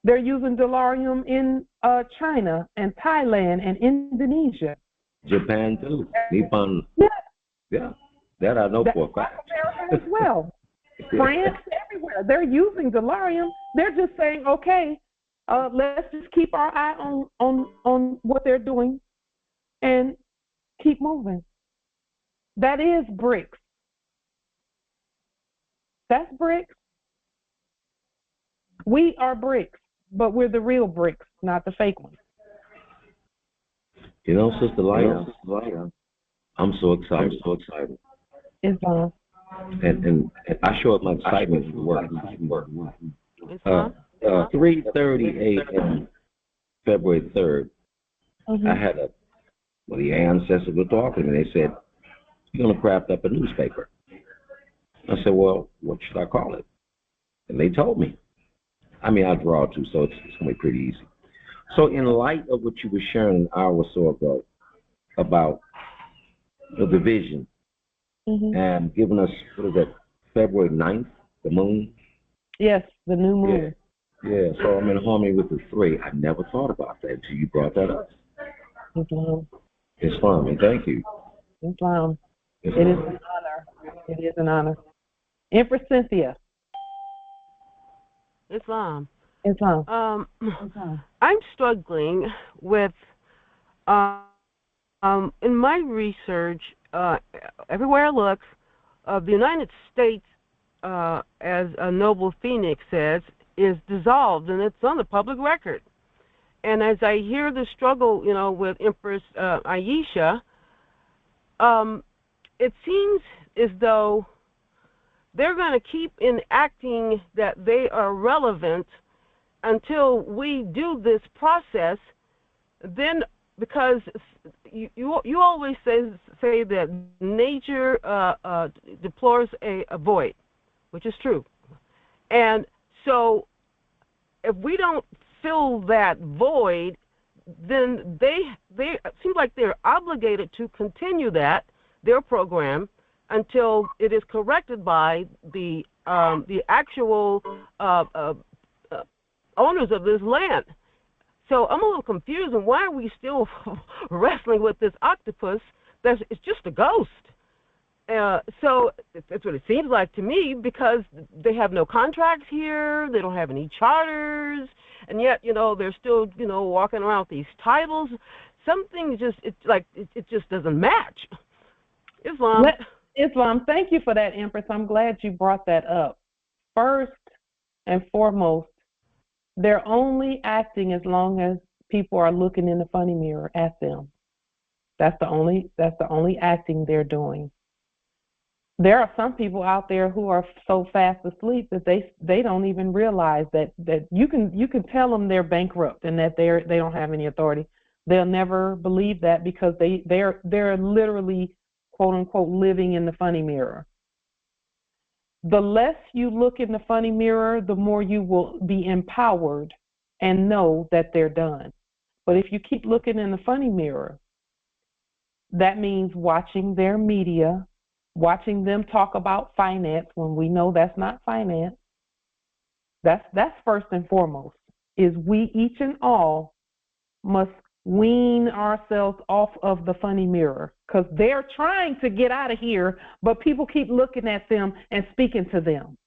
They're using Dolarium in China and Thailand and Indonesia. Japan too. Nippon. Yeah. Yeah. That I know for a fact. America as well. France, everywhere. They're using Dolarium. They're just saying, okay, let's just keep our eye on what they're doing and keep moving. That is BRICS. That's BRICS. We are BRICS, but we're the real BRICS, not the fake ones. You know, Sister Lyra, I'm so excited. Islam. And I show up my excitement for work. 3:30 a.m. February 3rd, I had the ancestors were talking, and they said, "You're going to craft up a newspaper." I said, "Well, what should I call it?" And they told me. I mean, I draw too, so it's going to be pretty easy. So in light of what you were sharing an hour or so ago about the division, and giving us, what is that, February 9th, the moon? Yes, the new moon. Yeah, so I'm in harmony with the 3. I never thought about that until you brought that up. Islam, and thank you. Islam. It is an honor. It is an honor. Empress Cynthia. Islam. Islam. I'm struggling with, in my research, everywhere I look, the United States, as a Noble Phoenix says, is dissolved, and it's on the public record. And as I hear the struggle, with Empress Aisha, it seems as though they're going to keep enacting that they are relevant until we do this process. Then, because you always say that nature deplores a void, which is true. And so if we don't fill that void, then they it seems like they're obligated to continue their program until it is corrected by the actual owners of this land. So I'm a little confused, and why are we still wrestling with this octopus it's just a ghost? So that's what it seems like to me, because they have no contracts here, they don't have any charters, and yet, they're still, walking around with these titles. Something it just doesn't match. Islam, thank you for that, Empress. I'm glad you brought that up. First and foremost, they're only acting as long as people are looking in the funny mirror at them. That's the only acting they're doing. There are some people out there who are so fast asleep that they don't even realize that you can tell them they're bankrupt and that they don't have any authority. They'll never believe that, because they're literally, quote unquote, living in the funny mirror. The less you look in the funny mirror, the more you will be empowered and know that they're done. But if you keep looking in the funny mirror, that means watching their media, watching them talk about finance when we know that's not finance. That's first and foremost, is we each and all must wean ourselves off of the funny mirror, because they're trying to get out of here, but people keep looking at them and speaking to them.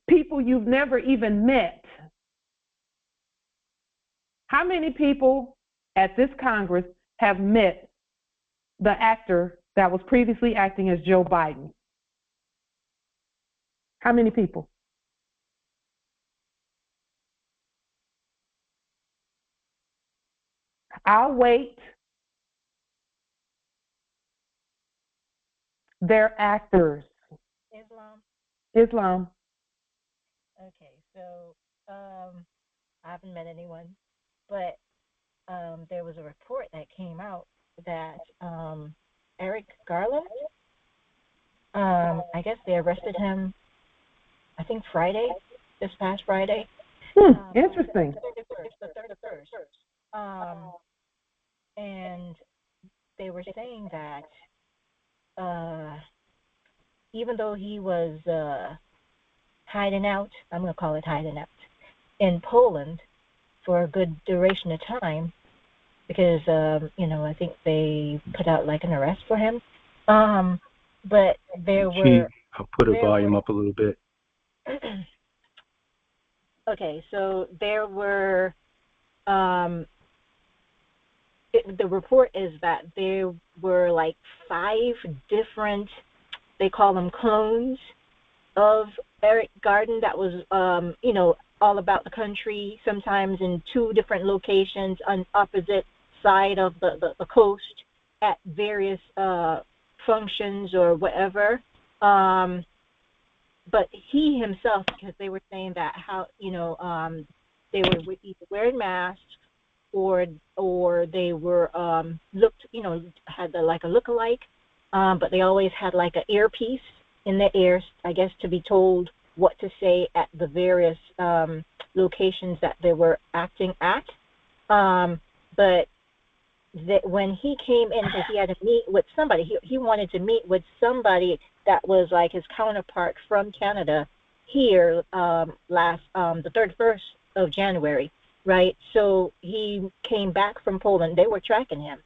People you've never even met. How many people at this Congress have met the actor that was previously acting as Joe Biden? How many people? I'll wait. They're actors. Islam. Okay, so I haven't met anyone, but there was a report that came out that Eric Garland, I guess they arrested him, I think this past Friday. Interesting. The 31st. and they were saying that even though he was hiding out, I'm going to call it hiding out, in Poland for a good duration of time, because I think they put out like an arrest for him. But there were. I'll put the volume up a little bit. Okay, so there were. The report is that there were like 5 different, they call them clones, of Eric Garden that was, all about the country, sometimes in 2 different locations on opposite side of the coast at various functions or whatever. But he himself, because they were saying that they were either wearing masks or they were had like a look-alike, but they always had like an earpiece in their ears, I guess, to be told what to say at the various locations that they were acting at. But when he came in, because he had to meet with somebody, he wanted to meet with somebody that was like his counterpart from Canada here the 31st of January, right? So he came back from Poland. They were tracking him.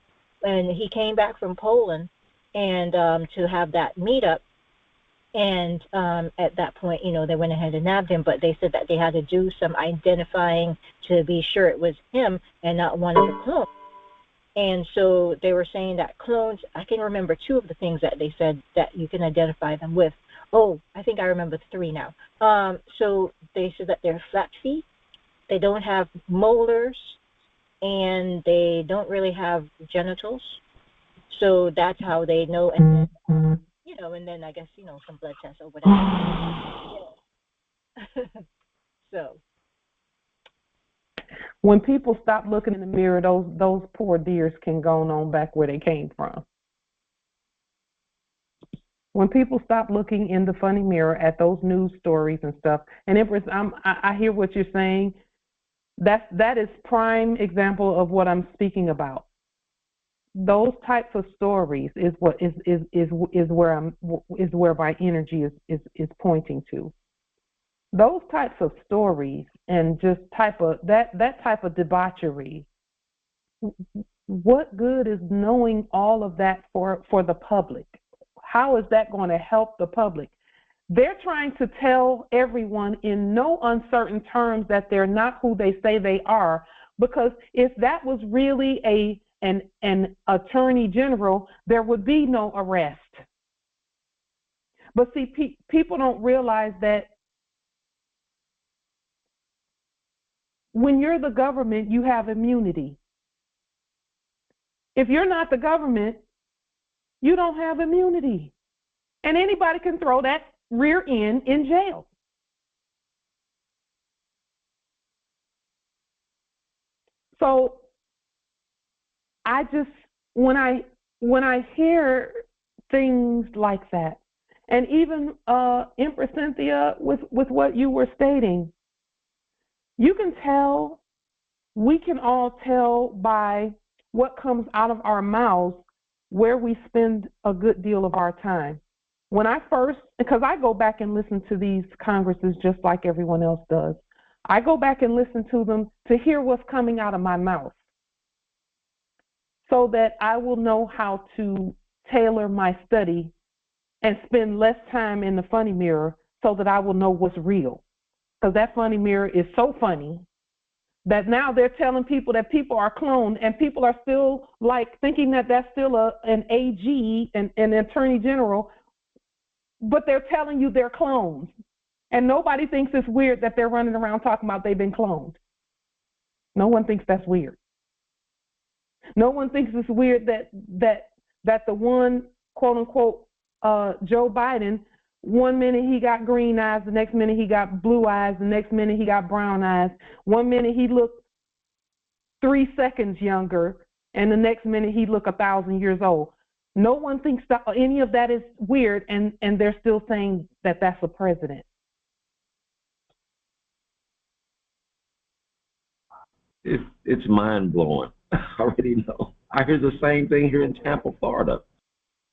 And he came back from Poland and to have that meetup. And at that point, they went ahead and nabbed him, but they said that they had to do some identifying to be sure it was him and not one of the clones. And so they were saying that clones, I can remember 2 of the things that they said that you can identify them with. Oh, I think I remember 3 now. So they said that they're flat feet, they don't have molars, and they don't really have genitals. So that's how they know. And then, and then I guess, some blood tests or whatever. So. When people stop looking in the mirror, those poor dears can go on back where they came from. When people stop looking in the funny mirror at those news stories and stuff, and I hear what you're saying. That is prime example of what I'm speaking about. Those types of stories is what is where my energy is pointing to. Those types of stories and just that type of debauchery. What good is knowing all of that for the public? How is that going to help the public? They're trying to tell everyone in no uncertain terms that they're not who they say they are, because if that was really an attorney general, there would be no arrest. But see, people don't realize that when you're the government, you have immunity. If you're not the government, you don't have immunity. And anybody can throw that rear end in jail. So I just, when I hear things like that, and even Empress Cynthia, with what you were stating, you can tell, we can all tell by what comes out of our mouths where we spend a good deal of our time. When I first, because I go back and listen to these congresses just like everyone else does, I go back and listen to them to hear what's coming out of my mouth so that I will know how to tailor my study and spend less time in the funny mirror so that I will know what's real. Because that funny mirror is so funny that now they're telling people that people are cloned, and people are still like thinking that that's still an AG, an attorney general, but they're telling you they're clones. And nobody thinks it's weird that they're running around talking about they've been cloned. No one thinks that's weird. No one thinks it's weird that the one, quote unquote, Joe Biden, one minute he got green eyes, the next minute he got blue eyes, the next minute he got brown eyes. One minute he looked 3 seconds younger, and the next minute he looked 1,000 years old. No one thinks that any of that is weird, and they're still saying that that's a president. It's mind blowing. I already know. I hear the same thing here in Tampa, Florida.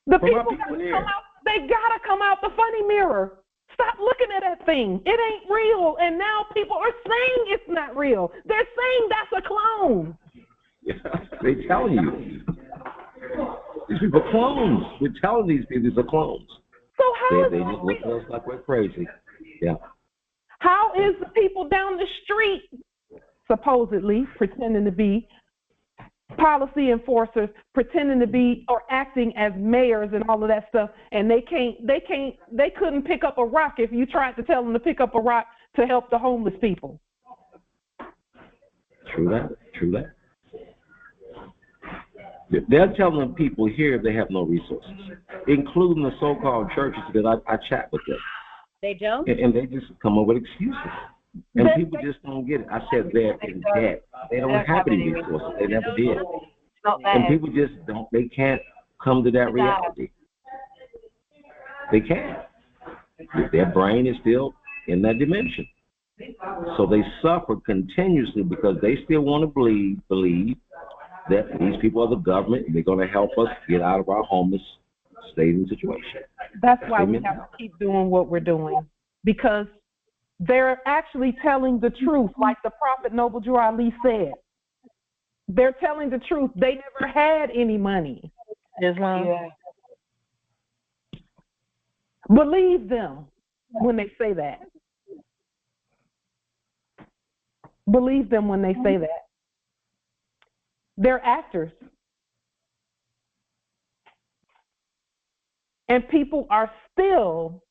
The people gotta come out. They gotta come out the funny mirror. Stop looking at that thing. It ain't real. And now people are saying it's not real. They're saying that's a clone. Yeah, they telling you. These people are clones. We're telling these people these are clones. So how they just look at us like we're crazy. Yeah. How is the people down the street supposedly pretending to be policy enforcers, pretending to be or acting as mayors and all of that stuff, and they couldn't pick up a rock if you tried to tell them to pick up a rock to help the homeless people? True that. They're telling people here they have no resources, including the so-called churches that I chat with them. They don't? And they just come up with excuses. And people just don't get it. I said they're in debt. They don't have any resources. They never did. And people just don't, they can't come to that reality. They can't. Their brain is still in that dimension. So they suffer continuously because they still want to believe that these people are the government and they're going to help us get out of our homeless state and situation. That's why we have to keep doing what we're doing, because they're actually telling the truth, like the Prophet Noble Drew Ali said. They're telling the truth. They never had any money. Islam. Yeah. Believe them when they say that. Believe them when they say that. They're actors. And people are still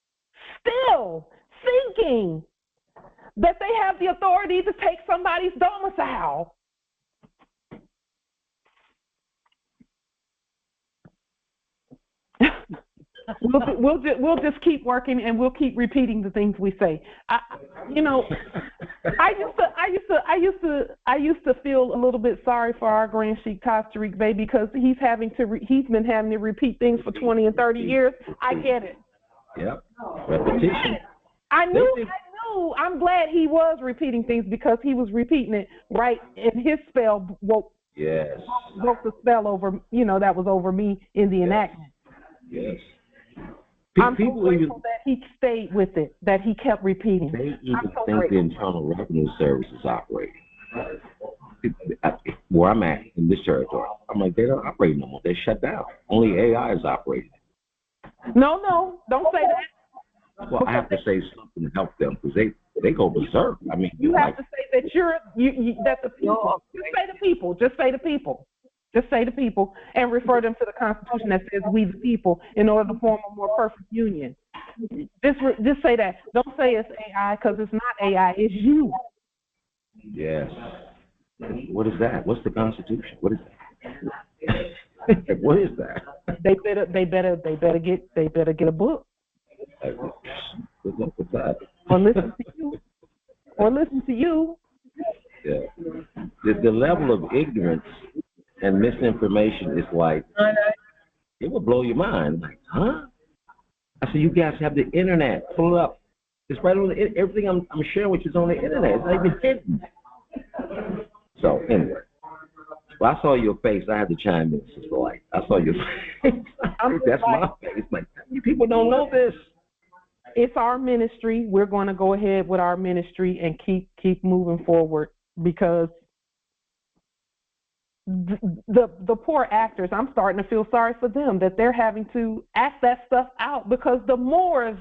thinking that they have the authority to take somebody's domicile. We'll just keep working and we'll keep repeating the things we say. I used to feel a little bit sorry for our Grand Sheikh Tariq Bey because he's been having to repeat things for 20 and 30 years. I get it. Yep. Repetition. I knew. I'm glad he was repeating things because he was repeating it right, and his spell broke the spell over, that was over me in the enactment. Yes. I'm so grateful that he stayed with it, that he kept repeating. They even think the Internal Revenue Service is operating. Where I'm at in this territory, I'm like, they don't operate no more. They're shut down. Only AI is operating. No, don't say that. Well, I have to say something to help them because they go berserk. I mean, you have to say that that the people. Just say the people. Just say the people and refer them to the Constitution that says we the people in order to form a more perfect union. Just say that. Don't say it's AI because it's not AI. It's you. Yes. What is that? What's the Constitution? What is that? What is that? They better get a book. Good luck with that. Or listen to you. Yeah. The level of ignorance and misinformation is like, it will blow your mind. Like, huh? I said, you guys have the internet. Pull it up. It's right on the everything I'm sharing with you is on the internet. It's not even hidden. So anyway, well, I saw your face. I had to chime in, Sister Light. I saw your face. That's my face. Like, you people don't know this. It's our ministry. We're going to go ahead with our ministry and keep moving forward because the poor actors, I'm starting to feel sorry for them that they're having to act that stuff out because the Moors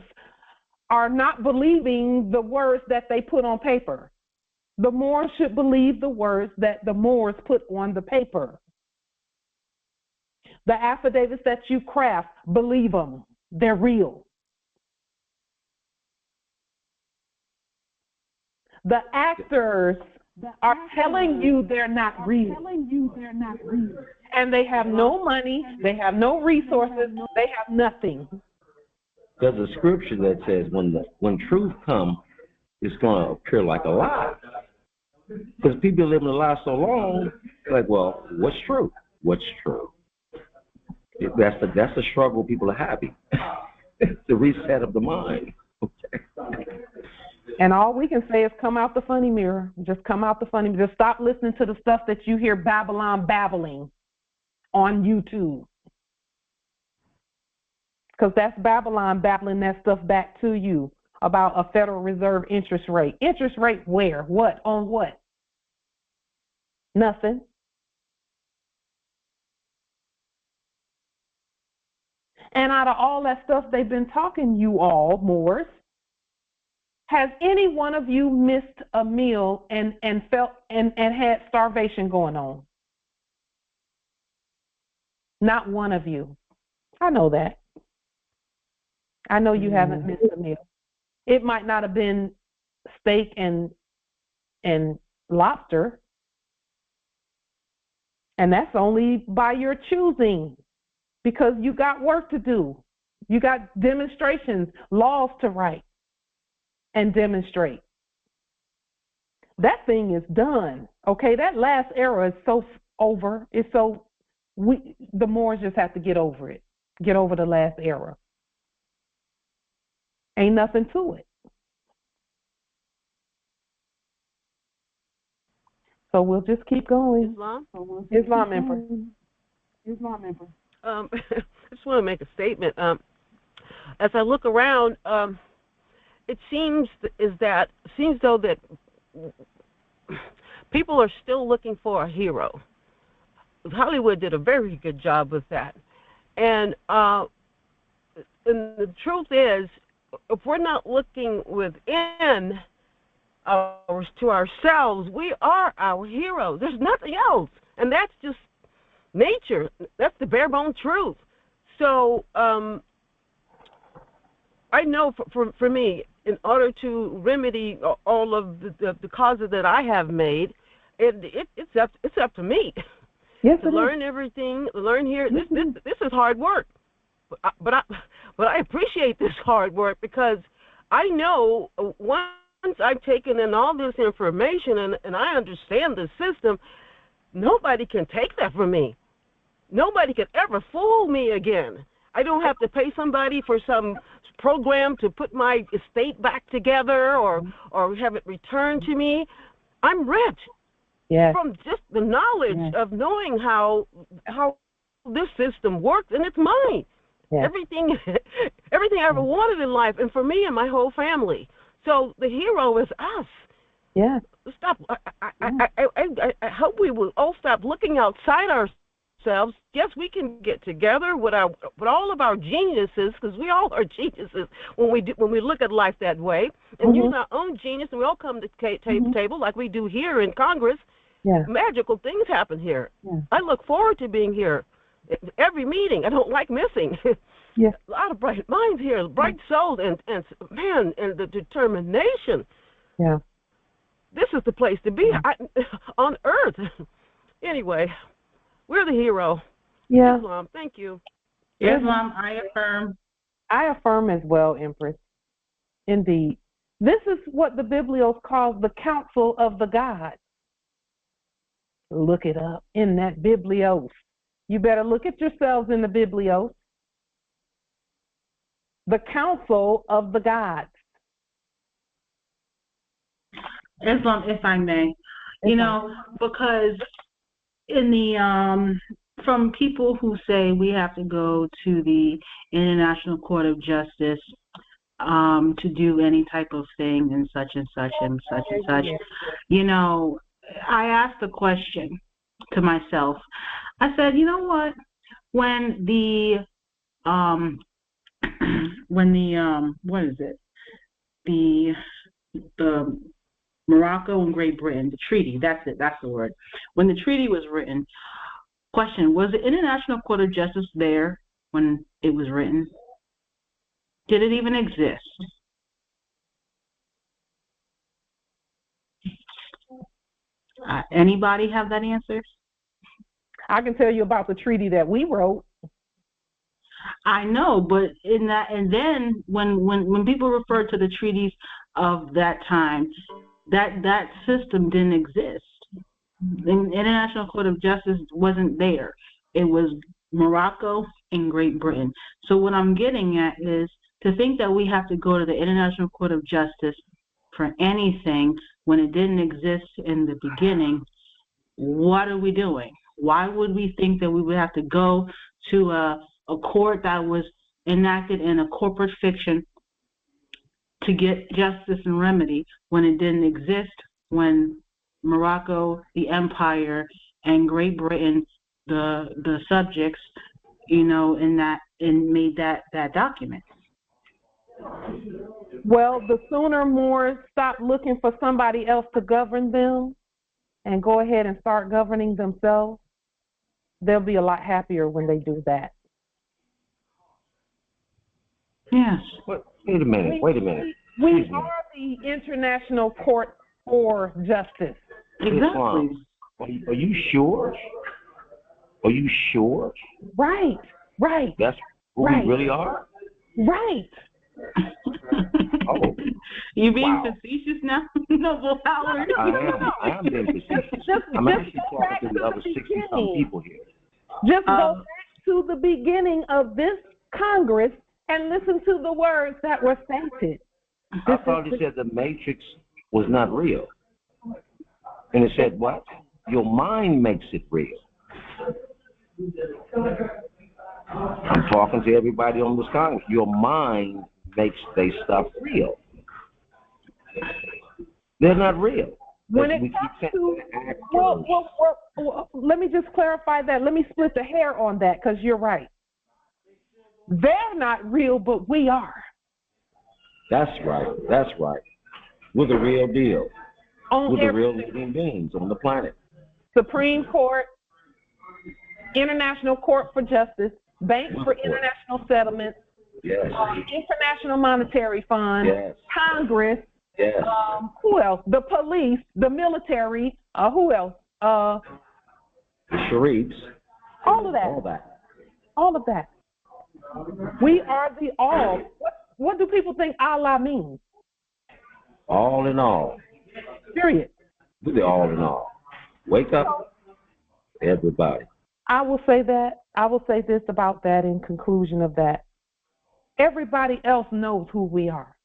are not believing the words that they put on paper. The Moors should believe the words that the Moors put on the paper. The affidavits that you craft, believe them. They're real. The actors are telling you they're not real. And they have no money, they have no resources, they have nothing. There's a scripture that says when truth comes, it's going to appear like a lie. Because people live in a lie so long, they're like, well, what's true? What's true? That's the struggle people are having. It's the reset of the mind. Okay. And all we can say is come out the funny mirror. Just come out the funny mirror. Just stop listening to the stuff that you hear Babylon babbling. on YouTube. Because that's Babylon babbling that stuff back to you about a Federal Reserve interest rate. Interest rate where? What? On what? Nothing. And out of all that stuff they've been talking, you all, Moors, has any one of you missed a meal and felt and had starvation going on? Not one of you. I know that. I know you haven't missed a meal. It might not have been steak and lobster, and that's only by your choosing, because you got work to do. You got demonstrations, laws to write and demonstrate. That thing is done. Okay, that last era is so over. It's so the Moors just have to get over it. Get over the last era. Ain't nothing to it. So we'll just keep going. Islam Emperor. I just want to make a statement. As I look around, it seems though that people are still looking for a hero. Hollywood did a very good job with that, and the truth is, if we're not looking within to ourselves, we are our heroes. There's nothing else, and that's just nature. That's the bare bone truth. So I know for me, in order to remedy all of the causes that I have made, it's up to me. Yes, to learn everything, learn here. This is hard work, but I appreciate this hard work, because I know once I've taken in all this information and I understand the system, nobody can take that from me. Nobody can ever fool me again. I don't have to pay somebody for some program to put my estate back together or have it returned to me. I'm rich. Yes. From just the knowledge of knowing how this system works, and it's mine. Yes. Everything I ever wanted in life, and for me and my whole family. So the hero is us. Yeah. Stop. I hope we will all stop looking outside ourselves. Yes, we can get together with all of our geniuses, because we all are geniuses when we look at life that way, and use our own genius, and we all come to the table like we do here in Congress. Yeah. Magical things happen here. Yeah. I look forward to being here. Every meeting, I don't like missing. Yeah. A lot of bright minds here, bright souls, and the determination. Yeah. This is the place to be on Earth. Anyway, we're the hero. Yeah. Islam, thank you. Islam, I affirm. I affirm as well, Empress. Indeed. This is what the biblios calls the council of the gods. Look it up in that biblios. You better look at yourselves in the biblios. The council of the gods. Islam, if I may, because in the from people who say we have to go to the International Court of Justice to do any type of thing and such and such and such and such, I asked the question to myself. I said, you know what? When the what is it? The Morocco and Great Britain, the treaty, that's it, that's the word. When the treaty was written, question, was the International Court of Justice there when it was written? Did it even exist? Anybody have that answer? I can tell you about the treaty that we wrote. I know, but in that, and then when people refer to the treaties of that time, that system didn't exist. The International Court of Justice wasn't there. It was Morocco and Great Britain. So what I'm getting at is to think that we have to go to the International Court of Justice for anything when it didn't exist in the beginning. What are we doing? Why would we think that we would have to go to a court that was enacted in a corporate fiction to get justice and remedy when it didn't exist, when Morocco, the empire, and Great Britain, the subjects, and made that document? Well, the sooner Moors stop looking for somebody else to govern them and go ahead and start governing themselves, they'll be a lot happier when they do that. Yes. Wait a minute. We are the International Court for Justice. Exactly. Are you sure? Are you sure? Right. That's who we really are? Right. Oh. You being facetious now, Noble Howard? I am being facetious. I'm actually talking to the other 60-some people here. Just go back to the beginning of this Congress and listen to the words that were stated. I thought it said the Matrix was not real. And it said what? Your mind makes it real. I'm talking to everybody on this Congress. Your mind makes they stuff real. They're not real. When it comes to, well, let me just clarify that. Let me split the hair on that, because you're right. They're not real, but we are. That's right. We're the real deal. We're the real living beings on the planet. Supreme Court, International Court for Justice, Bank for International Settlements, yes. International Monetary Fund, yes. Congress, yes. Who else? The police, the military, who else? The Sharifs. All of that. We are the all. What do people think Allah means? All in all. Period. We're the all in all. Wake up, everybody. I will say this about that in conclusion of that. Everybody else knows who we are.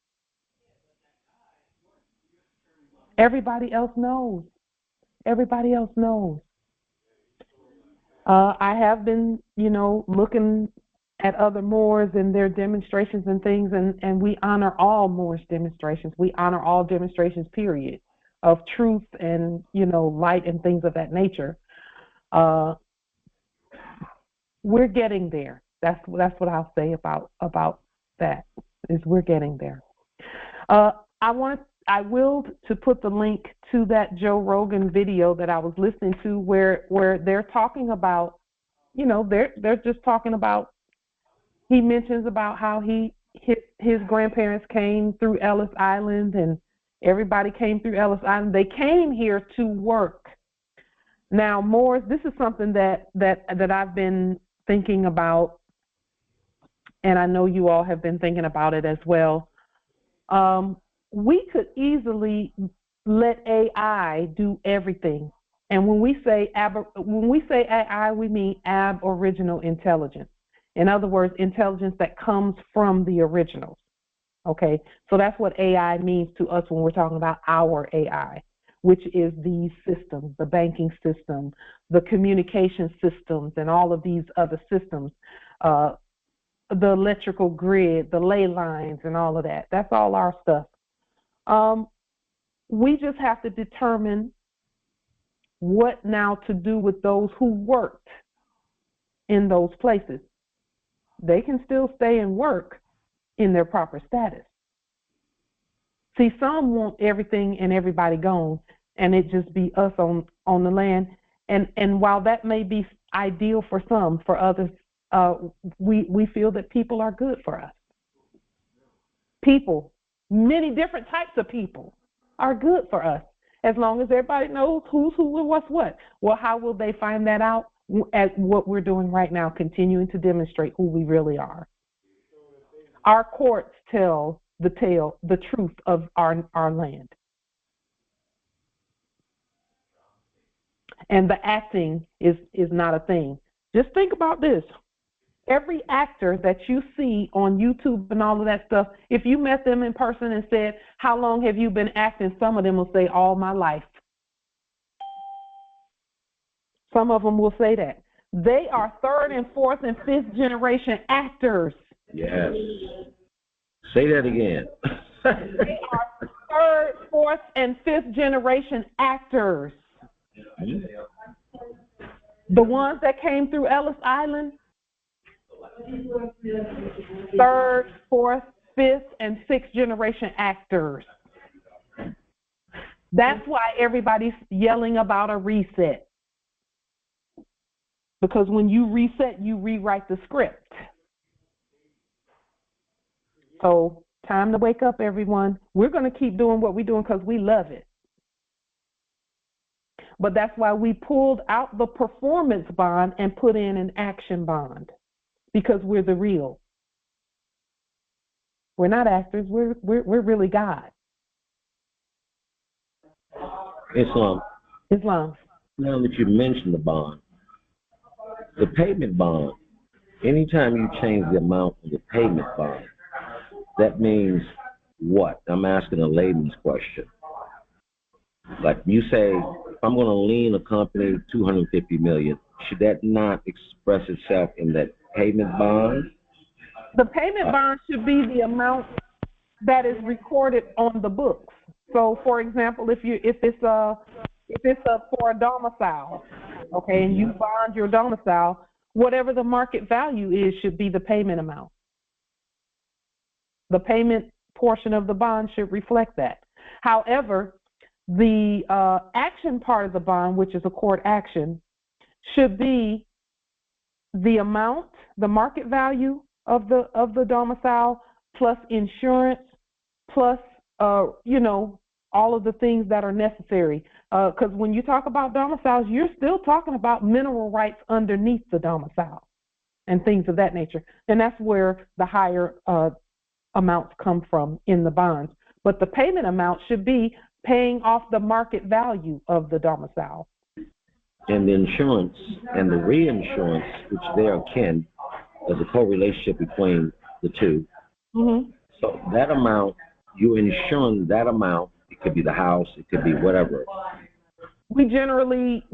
Everybody else knows. I have been, looking at other Moors and their demonstrations and things, and we honor all Moors demonstrations. We honor all demonstrations, period, of truth and, light and things of that nature. We're getting there. That's what I'll say about that, is we're getting there. I will to put the link to that Joe Rogan video that I was listening to where they're talking about, they're just talking about, he mentions about how his grandparents came through Ellis Island, and everybody came through Ellis Island. They came here to work. Now, Moors, this is something that I've been thinking about, and I know you all have been thinking about it as well. We could easily let AI do everything. And when we say AI, we mean aboriginal intelligence. In other words, intelligence that comes from the originals. Okay, so that's what AI means to us when we're talking about our AI, which is these systems, the banking system, the communication systems, and all of these other systems, the electrical grid, the ley lines, and all of that. That's all our stuff. We just have to determine what now to do with those who worked in those places. They can still stay and work in their proper status. See, some want everything and everybody gone, and it just be us on the land. And while that may be ideal for some, for others, we feel that people are good for us. People, many different types of people, are good for us, as long as everybody knows who's who and what's what. Well, how will they find that out? At what we're doing right now, continuing to demonstrate who we really are. Our courts tell the truth of our land. And the acting is not a thing. Just think about this. Every actor that you see on YouTube and all of that stuff, if you met them in person and said, how long have you been acting? Some of them will say, all my life. Some of them will say that. They are third and fourth and fifth generation actors. Yes. Say that again. They are third, fourth, and fifth generation actors. The ones that came through Ellis Island, third, fourth, fifth, and sixth generation actors. That's why everybody's yelling about a reset. Because when you reset, you rewrite the script. So, time to wake up, everyone. We're going to keep doing what we're doing because we love it. But that's why we pulled out the performance bond and put in an action bond, because we're the real. We're not actors. We're really God. Islam. Islam. Now that you mentioned the bond, the payment bond, anytime you change the amount of the payment bond, that means what? I'm asking a layman's question. Like you say, if I'm going to lien a company $250 million, should that not express itself in that payment bond? The payment bond should be the amount that is recorded on the books. So, for example, if it's for a domicile, okay, and you bond your domicile, whatever the market value is should be the payment amount. The payment portion of the bond should reflect that. However, the action part of the bond, which is a court action, should be the amount, the market value of the domicile, plus insurance, plus all of the things that are necessary. Because when you talk about domiciles, you're still talking about mineral rights underneath the domicile and things of that nature. And that's where the higher amounts come from in the bonds. But the payment amount should be paying off the market value of the domicile. And the insurance and the reinsurance, which they are akin, there's a correlationship between the two. Mm-hmm. So that amount, you're insuring that amount. It could be the house, it could be whatever. We generally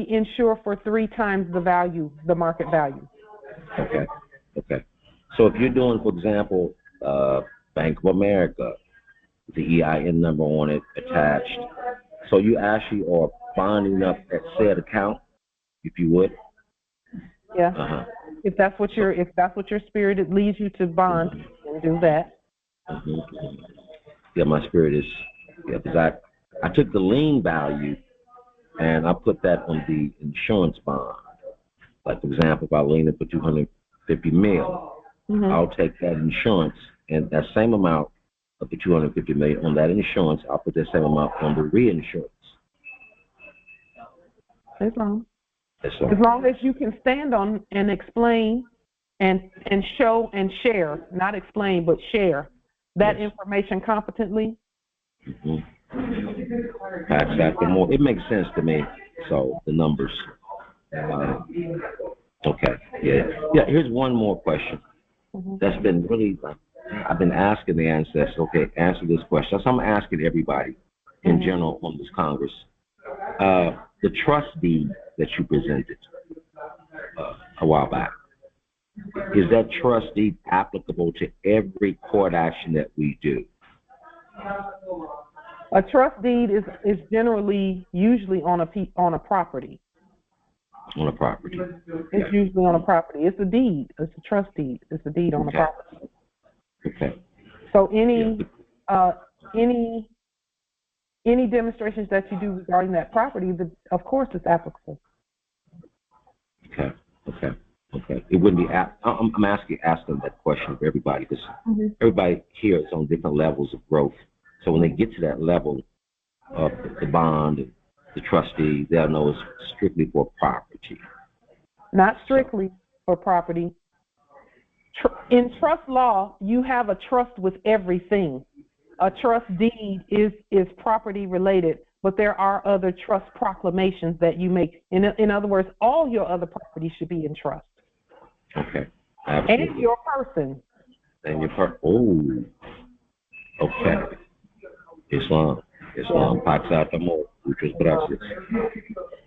insure for 3 times the value, the market value. Okay. So if you're doing, for example, Bank of America, the EIN number on it attached, so you actually are bonding up that said account, if you would. Yeah. Uh-huh. If that's what your spirit leads you to bond, then do that. Mm-hmm. Yeah, my spirit is, because I took the lien value and I put that on the insurance bond. Like, for example, if I lien it for $250 million, mm-hmm. I'll take that insurance and that same amount of the $250 million on that insurance, I'll put that same amount on the reinsurance. As long as you can stand on and explain and show and share, not explain, but share that information competently. Mm-hmm. Exactly. More. It makes sense to me. So the numbers. Okay. Yeah. Here's one more question. Mm-hmm. That's been really. I've been asking the ancestors. Okay, answer this question. So I'm asking everybody in general on this Congress. The trust deed that you presented a while back, is that trust deed applicable to every court action that we do? A trust deed is generally usually on a property. On a property. It's usually on a property. It's a deed. It's a trust deed. It's a deed on a property. Okay. So any demonstrations that you do regarding that property, of course, it's applicable. Okay. It wouldn't be. I'm asking that question for everybody because everybody here is on different levels of growth. So when they get to that level of the bond, and the trustee, they'll know it's strictly for property. Not strictly for property. In trust law, you have a trust with everything. A trust deed is property related, but there are other trust proclamations that you make. In other words, all your other property should be in trust. Okay. Absolutely. And your person. And your person. Oh. Okay. Islam. Islam paksat amor. Muchas gracias.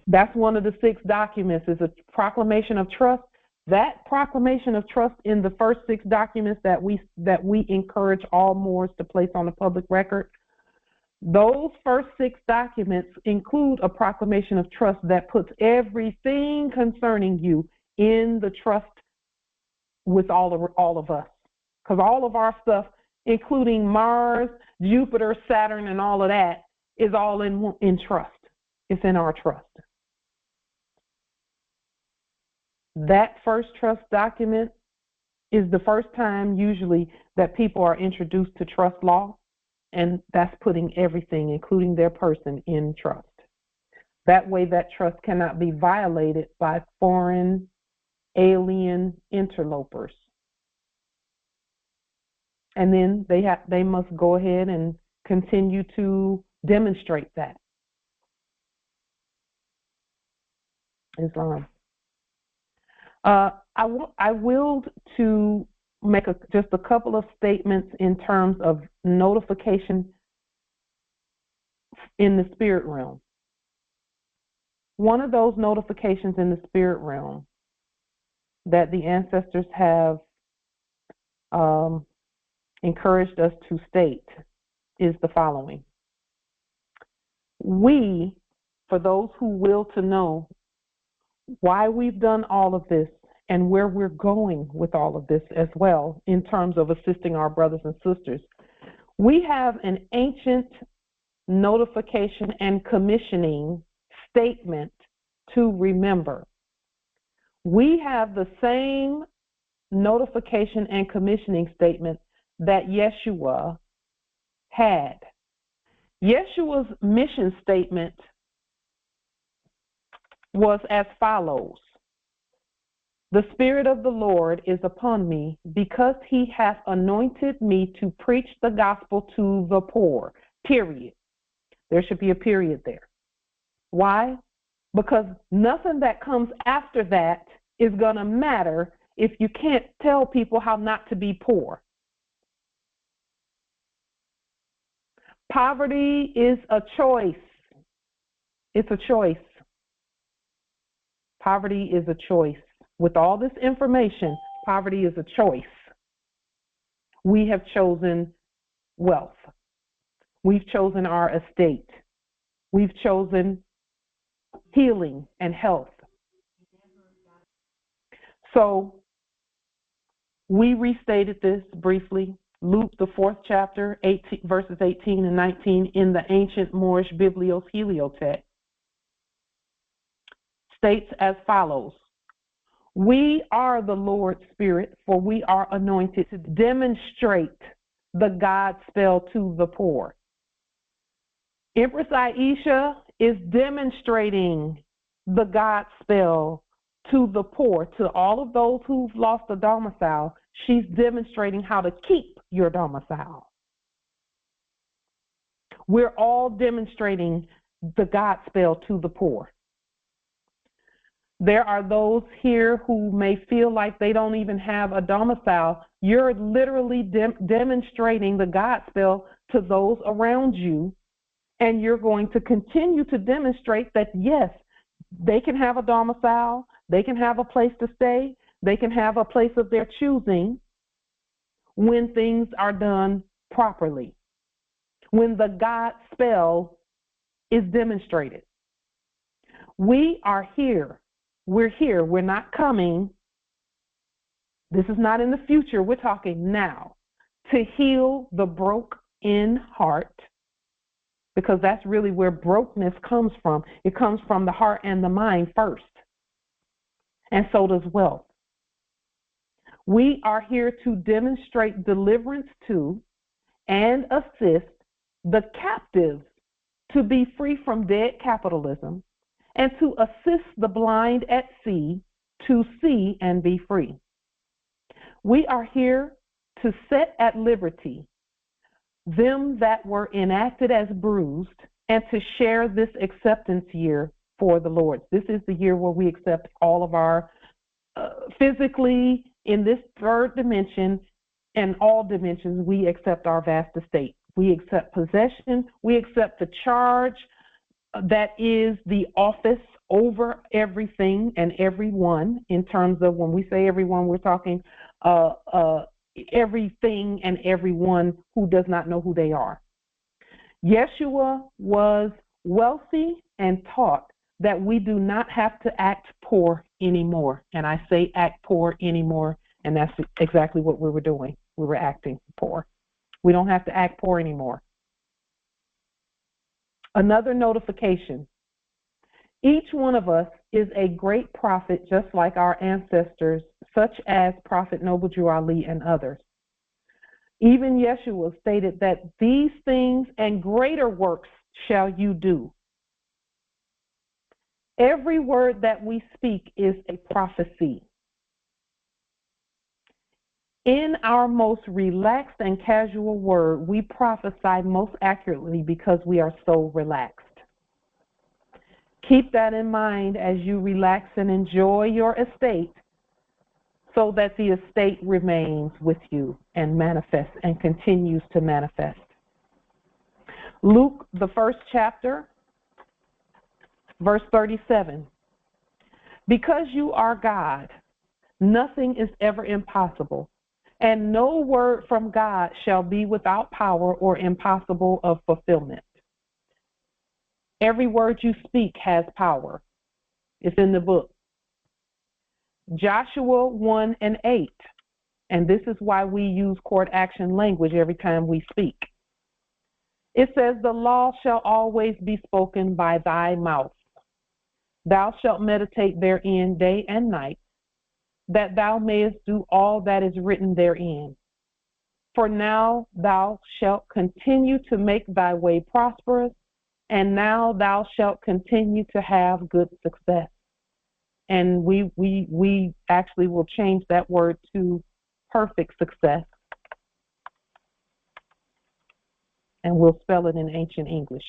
That's one of the 6 documents, is a proclamation of trust. That proclamation of trust in the first 6 documents that we encourage all Moors to place on the public record, those first 6 documents include a proclamation of trust that puts everything concerning you in the trust with all of us. Because all of our stuff, including Mars, Jupiter, Saturn, and all of that, is all in trust. It's in our trust. That first trust document is the first time usually that people are introduced to trust law, and that's putting everything, including their person, in trust. That way that trust cannot be violated by foreign, alien interlopers. And then they must go ahead and continue to demonstrate that. Islam. I willed to make just a couple of statements in terms of notification in the spirit realm. One of those notifications in the spirit realm that the ancestors have encouraged us to state is the following. We, for those who will to know why we've done all of this and where we're going with all of this as well in terms of assisting our brothers and sisters, we have an ancient notification and commissioning statement to remember. We have the same notification and commissioning statement that Yeshua had. Yeshua's mission statement was as follows. The Spirit of the Lord is upon me, because he hath anointed me to preach the gospel to the poor, period. There should be a period there. Why? Because nothing that comes after that is going to matter if you can't tell people how not to be poor. Poverty is a choice. It's a choice. Poverty is a choice. With all this information, poverty is a choice. We have chosen wealth. We've chosen our estate. We've chosen healing and health. So we restated this briefly. Luke, the 4th chapter, verses 18 and 19 in the ancient Moorish biblios healioteque states as follows. We are the Lord's Spirit, for we are anointed to demonstrate the God spell to the poor. Empress Aisha is demonstrating the God spell to the poor, to all of those who've lost a domicile. She's demonstrating how to keep your domicile. We're all demonstrating the God spell to the poor. There are those here who may feel like they don't even have a domicile. You're literally demonstrating the God spell to those around you, and you're going to continue to demonstrate that, yes, they can have a domicile, they can have a place to stay, they can have a place of their choosing when things are done properly, when the God spell is demonstrated. We are here. We're here. We're not coming. This is not in the future. We're talking now to heal the broke in heart, because that's really where brokenness comes from. It comes from the heart and the mind first. And so does wealth. We are here to demonstrate deliverance to and assist the captives to be free from dead capitalism, and to assist the blind at sea to see and be free. We are here to set at liberty them that were enacted as bruised, and to share this acceptance year for the Lord. This is the year where we accept all of our physically in this third dimension and all dimensions, we accept our vast estate. We accept possession. We accept the charge that is the office over everything and everyone. In terms of when we say everyone, we're talking everything and everyone who does not know who they are. Yeshua was wealthy and taught that we do not have to act poor anymore. And I say act poor anymore, and that's exactly what we were doing. We were acting poor. We don't have to act poor anymore. Another notification. Each one of us is a great prophet, just like our ancestors, such as Prophet Noble Drew Ali and others. Even Yeshua stated that these things and greater works shall you do. Every word that we speak is a prophecy. In our most relaxed and casual word, we prophesy most accurately because we are so relaxed. Keep that in mind as you relax and enjoy your estate, so that the estate remains with you and manifests and continues to manifest. Luke, the 1st chapter, verse 37. Because you are God, nothing is ever impossible, and no word from God shall be without power or impossible of fulfillment. Every word you speak has power. It's in the book. Joshua 1:8, and this is why we use court action language every time we speak. It says, the law shall always be spoken by thy mouth. Thou shalt meditate therein day and night, that thou mayest do all that is written therein. For now thou shalt continue to make thy way prosperous, and now thou shalt continue to have good success. And we actually will change that word to perfect success. And we'll spell it in ancient English.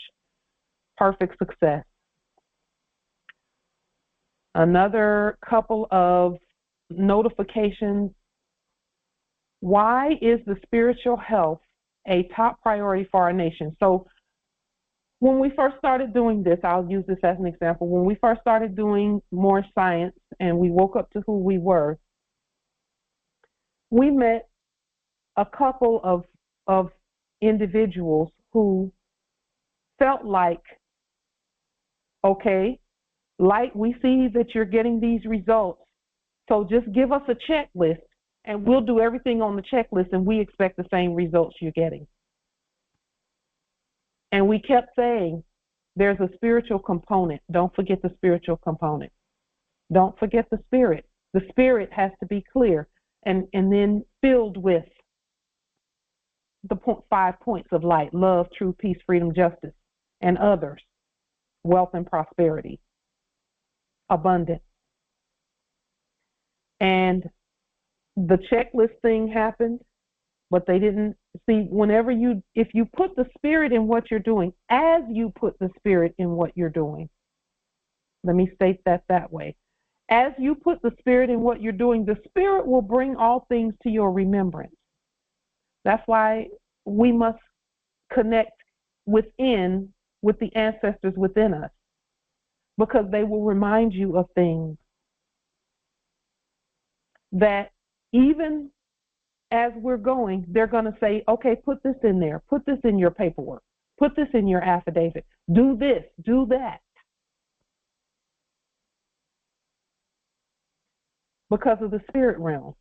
Perfect success. Another couple of notifications. Why is the spiritual health a top priority for our nation? So when we first started doing this, I'll use this as an example. When we first started doing more science and we woke up to who we were, we met a couple of individuals who felt like, okay, like we see that you're getting these results, so just give us a checklist and we'll do everything on the checklist and we expect the same results you're getting. And we kept saying, there's a spiritual component. Don't forget the spiritual component. Don't forget the spirit. The spirit has to be clear and then filled with the 5 points of light: love, truth, peace, freedom, justice, and others, wealth and prosperity, abundance. And the checklist thing happened, but they didn't see. If you put the spirit in what you're doing, as you put the spirit in what you're doing, let me state that way. As you put the spirit in what you're doing, the spirit will bring all things to your remembrance. That's why we must connect within with the ancestors within us, because they will remind you of things that even as we're going, they're going to say, okay, put this in there, put this in your paperwork, put this in your affidavit, do this, do that. Because of the spirit realm.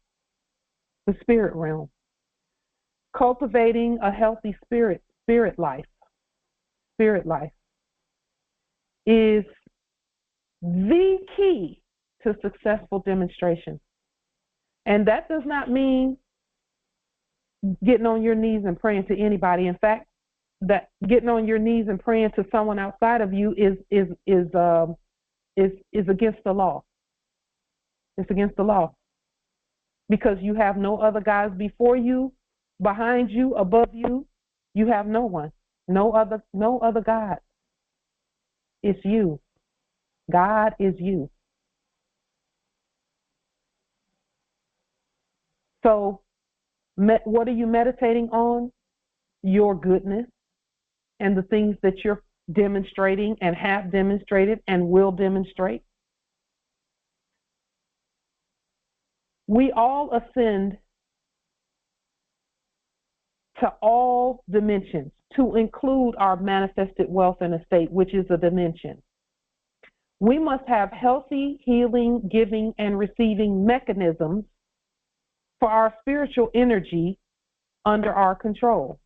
The spirit realm. Cultivating a healthy spirit life is the key to successful demonstration. And that does not mean getting on your knees and praying to anybody. In fact, that getting on your knees and praying to someone outside of you is against the law. It's against the law, because you have no other guys before you, behind you, above you. You have no one, no other God. It's you. God is you. So what are you meditating on? your goodness and the things that you're demonstrating and have demonstrated and will demonstrate. We all ascend to all dimensions, to include our manifested wealth and estate, which is a dimension. We must have healthy, healing, giving, and receiving mechanisms for our spiritual energy under our control.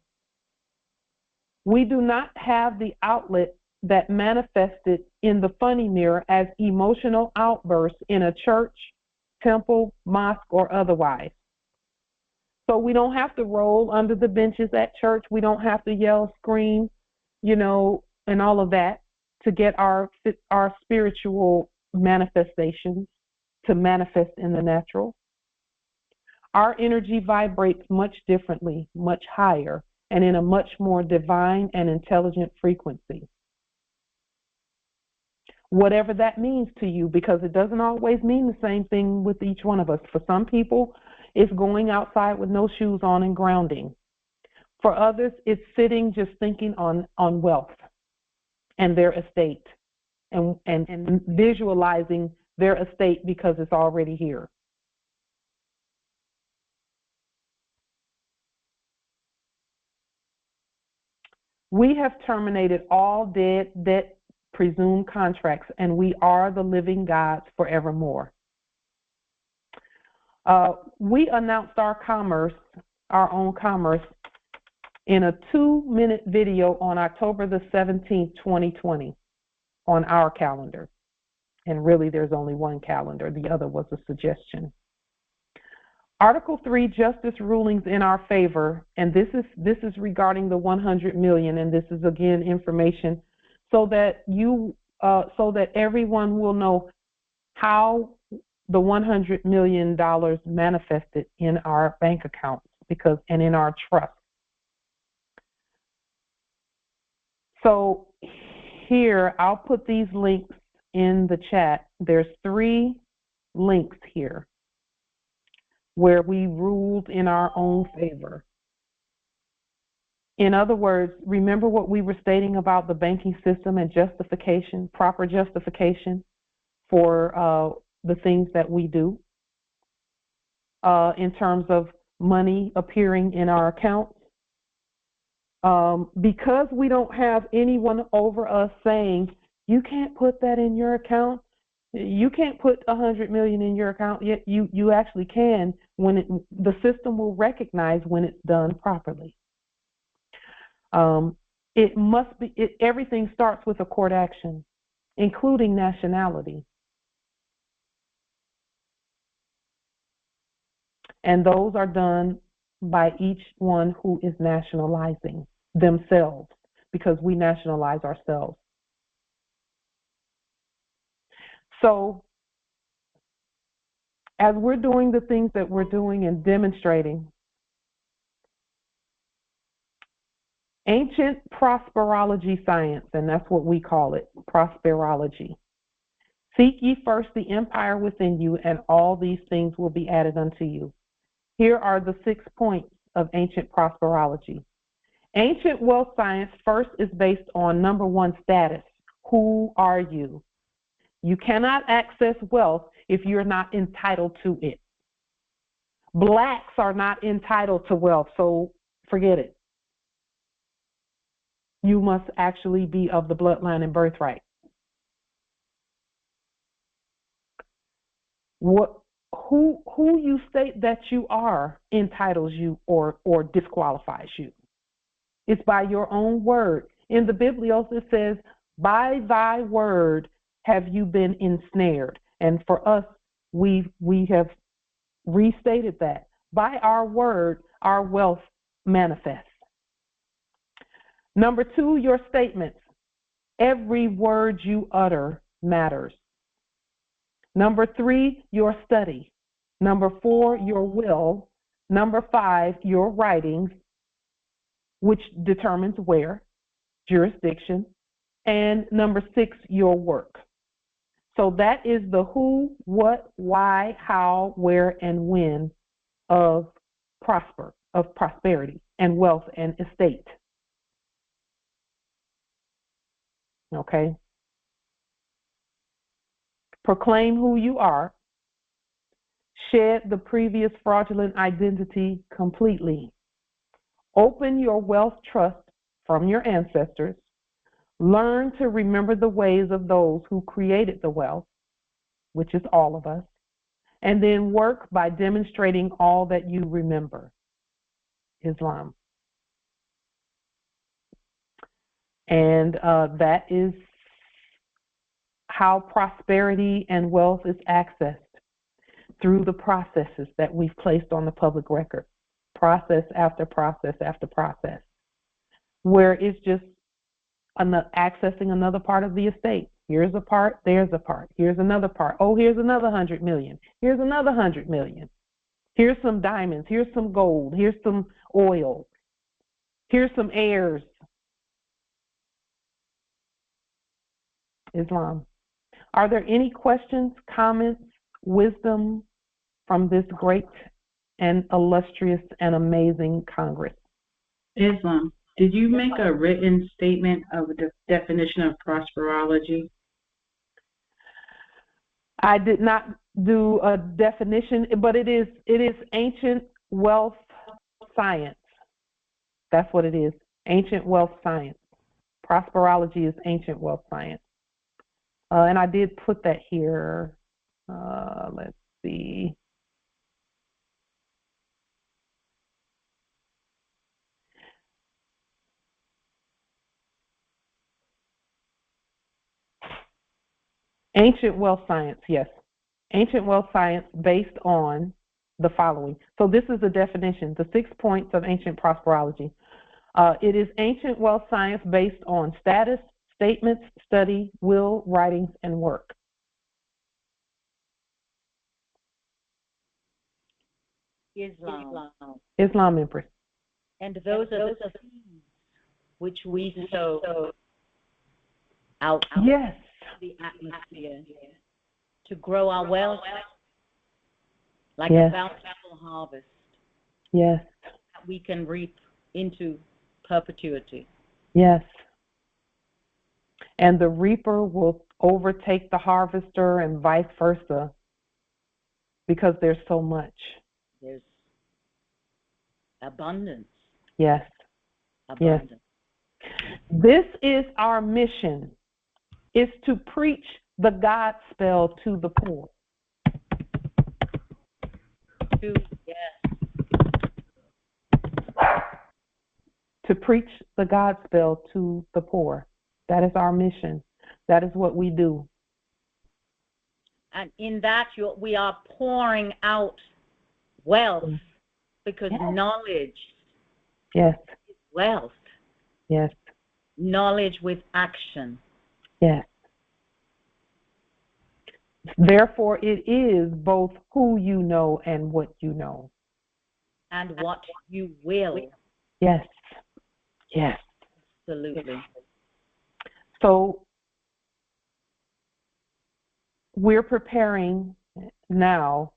We do not have the outlet that manifested in the funny mirror as emotional outbursts in a church, temple, mosque, or otherwise. So we don't have to roll under the benches at church. We don't have to yell, scream, and all of that to get our spiritual manifestations to manifest in the natural. Our energy vibrates much differently, much higher, and in a much more divine and intelligent frequency. Whatever that means to you, because it doesn't always mean the same thing with each one of us. For some people, it's going outside with no shoes on and grounding. For others, it's sitting just thinking on wealth and their estate and visualizing their estate because it's already here. We have terminated all debt presumed contracts, and we are the living gods forevermore. We announced our own commerce, in a 2-minute video on October the 17th, 2020, on our calendar. And really, there's only one calendar. The other was a suggestion. Article 3 justice rulings in our favor, and this is regarding the 100 million, and this is again information so that everyone will know how the $100 million manifested in our bank accounts and in our trust. So here, I'll put these links in the chat. There's 3 links here where we ruled in our own favor. In other words, remember what we were stating about the banking system and justification, proper justification for the things that we do in terms of money appearing in our accounts. Because we don't have anyone over us saying, you can't put that in your account, you can't put 100 million in your account, yet you actually can when the system will recognize when it's done properly. Everything starts with a court action, including nationality. And those are done by each one who is nationalizing themselves, because we nationalize ourselves. So as we're doing the things that we're doing and demonstrating, ancient prosperology science, and that's what we call it, prosperology. Seek ye first the empire within you, and all these things will be added unto you. Here are the 6 points of ancient prosperology. Ancient wealth science first is based on number 1, status. Who are you? You cannot access wealth if you're not entitled to it. Blacks are not entitled to wealth, so forget it. You must actually be of the bloodline and birthright. Who you state that you are entitles you or disqualifies you. It's by your own word. In the biblios, it says, by thy word have you been ensnared. And for us, we have restated that. By our word, our wealth manifests. Number 2, your statements. Every word you utter matters. Number 3, your study. Number 4, your will. Number 5, your writings, which determines where, jurisdiction. And number 6, your work. So that is the who, what, why, how, where, and when of prosper. of prosperity and wealth and estate. Okay? Proclaim who you are. Shed the previous fraudulent identity completely. Open your wealth trust from your ancestors. Learn to remember the ways of those who created the wealth, which is all of us, and then work by demonstrating all that you remember. Islam. And that is how prosperity and wealth is accessed, through the processes that we've placed on the public record, process after process after process, where it's just accessing another part of the estate. Here's a part, there's a part, here's another part. Oh, here's another 100 million. Here's another 100 million. Here's some diamonds. Here's some gold. Here's some oil. Here's some heirs. Islam. Are there any questions, comments, wisdom from this great and illustrious and amazing Congress? Islam. Did you make a written statement of the definition of prosperology? I did not do a definition, but it is ancient wealth science. That's what it is. Ancient wealth science. Prosperology is ancient wealth science. And I did put that here. Let's see. Ancient wealth science, yes. Ancient wealth science based on the following. So this is the definition, the 6 points of ancient prosperology. It is ancient wealth science based on status, statements, study, will, writings, and work. Islam, Empress. And those are the seeds which we sow out yes. the atmosphere to grow our wealth like yes. a bountiful harvest. Yes. That we can reap into perpetuity. Yes. And the reaper will overtake the harvester and vice versa because there's so much. There's abundance. Yes. Abundance. Yes. This is our mission, is to preach the gospel to the poor. Yes. To preach the gospel to the poor. That is our mission. That is what we do. And in that we are pouring out wealth because yes. knowledge yes. is wealth. Yes. Knowledge with action. Yes. Therefore, it is both who you know and what you know. And what you will. Yes. Yes. Absolutely. So we're preparing now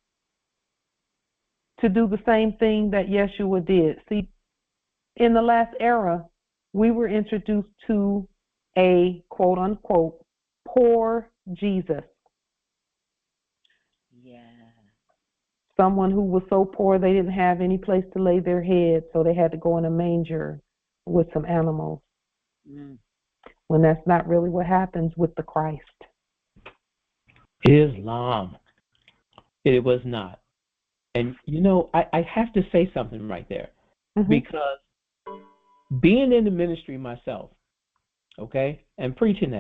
to do the same thing that Yeshua did. See, in the last era, we were introduced to a quote-unquote poor Jesus. Yeah. Someone who was so poor they didn't have any place to lay their head, so they had to go in a manger with some animals. When that's not really what happens with the Christ. Islam. It was not. And, you know, I have to say something right there. Because being in the ministry myself, okay, and preaching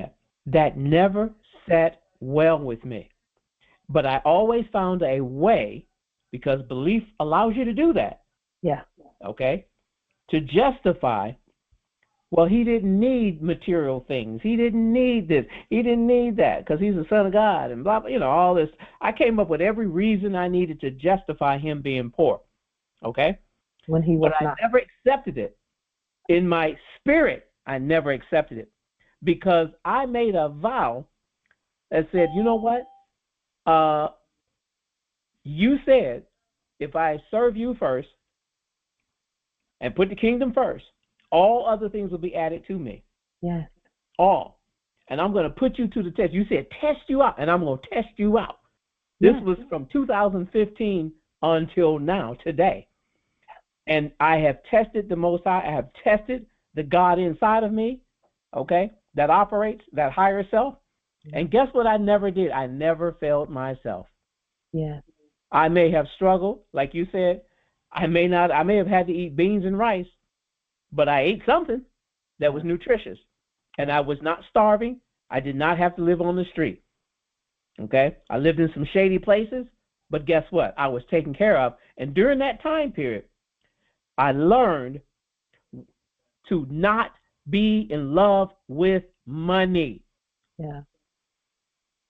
that never sat well with me. But I always found a way, because belief allows you to do that. Yeah. Okay, to justify, well, he didn't need material things. He didn't need this. He didn't need that because he's the Son of God and blah, blah, you know, all this. I came up with every reason I needed to justify him being poor. Okay? When he was not. I never accepted it. In my spirit, I never accepted it because I made a vow that said, you know what? You said if I serve you first, and put the kingdom first, all other things will be added to me. Yes. All. And I'm going to put you to the test. You said test you out, and I'm going to test you out. This was from 2015 until now, today. And I have tested the Most High. I have tested the God inside of me, okay, that operates, that higher self. And guess what I never did? I never failed myself. Yeah. I may have struggled, like you said. I may have had to eat beans and rice, but I ate something that was nutritious. And I was not starving. I did not have to live on the street. Okay? I lived in some shady places, but guess what? I was taken care of. And during that time period, I learned to not be in love with money. Yeah.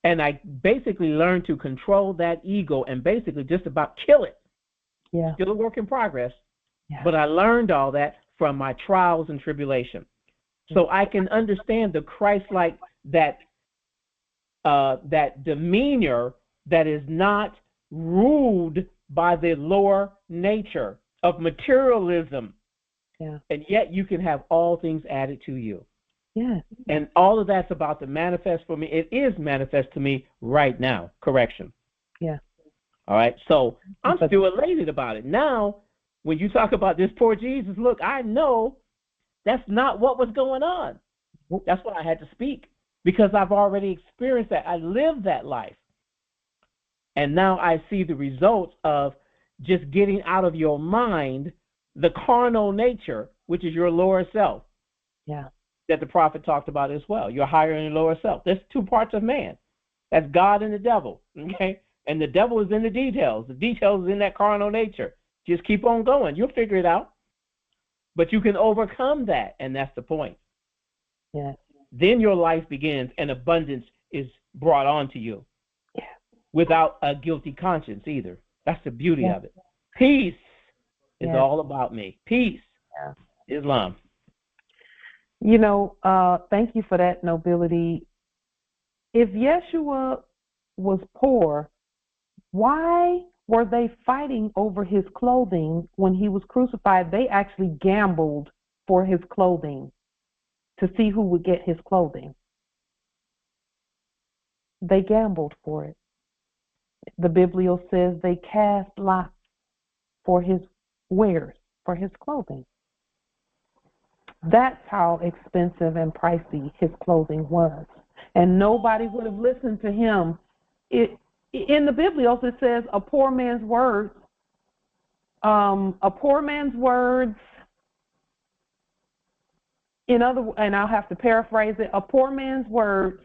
And I basically learned to control that ego and basically just about kill it. Yeah. Still a work in progress. Yeah. But I learned all that from my trials and tribulation. So I can understand the Christ-like, that demeanor that is not ruled by the lower nature of materialism. Yeah. And yet you can have all things added to you. Yeah. And all of that's about to manifest for me. It is manifest to me right now. Correction. Yeah. All right. So I'm still elated about it. Now, when you talk about this poor Jesus, look, I know that's not what was going on. That's why I had to speak, because I've already experienced that. I lived that life. And now I see the results of just getting out of your mind the carnal nature, which is your lower self. Yeah. That the prophet talked about as well. Your higher and your lower self. There's two parts of man. That's God and the devil. Okay? And the devil is in the details. The details is in that carnal nature. Just keep on going. You'll figure it out. But you can overcome that, and that's the point. Yeah. Then your life begins, and abundance is brought on to you. Yeah. Without a guilty conscience either. That's the beauty Yeah. of it. Peace is Yeah. all about me. Peace. Yeah. Islam. You know, thank you for that, Nobility. If Yeshua was poor, why were they fighting over his clothing when he was crucified? They actually gambled for his clothing to see who would get his clothing. They gambled for it. The biblios says they cast lots for his wares, for his clothing. That's how expensive and pricey his clothing was. And nobody would have listened to him. In the biblios, it says a poor man's words, and I'll have to paraphrase it, a poor man's words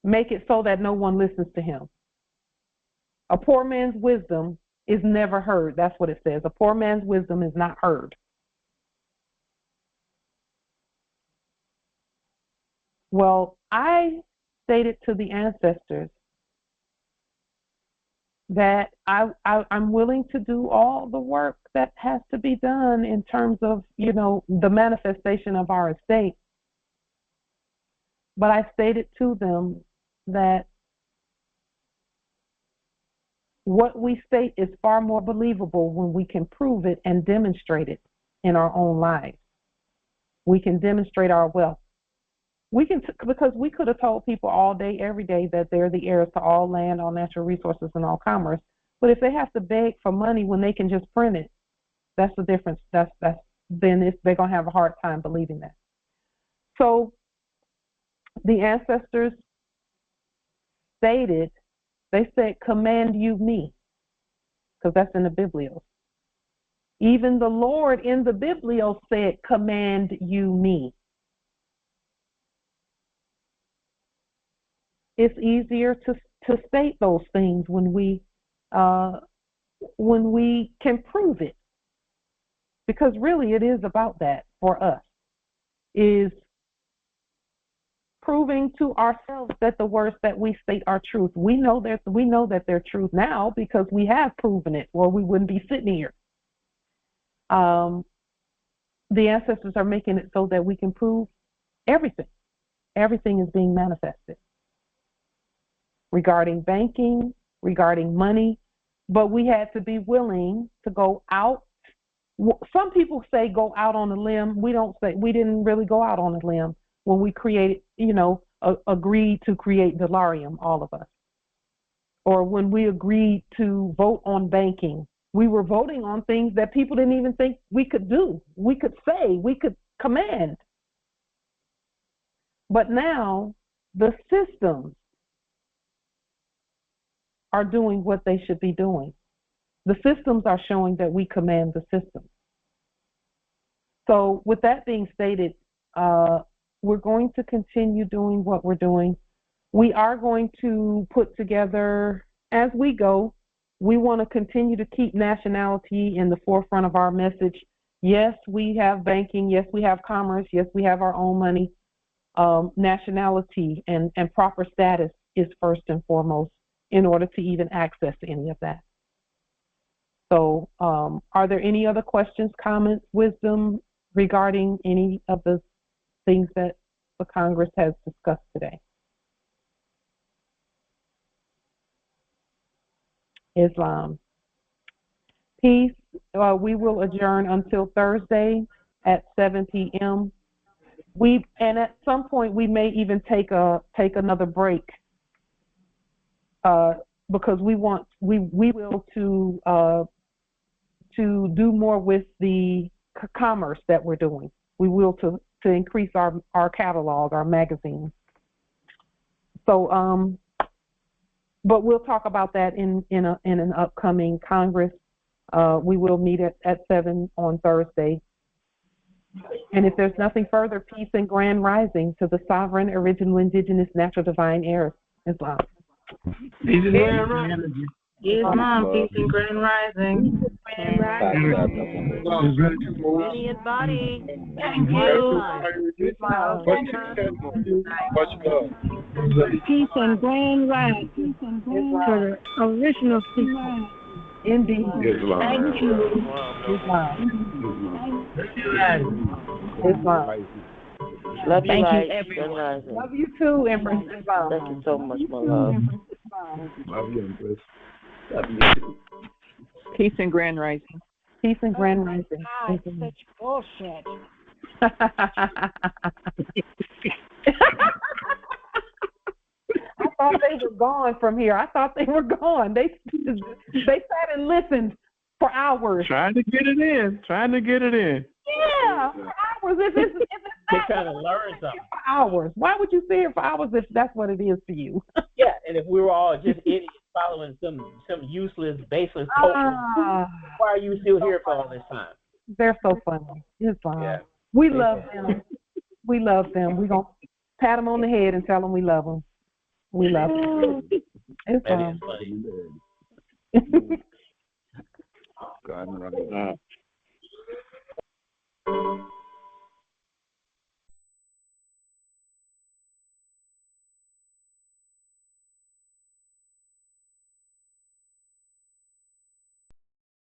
make it so that no one listens to him. A poor man's wisdom is never heard. That's what it says. A poor man's wisdom is not heard. Well, I stated to the ancestors that I'm willing to do all the work that has to be done in terms of, the manifestation of our estate. But I stated to them that what we state is far more believable when we can prove it and demonstrate it in our own lives. We can demonstrate our wealth. Because we could have told people all day, every day that they're the heirs to all land, all natural resources, and all commerce. But if they have to beg for money when they can just print it, that's the difference. Then they're going to have a hard time believing that. So the ancestors stated, they said, command you me, because that's in the biblios. Even the Lord in the biblios said, command you me. It's easier to state those things when we can prove it, because really it is about that for us, is proving to ourselves that the words that we state are truth. We know that they're truth now because we have proven it, or we wouldn't be sitting here. The ancestors are making it so that we can prove everything. Everything is being manifested. Regarding banking, regarding money, but we had to be willing to go out Some people say go out on a limb. We don't say, we didn't really go out on a limb when we created, agreed to create Delarium, all of us. Or when we agreed to vote on banking, we were voting on things that people didn't even think we could do. We could say, we could command. But now the systems are doing what they should be doing. The systems are showing that we command the system. So with that being stated, we're going to continue doing what we're doing. We are going to put together, as we go, we want to continue to keep nationality in the forefront of our message. Yes, we have banking. Yes, we have commerce. Yes, we have our own money. Nationality and proper status is first and foremost in order to even access any of that. So are there any other questions, comments, wisdom regarding any of the things that the Congress has discussed today? Islam. Peace. We will adjourn until Thursday at 7 p.m. And at some point we may even take another break because we will to do more with the commerce that we're doing. We will to increase our catalog, our magazine. So but we'll talk about that in an upcoming Congress. We will meet at 7 on Thursday. And if there's nothing further, peace and grand rising to the sovereign, original, indigenous, natural, divine heirs, Islam. Peace and grand rising. Islam, peace and grand rising. Grand rising. Body and body. Thank you. Peace and grand rising to the original people. Indeed. Islam. Thank you. Islam. Love you, Thank you, light. everyone. Love you too, Empress Islam. Thank you so much, my love. Love you, Empress. Love you. Peace and grand rising. Peace and grand rising. God, such bullshit. I thought they were gone from here. I thought they were gone. They sat and listened for hours. Trying to get it in. Yeah, for hours. If it's They're trying to learn something. for hours. Why would you sit here for hours if that's what it is to you? Yeah, and if we were all just idiots following some useless, baseless culture, why are you still here for all this time? They're so funny. It's fine. Yeah. We love them. We love them. We're going to pat them on the head and tell them we love them. We love them. It's That fine. is funny. God, right.